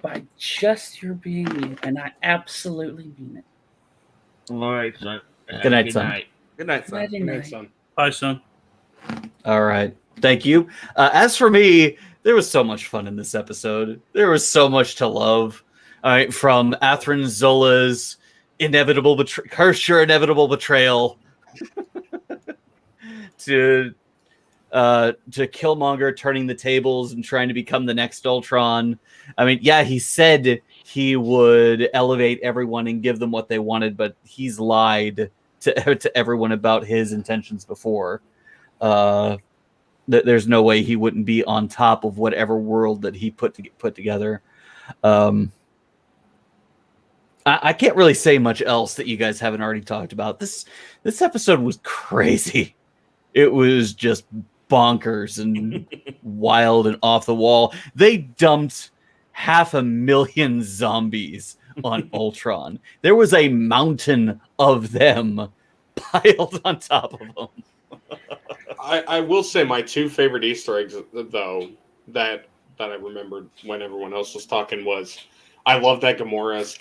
by just your being you, and I absolutely mean it. All right, son. Good night, son. Good night, son. Nighty Good night, night. son. Bye, son. All right. Thank you. As for me, there was so much fun in this episode. There was so much to love. All right, from Athrin Zola's curse your inevitable betrayal to Killmonger turning the tables and trying to become the next Ultron. I mean, yeah, he said he would elevate everyone and give them what they wanted, but he's lied to everyone about his intentions before. There's no way he wouldn't be on top of whatever world that he put together. I can't really say much else that you guys haven't already talked about. This episode was crazy. It was just bonkers and wild and off the wall. They dumped 500,000 zombies on Ultron. There was a mountain of them piled on top of them. I will say my two favorite Easter eggs, though, that I remembered when everyone else was talking was, I love that Gamora's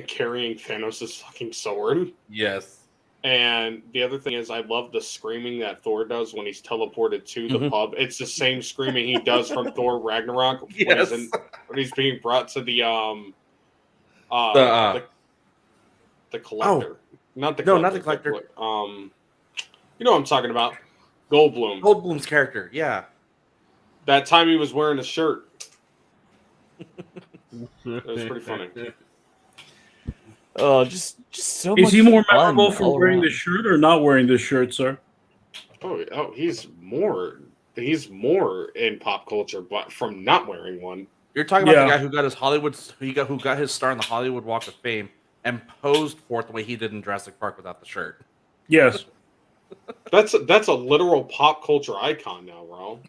carrying Thanos' fucking sword. Yes. And the other thing is, I love the screaming that Thor does when he's teleported to the pub. It's the same screaming he does from Thor Ragnarok Yes. when he's being brought to the collector. Not the collector. No, not the collector. You know what I'm talking about. Goldblum. Goldblum's character, yeah. That time he was wearing a shirt. It was pretty funny. Oh, just so much. Is he more fun memorable for all wearing around. the shirt or not wearing the shirt, sir? Oh, he's more in pop culture, but from not wearing one. You're talking about Yeah. the guy who got his who got his star in the Hollywood Walk of Fame and posed for it the way he did in Jurassic Park without the shirt. Yes, That's a literal pop culture icon now, bro.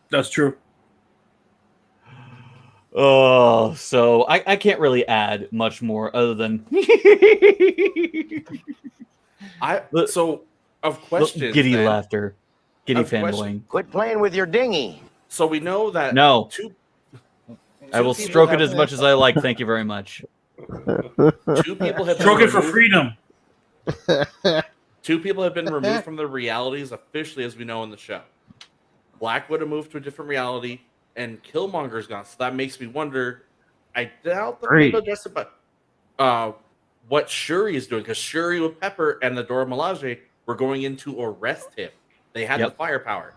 that's true. Oh, so I can't really add much more other than So of questions. giddy then, laughter, giddy Of question- fanboying. Quit playing with your dinghy. So we know that No, two I will people stroke it have- as much as I like. Thank you very much. two people have Stroke been it for removed- freedom. Two people have been removed from their realities officially, as we know in the show. Black Widow moved to a different reality, and Killmonger's gone. So that makes me wonder. I doubt that Great. they'll address it, but what Shuri is doing, because Shuri with Pepper and the Dora Milaje were going in to arrest him. They had the firepower.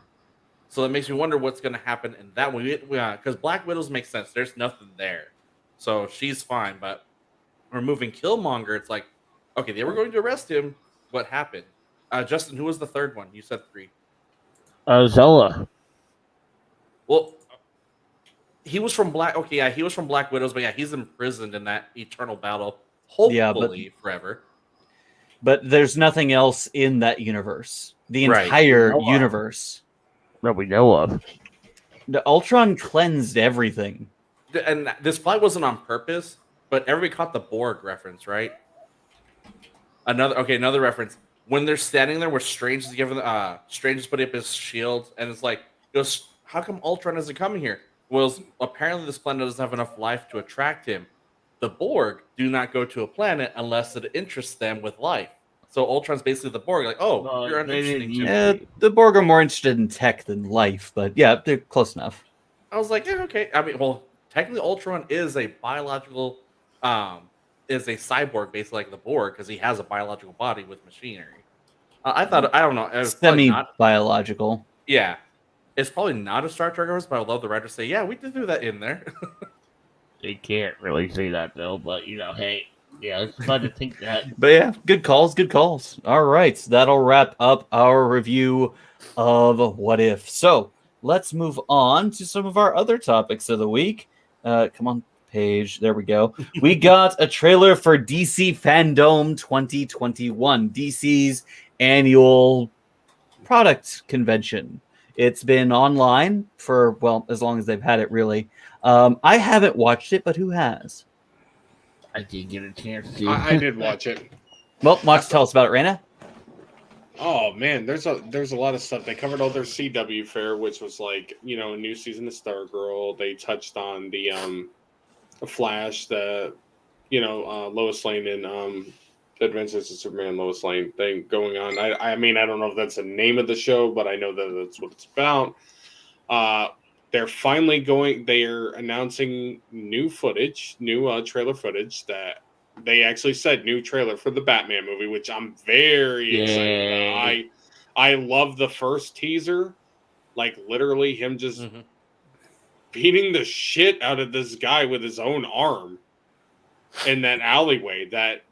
So that makes me wonder what's going to happen in that one. Because Black Widows make sense. There's nothing there. So she's fine. But removing Killmonger, it's like, okay, they were going to arrest him. What happened? Justin, who was the third one? You said 3. Zola. Well, he was from Black. Okay, yeah, he was from Black Widows, but yeah, he's imprisoned in that eternal battle. Hopefully, forever. But there's nothing else in that universe. The Right. entire universe. That we know of. The Ultron cleansed everything. And this probably wasn't on purpose, but everybody caught the Borg reference, right? Another reference. When they're standing there, where Strange is giving Strange is putting up his shield, and it's like, he goes, how come Ultron isn't coming here? Well, apparently this planet doesn't have enough life to attract him. The Borg do not go to a planet unless it interests them with life. So Ultron's basically the Borg, like, oh, you're uninteresting to me. Yeah, the Borg are more interested in tech than life, but yeah, they're close enough. I was like, yeah, okay. I mean, well, technically Ultron is a biological, is a cyborg, basically like the Borg, because he has a biological body with machinery. I don't know. It was probably not, Semi-biological. yeah. It's probably not a Star Trek reference, but I would love the writer to say, yeah, we did do that in there. They can't really say that though, but hey, yeah, it's fun to think that. But yeah, good calls, good calls. All right, so that'll wrap up our review of What If. So let's move on to some of our other topics of the week. Come on, page. There we go. We got a trailer for DC Fandom 2021, DC's annual product convention. It's been online for, well, as long as they've had it, really. I haven't watched it, but who has? I did get a chance to. I did watch it. Well, Mox, tell us about it, Raina. Oh man, there's a lot of stuff. They covered all their CW fare, which was like, you know, a new season of Stargirl. They touched on the Flash, the Lois Lane and the Adventures of Superman Lois Lane thing going on. I mean, I don't know if that's the name of the show, but I know that that's what it's about. They're announcing new footage, new trailer footage that they actually said new trailer for the Batman movie, which I'm very excited about. Yay. I love the first teaser, like literally him just Mm-hmm. beating the shit out of this guy with his own arm in that alleyway. That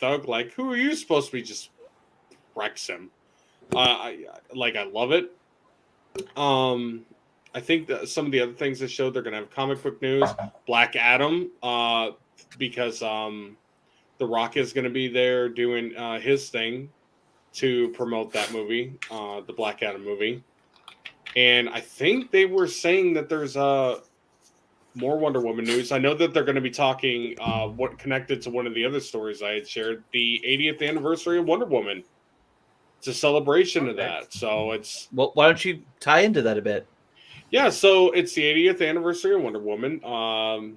thug, like, who are you supposed to be? Just wrecks him. I love it. I think that some of the other things that showed, they're gonna have comic book news. Black Adam, because The Rock is gonna be there doing his thing to promote that movie, the Black Adam movie. And I think they were saying that there's more Wonder Woman news. I know that they're going to be talking what connected to one of the other stories I had shared, the 80th anniversary of Wonder Woman. It's a celebration of that. So it's Well, why don't you tie into that a bit? yeah. So it's the 80th anniversary of Wonder Woman. Gal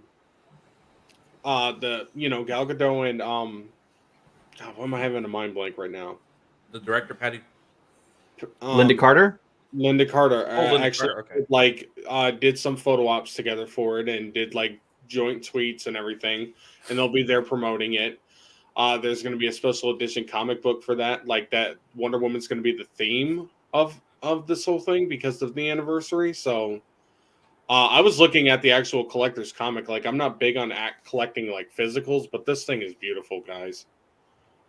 Gadot and God, why am I having a mind blank right now? The director, Patty. Linda Carter? Linda Carter Linda actually Carter, okay. did some photo ops together for it and did like joint tweets and everything, and they'll be there promoting it. There's going to be a special edition comic book for that, like that Wonder Woman's going to be the theme of this whole thing because of the anniversary. So I was looking at the actual collector's comic. Like, I'm not big on collecting like physicals, but this thing is beautiful, guys.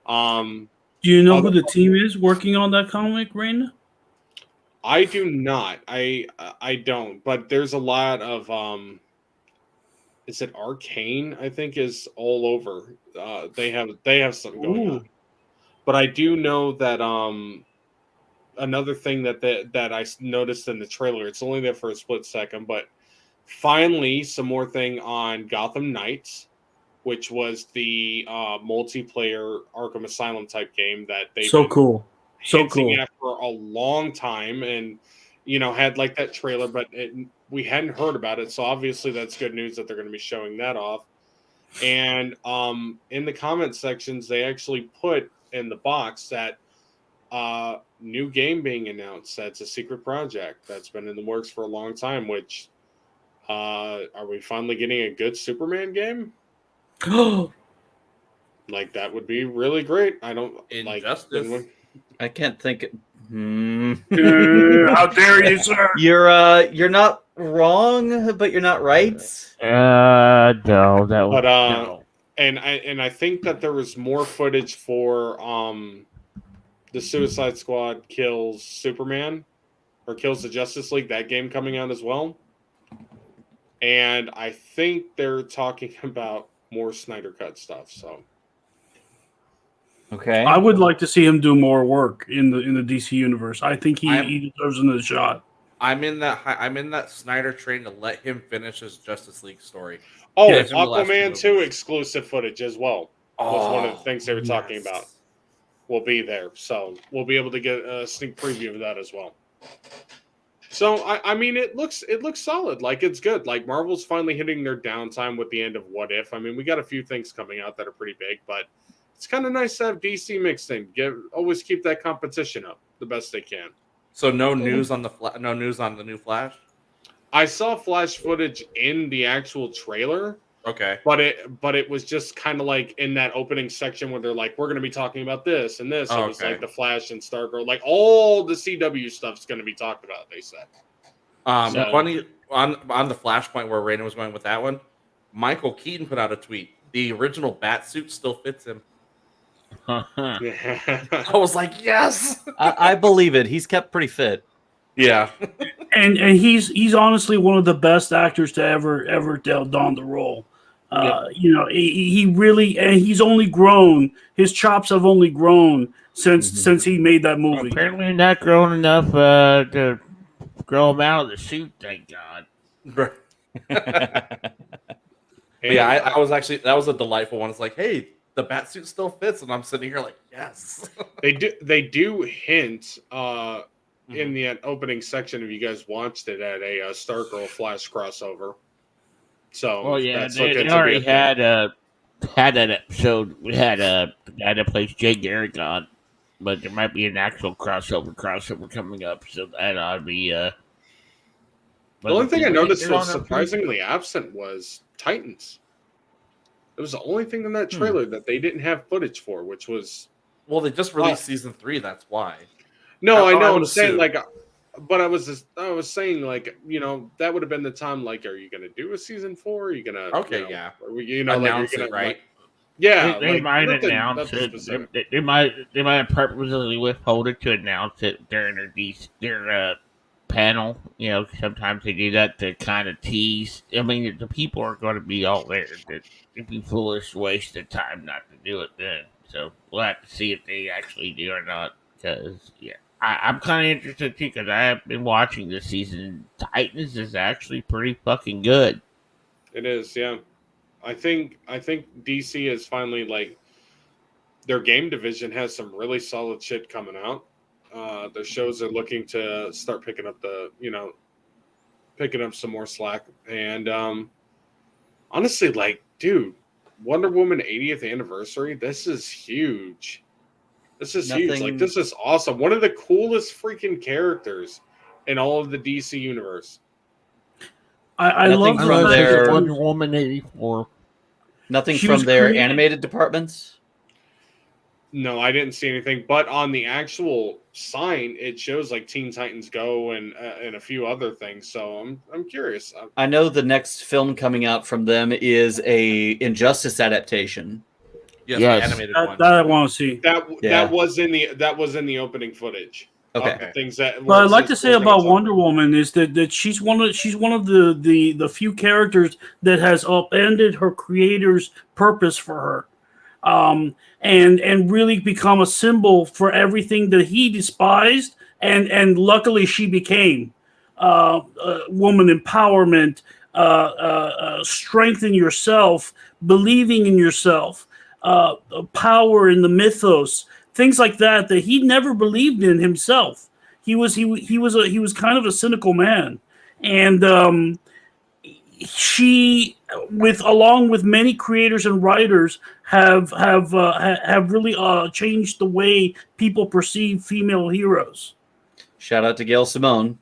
Do you know who the team is working on that comic, Rain? I do not. I don't. But there's a lot of is it Arcane? I think is all over. They have something going on. But I do know that another thing that I noticed in the trailer. It's only there for a split second, but finally some more thing on Gotham Knights, which was the multiplayer Arkham Asylum type game that they cool. So cool. For a long time, and had like that trailer, but we hadn't heard about it, so obviously that's good news that they're going to be showing that off. And in the comment sections, they actually put in the box that new game being announced. That's a secret project that's been in the works for a long time. Which are we finally getting a good Superman game? Like, that would be really great. I don't Injustice. I can't think. How dare you, sir? You're not wrong, but you're not right. No, that was But no. and I think that there was more footage for the Suicide Squad kills Superman or kills the Justice League, that game coming out as well. And I think they're talking about more Snyder Cut stuff. So Okay. I would like to see him do more work in the DC universe. I think he deserves another shot. I'm in that Snyder train to let him finish his Justice League story. Oh, Yeah, it's in the last Aquaman few 2 movies. exclusive footage as well was one of the things they were talking about. Will be there, so we'll be able to get a sneak preview of that as well. So I mean, it looks solid. Like, it's good. Like, Marvel's finally hitting their downtime with the end of What If. I mean, we got a few things coming out that are pretty big, but it's kind of nice to have DC mixed in. Always keep that competition up the best they can. So no news on no news on the new Flash. I saw Flash footage in the actual trailer. Okay. But it was just kind of like in that opening section where they're like, we're going to be talking about this and this. Oh, it was okay. like the Flash and Stargirl, like all the CW stuff's going to be talked about, they said. Funny on the Flashpoint where Raina was going with that one. Michael Keaton put out a tweet. The original bat suit still fits him. I was like, yes. I believe it. He's kept pretty fit. Yeah. And he's honestly one of the best actors to ever don the role. He really, and he's only grown. His chops have only grown since he made that movie. Apparently not grown enough to grow him out of the suit. Thank God. Yeah, I was actually, that was a delightful one. It's like, hey, the bat suit still fits, and I'm sitting here like, yes. They do hint in the opening section, if you guys watched it, at a Stargirl Flash crossover. So Well, yeah, that's they looking to be already a thing. had that episode. We had the guy that plays Jay Garrick on, but there might be an actual crossover coming up. So that ought to be. The only thing I think noticed they're was on a surprisingly absent was Titans. It was the only thing in that trailer that they didn't have footage for, which was Well, they just released season 3. That's why. no. I I know. would I'm saying assume. but I was saying that would have been the time. Like, are you gonna do a season 4? Are you gonna Okay, yeah. Announce It, right? Yeah, They might nothing announce it. specific. They might purposely withhold it to announce it during their panel. Sometimes they do that to kind of tease. I mean, the people are going to be all there. It'd be foolish to waste the time not to do it then. So we'll have to see if they actually do or not. Because I'm kind of interested too. Because I have been watching this season. Titans is actually pretty fucking good. It is, yeah. I think DC is finally their game division has some really solid shit coming out. Their shows are looking to start picking up some more slack. And honestly, dude, Wonder Woman 80th anniversary, this is huge. This is huge. Nothing- This is awesome. One of the coolest freaking characters in all of the DC universe. I Nothing love the from fact their- that Wonder Woman 84. Nothing She from was their created- animated departments. No, I didn't see anything. But on the actual sign, it shows Teen Titans Go and a few other things. So I'm curious. I know the next film coming out from them is a Injustice adaptation. Yes, Yes. the animated that, one. that I want to see. That was in the opening footage. Okay. Of the things that. What I'd like to say about Wonder. Wonder Woman is that she's one of the few characters that has upended her creator's purpose for her, and really become a symbol for everything that he despised, and luckily she became woman empowerment, strength in yourself, believing in yourself, power in the mythos. Things like that he never believed in himself. He was kind of a cynical man, and she, along with many creators and writers, have really changed the way people perceive female heroes. Shout out to Gail Simone.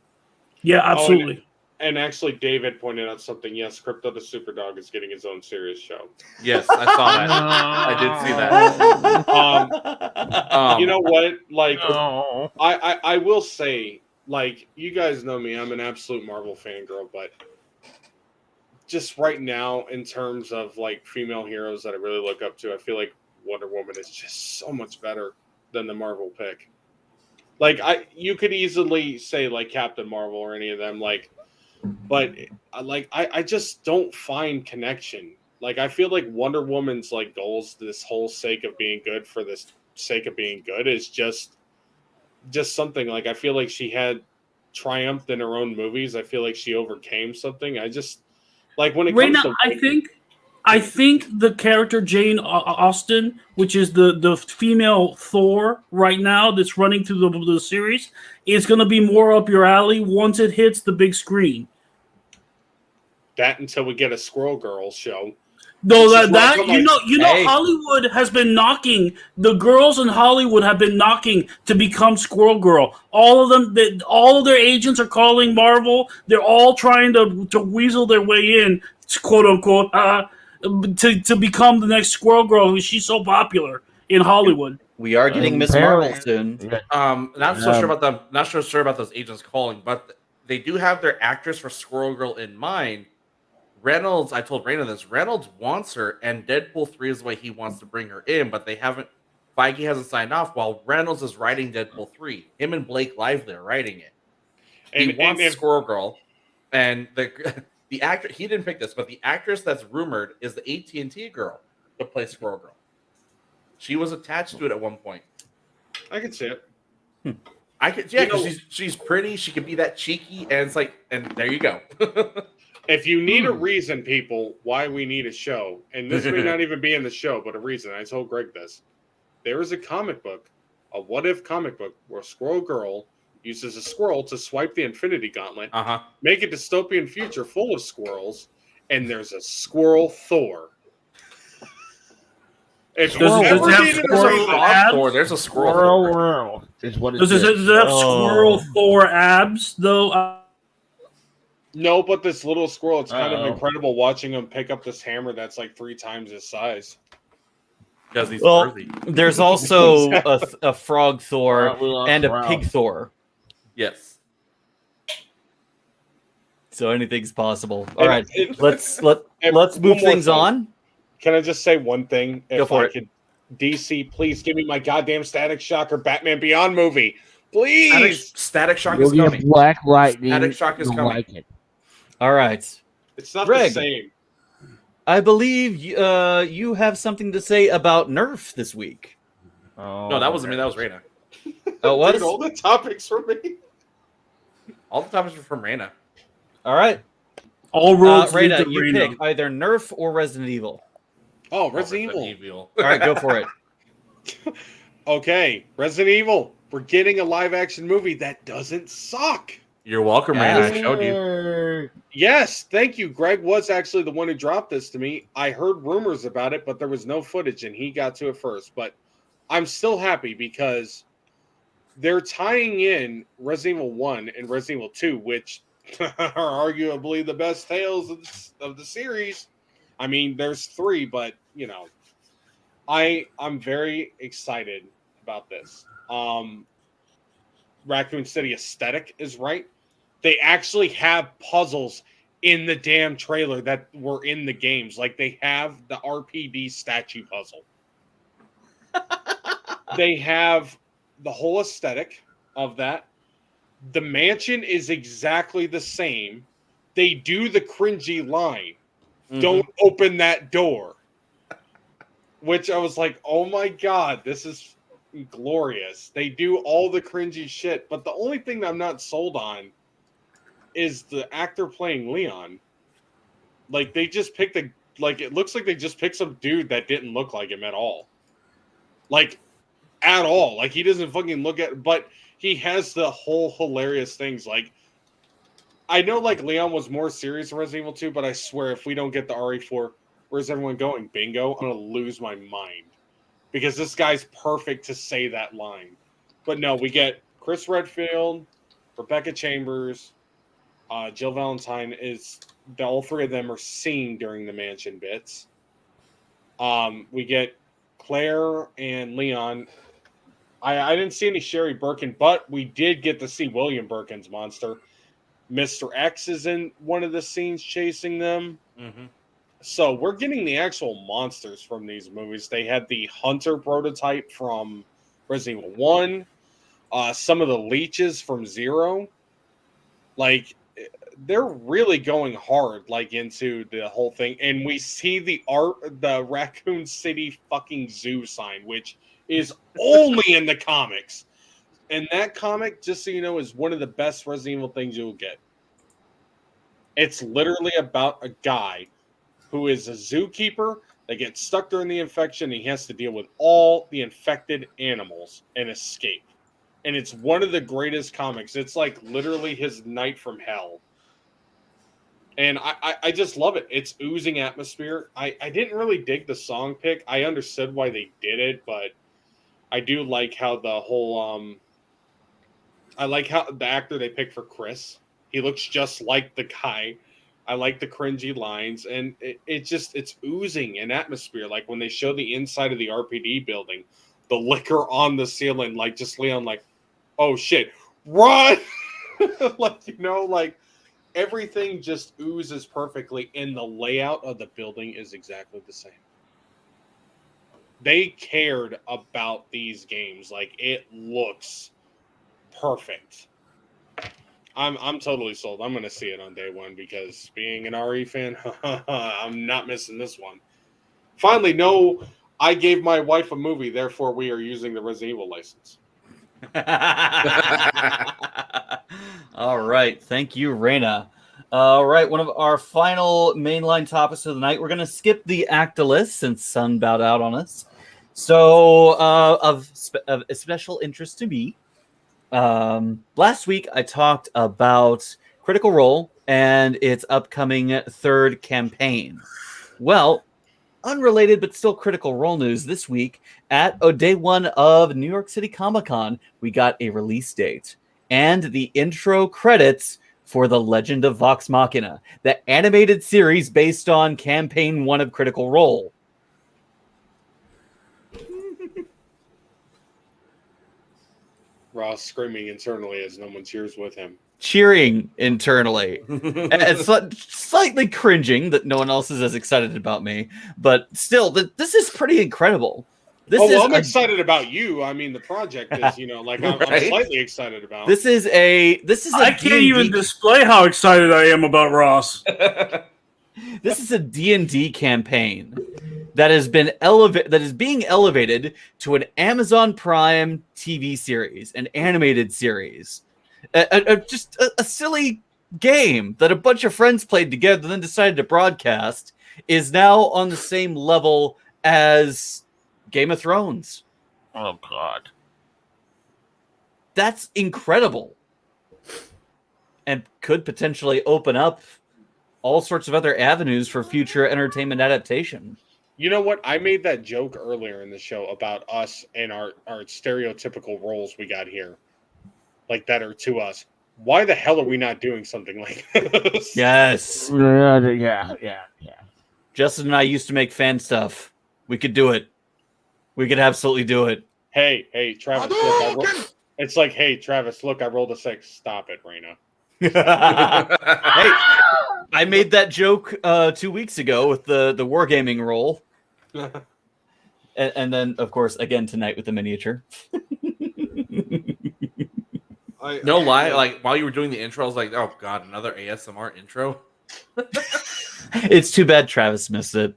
Yeah, absolutely. And actually, David pointed out something. Yes, Crypto the Superdog is getting his own serious show. Yes, I saw that. I did see that. You know what? Oh. I will say, you guys know me. I'm an absolute Marvel fangirl, but just right now, in terms of female heroes that I really look up to, I feel like Wonder Woman is just so much better than the Marvel pick. You could easily say Captain Marvel or any of them, but I just don't find connection. I feel like Wonder Woman's goals, this whole sake of being good for this sake of being good, is just something. I feel like she had triumphed in her own movies. I feel like she overcame something. I just when it Right comes now, to I think the character Jane Austen, which is the female Thor right now that's running through the series, is going to be more up your alley once it hits the big screen. that until we get a Squirrel Girls show. Though This is that where I you know, Hey. Hollywood has been knocking. The girls in Hollywood have been knocking to become Squirrel Girl. All of them, all of their agents are calling Marvel. They're all trying to weasel their way in, quote unquote, to become the next Squirrel Girl. She's so popular in Hollywood. We are getting Miss Marvel soon. Not so sure about them. Not so sure about those agents calling, but they do have their actress for Squirrel Girl in mind. Reynolds, I told Raina this. Reynolds wants her, and Deadpool 3 is the way he wants to bring her in, but they haven't. Feige hasn't signed off while Reynolds is writing Deadpool 3. Him and Blake Lively are writing it. He wants Squirrel Girl, and the actor, he didn't pick this, but the actress that's rumored is the AT&T girl to play Squirrel Girl. She was attached to it at one point. I can see it. I could, yeah, because she's pretty. She could be that cheeky, and it's and there you go. If you need a reason, people, why we need a show, and this may not even be in the show, but a reason. I told Greg this. There is a comic book, a what-if comic book, where a squirrel girl uses a squirrel to swipe the Infinity Gauntlet, make a dystopian future full of squirrels, and there's a squirrel Thor. If you Does it ever have needed a squirrel reason, abs? Thor, there's a squirrel. Squirrel world is what it Does is. it have squirrel Thor abs though? no, but this little squirrel, it's kind of incredible watching him pick up this hammer that's like 3 times his size. Because he's Well, worthy. there's also a frog Thor and a frog. pig Thor. Yes. So anything's possible. All And right, it- let's and move one more things thing. on. Can I just say one thing? Go for it. Could, DC, please give me my goddamn Static Shock or Batman Beyond movie. Please. Static Shock You'll is get coming. Black Lightning. Static Shock is You'll coming. like it. All right, It's not Greg. the same. I believe you have something to say about Nerf this week. No, that wasn't me. That was Raina. Oh, what? Dude, all the topics for me. All the topics are from Raina. All right, All roads lead Raina, to you Reno. pick either Nerf or Resident Evil. Oh, Resident Evil. All right, go for it. Okay, Resident Evil. We're getting a live action movie that doesn't suck. You're welcome, Raina. I showed you. you. Yes, thank you. Greg was actually the one who dropped this to me. I heard rumors about it, but there was no footage, and he got to it first. But I'm still happy because they're tying in Resident Evil 1 and Resident Evil 2, which are arguably the best tales of the series. I mean, there's 3, but, you know, I'm very excited about this. Raccoon City aesthetic is right. They actually have puzzles in the damn trailer that were in the games. Like they have the RPD statue puzzle. They have the whole aesthetic of that. The mansion is exactly the same. They do the cringy line. Don't open that door. Which I was like, oh my God, this is glorious. They do all the cringy shit, but the only thing that I'm not sold on is the actor playing Leon. Like they just picked it looks like they just picked some dude that didn't look like him at all. Like at all. Like he doesn't fucking look at, but he has the whole hilarious things. Like I know like Leon was more serious in Resident Evil 2, but I swear if we don't get the RE4, where's everyone going? Bingo. I'm gonna lose my mind. Because this guy's perfect to say that line. But no, we get Chris Redfield, Rebecca Chambers, Jill Valentine all 3 of them are seen during the mansion bits. We get Claire and Leon. I didn't see any Sherry Birkin, but we did get to see William Birkin's monster. Mr. X is in one of the scenes chasing them. So we're getting the actual monsters from these movies. They had the Hunter prototype from Resident Evil 1. Some of the leeches from 0. Like, they're really going hard, like, into the whole thing. And we see the Raccoon City fucking zoo sign, which is only in the comics. And that comic, just so you know, is one of the best Resident Evil things you'll get. It's literally about a guy who is a zookeeper that gets stuck during the infection, and he has to deal with all the infected animals and escape. And it's one of the greatest comics. It's like literally his night from hell. And I just love it. It's oozing atmosphere. I didn't really dig the song pick. I understood why they did it, but I do like how the whole I like how the actor they picked for Chris. He looks just like the guy. I like the cringy lines, and it's oozing an atmosphere. Like when they show the inside of the RPD building, the liquor on the ceiling, like just Leon, like, oh shit, run! Like, you know, like everything just oozes perfectly, and the layout of the building is exactly the same. They cared about these games. Like it looks perfect. I'm totally sold. I'm going to see it on day 1 because being an RE fan, I'm not missing this one. Finally, no, I gave my wife a movie, therefore we are using the Resident Evil license. All right. Thank you, Raina. All right, one of our final mainline topics of the night. We're going to skip the Actilus since Sun bowed out on us. So, of special interest to me, last week I talked about Critical Role and its upcoming third campaign. Well, unrelated but still Critical Role news this week at day one of New York City Comic-Con, we got a release date and the intro credits for The Legend of Vox Machina, the animated series based on Campaign 1 of Critical Role. Ross screaming internally as no one cheers with him. Cheering internally. And slightly cringing that no one else is as excited about me. But still, this is pretty incredible. I'm excited about you. I mean, the project is, I'm slightly excited about. This is a I can't even display how excited I am about Ross. This is a D&D campaign that is being elevated to an Amazon Prime TV series, an animated series. Just a silly game that a bunch of friends played together and then decided to broadcast is now on the same level as Game of Thrones. Oh, God. That's incredible. And could potentially open up all sorts of other avenues for future entertainment adaptation. You know what? I made that joke earlier in the show about us and our stereotypical roles we got here. Like that are to us. Why the hell are we not doing something like this? Yes. Yeah. Justin and I used to make fan stuff. We could do it. We could absolutely do it. Hey, Travis, look, it's like, hey, Travis, look, I rolled a 6. Stop it, Raina. Hey, I made that joke 2 weeks ago with the wargaming roll. and then, of course, again tonight with the miniature. No lie, like while you were doing the intro, I was like, oh God, another ASMR intro? It's too bad Travis missed it.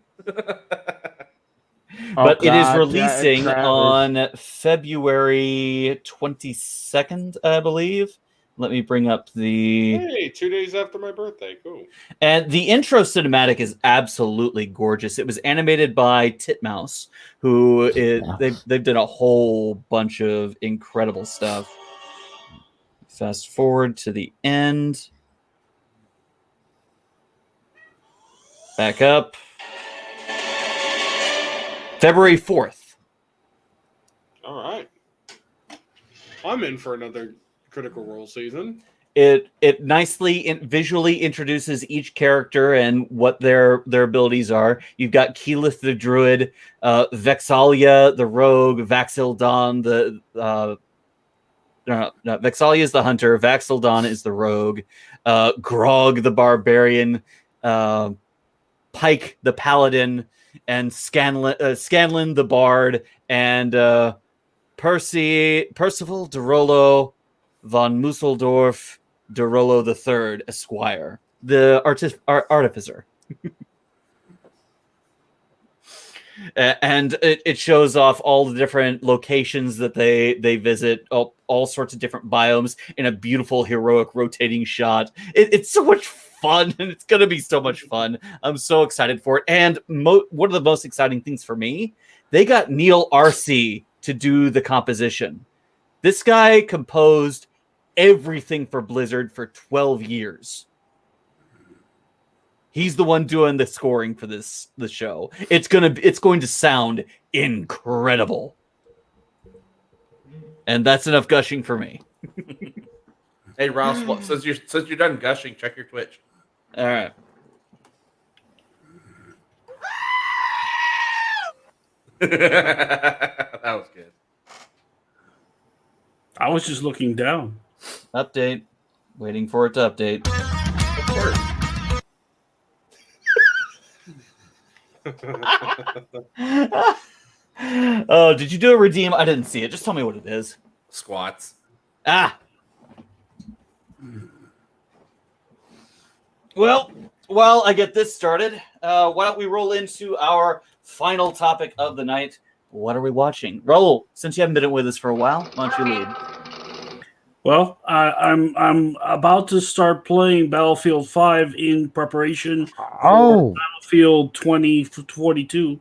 But it is releasing on February 22nd, I believe. Let me bring up the... Hey, 2 days after my birthday. Cool. And the intro cinematic is absolutely gorgeous. It was animated by Titmouse, who they've done a whole bunch of incredible stuff. Fast forward to the end. Back up. February 4th. All right. I'm in for another Critical Role season. It nicely visually introduces each character and what their abilities are. You've got Keyleth the Druid, Vexalia the Rogue, Vax'ildan the Vexalia is the Hunter, Vax'ildan is the Rogue, Grog the Barbarian, Pike the Paladin, and Scanlan the Bard, and Percival de Rollo von Musseldorf de Rollo III, Esquire, the artificer. And it shows off all the different locations that they visit, all sorts of different biomes in a beautiful, heroic, rotating shot. It's so much fun, and it's going to be so much fun. I'm so excited for it. And one of the most exciting things for me, they got Neil Arce to do the composition. This guy composed everything for Blizzard for 12 years. He's the one doing the scoring for the show. It's going to sound incredible. And that's enough gushing for me. Hey Ross, since you're done gushing, check your Twitch. All right. That was good. I was just looking down. Update. Waiting for it to update. Of course. Oh, did you do a redeem? I didn't see it. Just tell me what it is. Squats. Ah. Well, while I get this started, why don't we roll into our final topic of the night? What are we watching? Raul, since you haven't been with us for a while, why don't you lead? Well, I'm about to start playing Battlefield 5 in preparation for Oh, Battlefield 2042.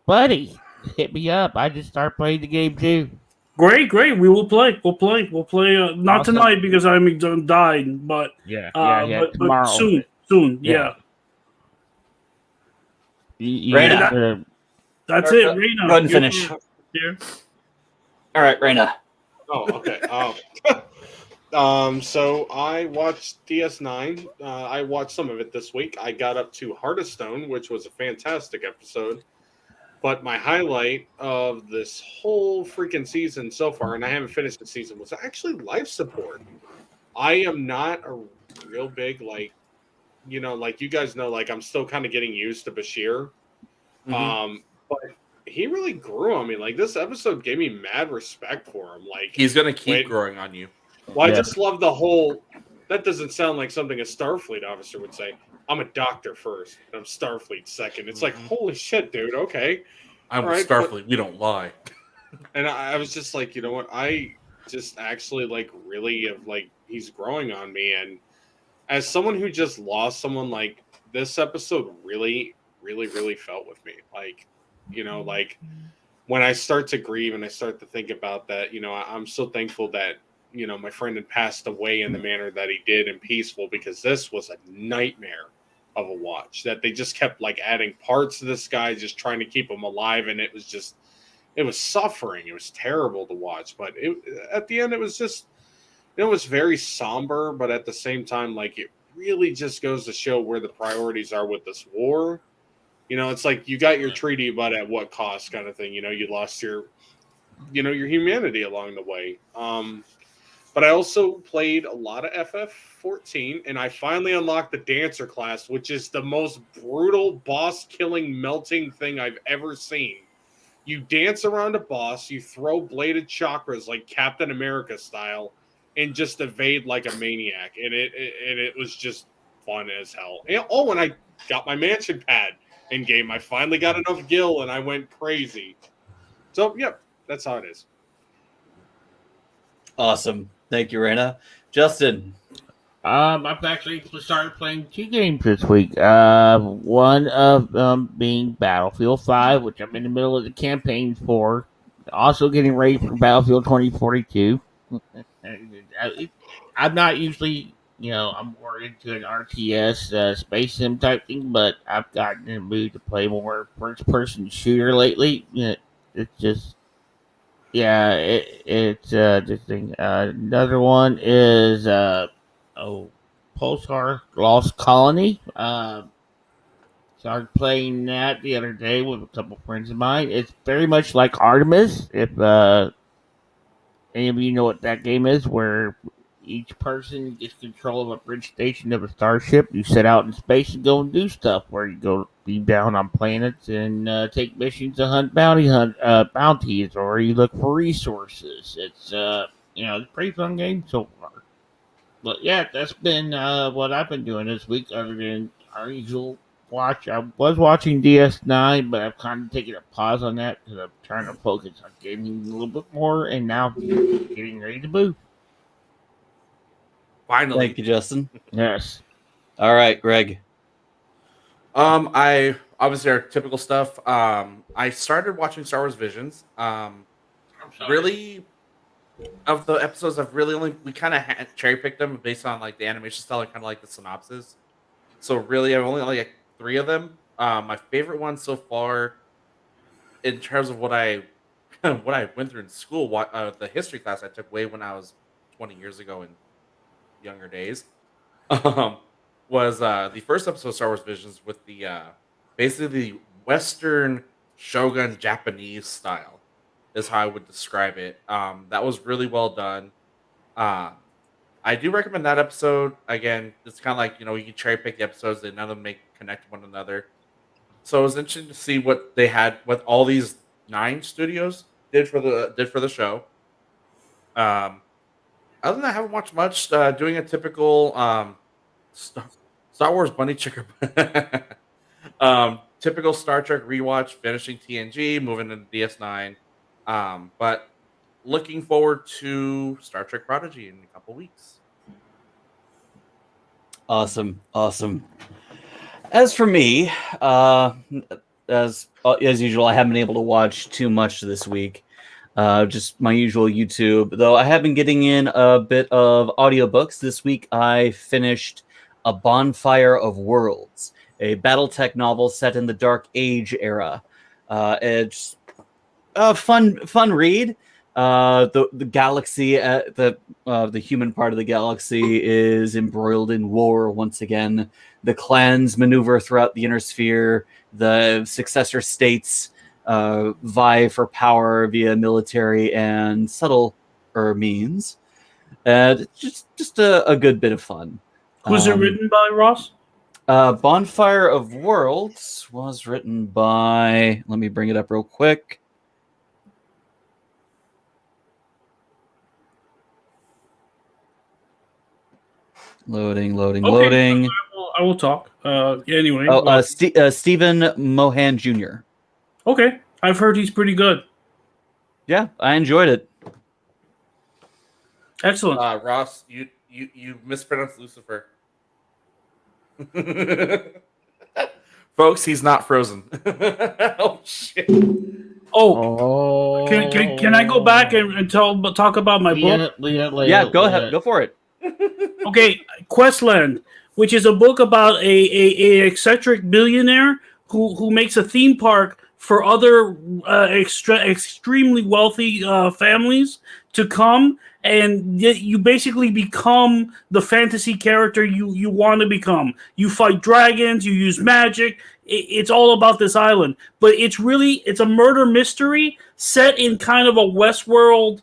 buddy, hit me up. I just started playing the game too. Great, great. We will play. We'll play. We'll play. Not Awesome. tonight because I'm dying, but Yeah. but Tomorrow. soon. Yeah. Yeah. Raina. That's Go it. ahead Reina, and finish. Here. All right, Raina. Oh, okay. So I watched DS9. I watched some of it this week. I got up to Heart of Stone, which was a fantastic episode. But my highlight of this whole freaking season so far, and I haven't finished the season, was actually life support. I am not a real big, like you guys know, like I'm still kind of getting used to Bashir. But he really grew on me. Like this episode gave me mad respect for him. Like He's gonna keep growing on you. Well, I just love the whole. That doesn't sound like something a Starfleet officer would say. I'm a doctor first, and I'm Starfleet second. It's like, holy shit, dude. Okay, I'm right, Starfleet. We don't lie. And I was just like, you know what? I just actually like really have like he's growing on me, and as someone who just lost someone, like this episode really, really, really felt with me. Like, like when I start to grieve and I start to think about that, I'm so thankful that my friend had passed away in the manner that he did and peaceful, because this was a nightmare of a watch that they just kept like adding parts to this guy, just trying to keep him alive. And it was suffering. It was terrible to watch, but at the end, it was just, it was very somber, but at the same time, like it really just goes to show where the priorities are with this war. It's like you got your treaty, but at what cost kind of thing, you lost your humanity along the way. But I also played a lot of FF14, and I finally unlocked the Dancer class, which is the most brutal boss-killing, melting thing I've ever seen. You dance around a boss, you throw bladed chakras like Captain America style, and just evade like a maniac. And it was just fun as hell. And, and I got my mansion pad in game. I finally got enough gil, and I went crazy. So, yep, that's how it is. Awesome. Thank you, Raina. Justin. I've actually started playing 2 games this week. One of them being Battlefield 5, which I'm in the middle of the campaign for. Also getting ready for Battlefield 2042. I'm not usually, I'm more into an RTS space sim type thing, but I've gotten in the mood to play more first-person shooter lately. It's just... Yeah, it's this thing. Another one is Pulsar Lost Colony. Started playing that the other day with a couple friends of mine. It's very much like Artemis. If any of you know what that game is, where each person gets control of a bridge station of a starship. You set out in space and go and do stuff, where you go beam down on planets and take missions to hunt bounties, or you look for resources. It's it's a pretty fun game so far. But yeah, that's been what I've been doing this week, other than our usual watch. I was watching DS9, but I've kind of taken a pause on that because I'm trying to focus on gaming a little bit more, and now getting ready to move. Finally. Thank you, Justin. Yes. All right, Greg. I obviously our typical stuff. I started watching Star Wars Visions. Really, of the episodes, we kind of cherry picked them based on like the animation style and kind of like the synopsis. So really, I've only like 3 of them. My favorite one so far, in terms of what I what I went through in school, the history class I took way when I was 20 years ago in younger days, was the first episode of Star Wars Visions with the basically the Western Shogun Japanese style is how I would describe it. That was really well done. I do recommend that episode. Again, it's kind of like, you can cherry pick the episodes that none of them connect to one another. So it was interesting to see what they had, what all these 9 studios did for the show. Other than that, I haven't watched much. Doing a typical Star Wars bunny chicker, typical Star Trek rewatch. Finishing TNG, moving into DS9. But looking forward to Star Trek Prodigy in a couple weeks. Awesome. As for me, as usual, I haven't been able to watch too much this week. Just my usual YouTube, though I have been getting in a bit of audiobooks. This week I finished A Bonfire of Worlds, a BattleTech novel set in the Dark Age era. It's a fun read. The galaxy, the human part of the galaxy is embroiled in war once again. The clans maneuver throughout the inner sphere. The successor states vie for power via military and subtler means. Just a good bit of fun. Who's it written by, Ross? Bonfire of Worlds was written by... Let me bring it up real quick. Loading. I will talk. Anyway. Stephen Mohan Jr. Okay. I've heard he's pretty good. Yeah, I enjoyed it. Excellent. Ross, you mispronounced Lucifer. Folks, he's not frozen. Oh shit. Oh. Can I go back and talk about my book? Yeah, go ahead. Go for it. Okay, Questland, which is a book about a eccentric billionaire who makes a theme park for other extremely wealthy families to come, and you basically become the fantasy character you want to become. You fight dragons, you use magic. It's all about this island, but it's a murder mystery set in kind of a Westworld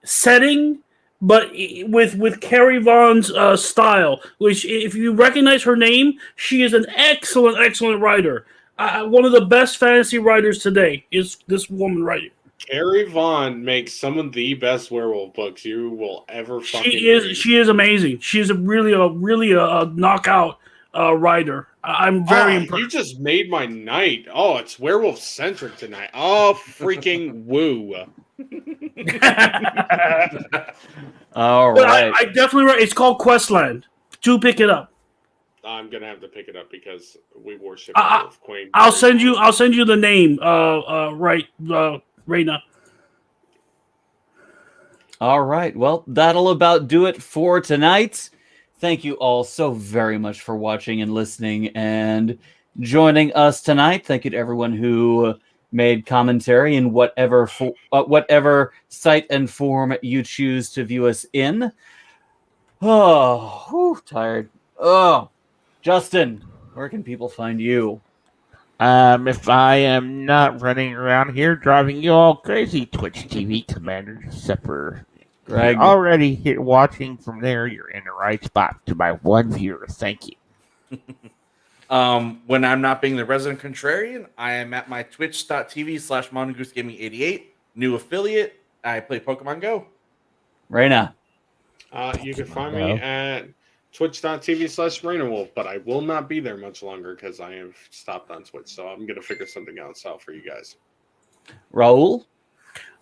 setting, but with Carrie Vaughn's style, which, if you recognize her name, she is an excellent writer. One of the best fantasy writers today is this woman writing. Carrie Vaughn makes some of the best werewolf books you will ever fucking read. She is amazing. She is really a knockout writer. I'm very impressed. You just made my night. Oh, it's werewolf centric tonight. Oh, freaking woo. All right. I definitely. It's called Questland. Do pick it up. I'm gonna have to pick it up because we worship Queen. I'll send you the name. Right now. All right. Well, that'll about do it for tonight. Thank you all so very much for watching and listening and joining us tonight. Thank you to everyone who made commentary in whatever site and form you choose to view us in. Oh, tired. Oh, Justin, where can people find you? If I am not running around here driving you all crazy, Twitch TV Commander Zipper. Greg. You're already here watching from there. You're in the right spot to my one viewer. Thank you. When I'm not being the resident contrarian, I am at my twitch.tv/Mongoose Gaming88. New affiliate. I play Pokemon Go. Reina. You can find me at twitch.tv/RainaWolf, but I will not be there much longer because I have stopped on Twitch, so I'm going to figure something else out for you guys. Raul?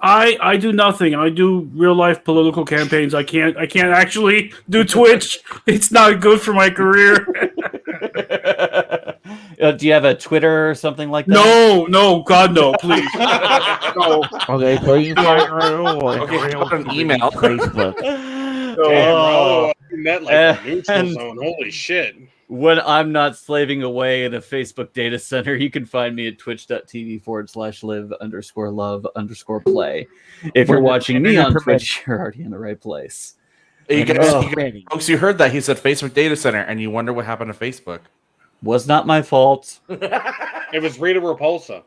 I do nothing. I do real life political campaigns. I can't actually do Twitch. It's not good for my career. Do you have a Twitter or something like that? No, God no, please. No. Okay, so you can find Raul. Okay, put an email. Facebook. Net like a neutral zone. Holy shit. When I'm not slaving away in a Facebook data center, you can find me at twitch.tv/live_love_play. If you're watching me on Twitch, you're already in the right place. Folks, you heard that. He said Facebook data center, and you wonder what happened to Facebook. Was not my fault. It was Rita Repulsa.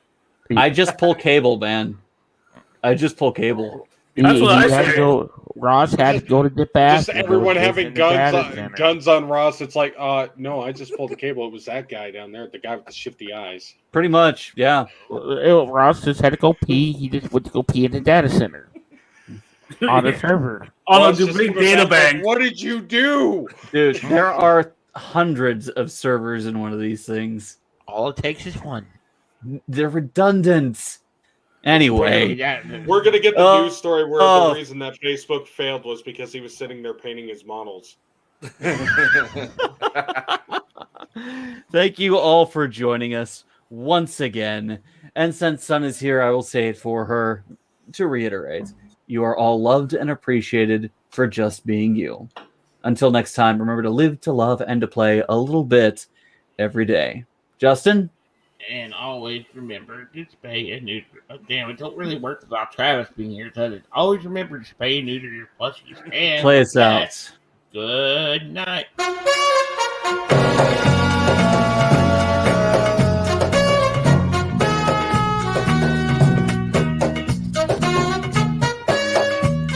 I just pull cable, man. That's what I say. Ross had to go to the bathroom. Just everyone having guns on Ross. It's like, no, I just pulled the cable. It was that guy down there, the guy with the shifty eyes. Pretty much, yeah. Ross just had to go pee. He just went to go pee in the data center. On a server. On a big data bank. What did you do? Dude, there are hundreds of servers in one of these things. All it takes is one. They're redundant. Anyway, We're gonna get the Oh, news story where oh. the reason that Facebook failed was because he was sitting there painting his models. Thank you all for joining us once again. And since Sun is here, I will say it for her to reiterate. You are all loved and appreciated for just being you. Until next time, remember to live, to love, and to play a little bit every day. Justin? And always remember to spay and neuter. Oh, damn, it don't really work without Travis being here, does it? Always remember to spay and neuter your plushies. And Play us with that, out. good night.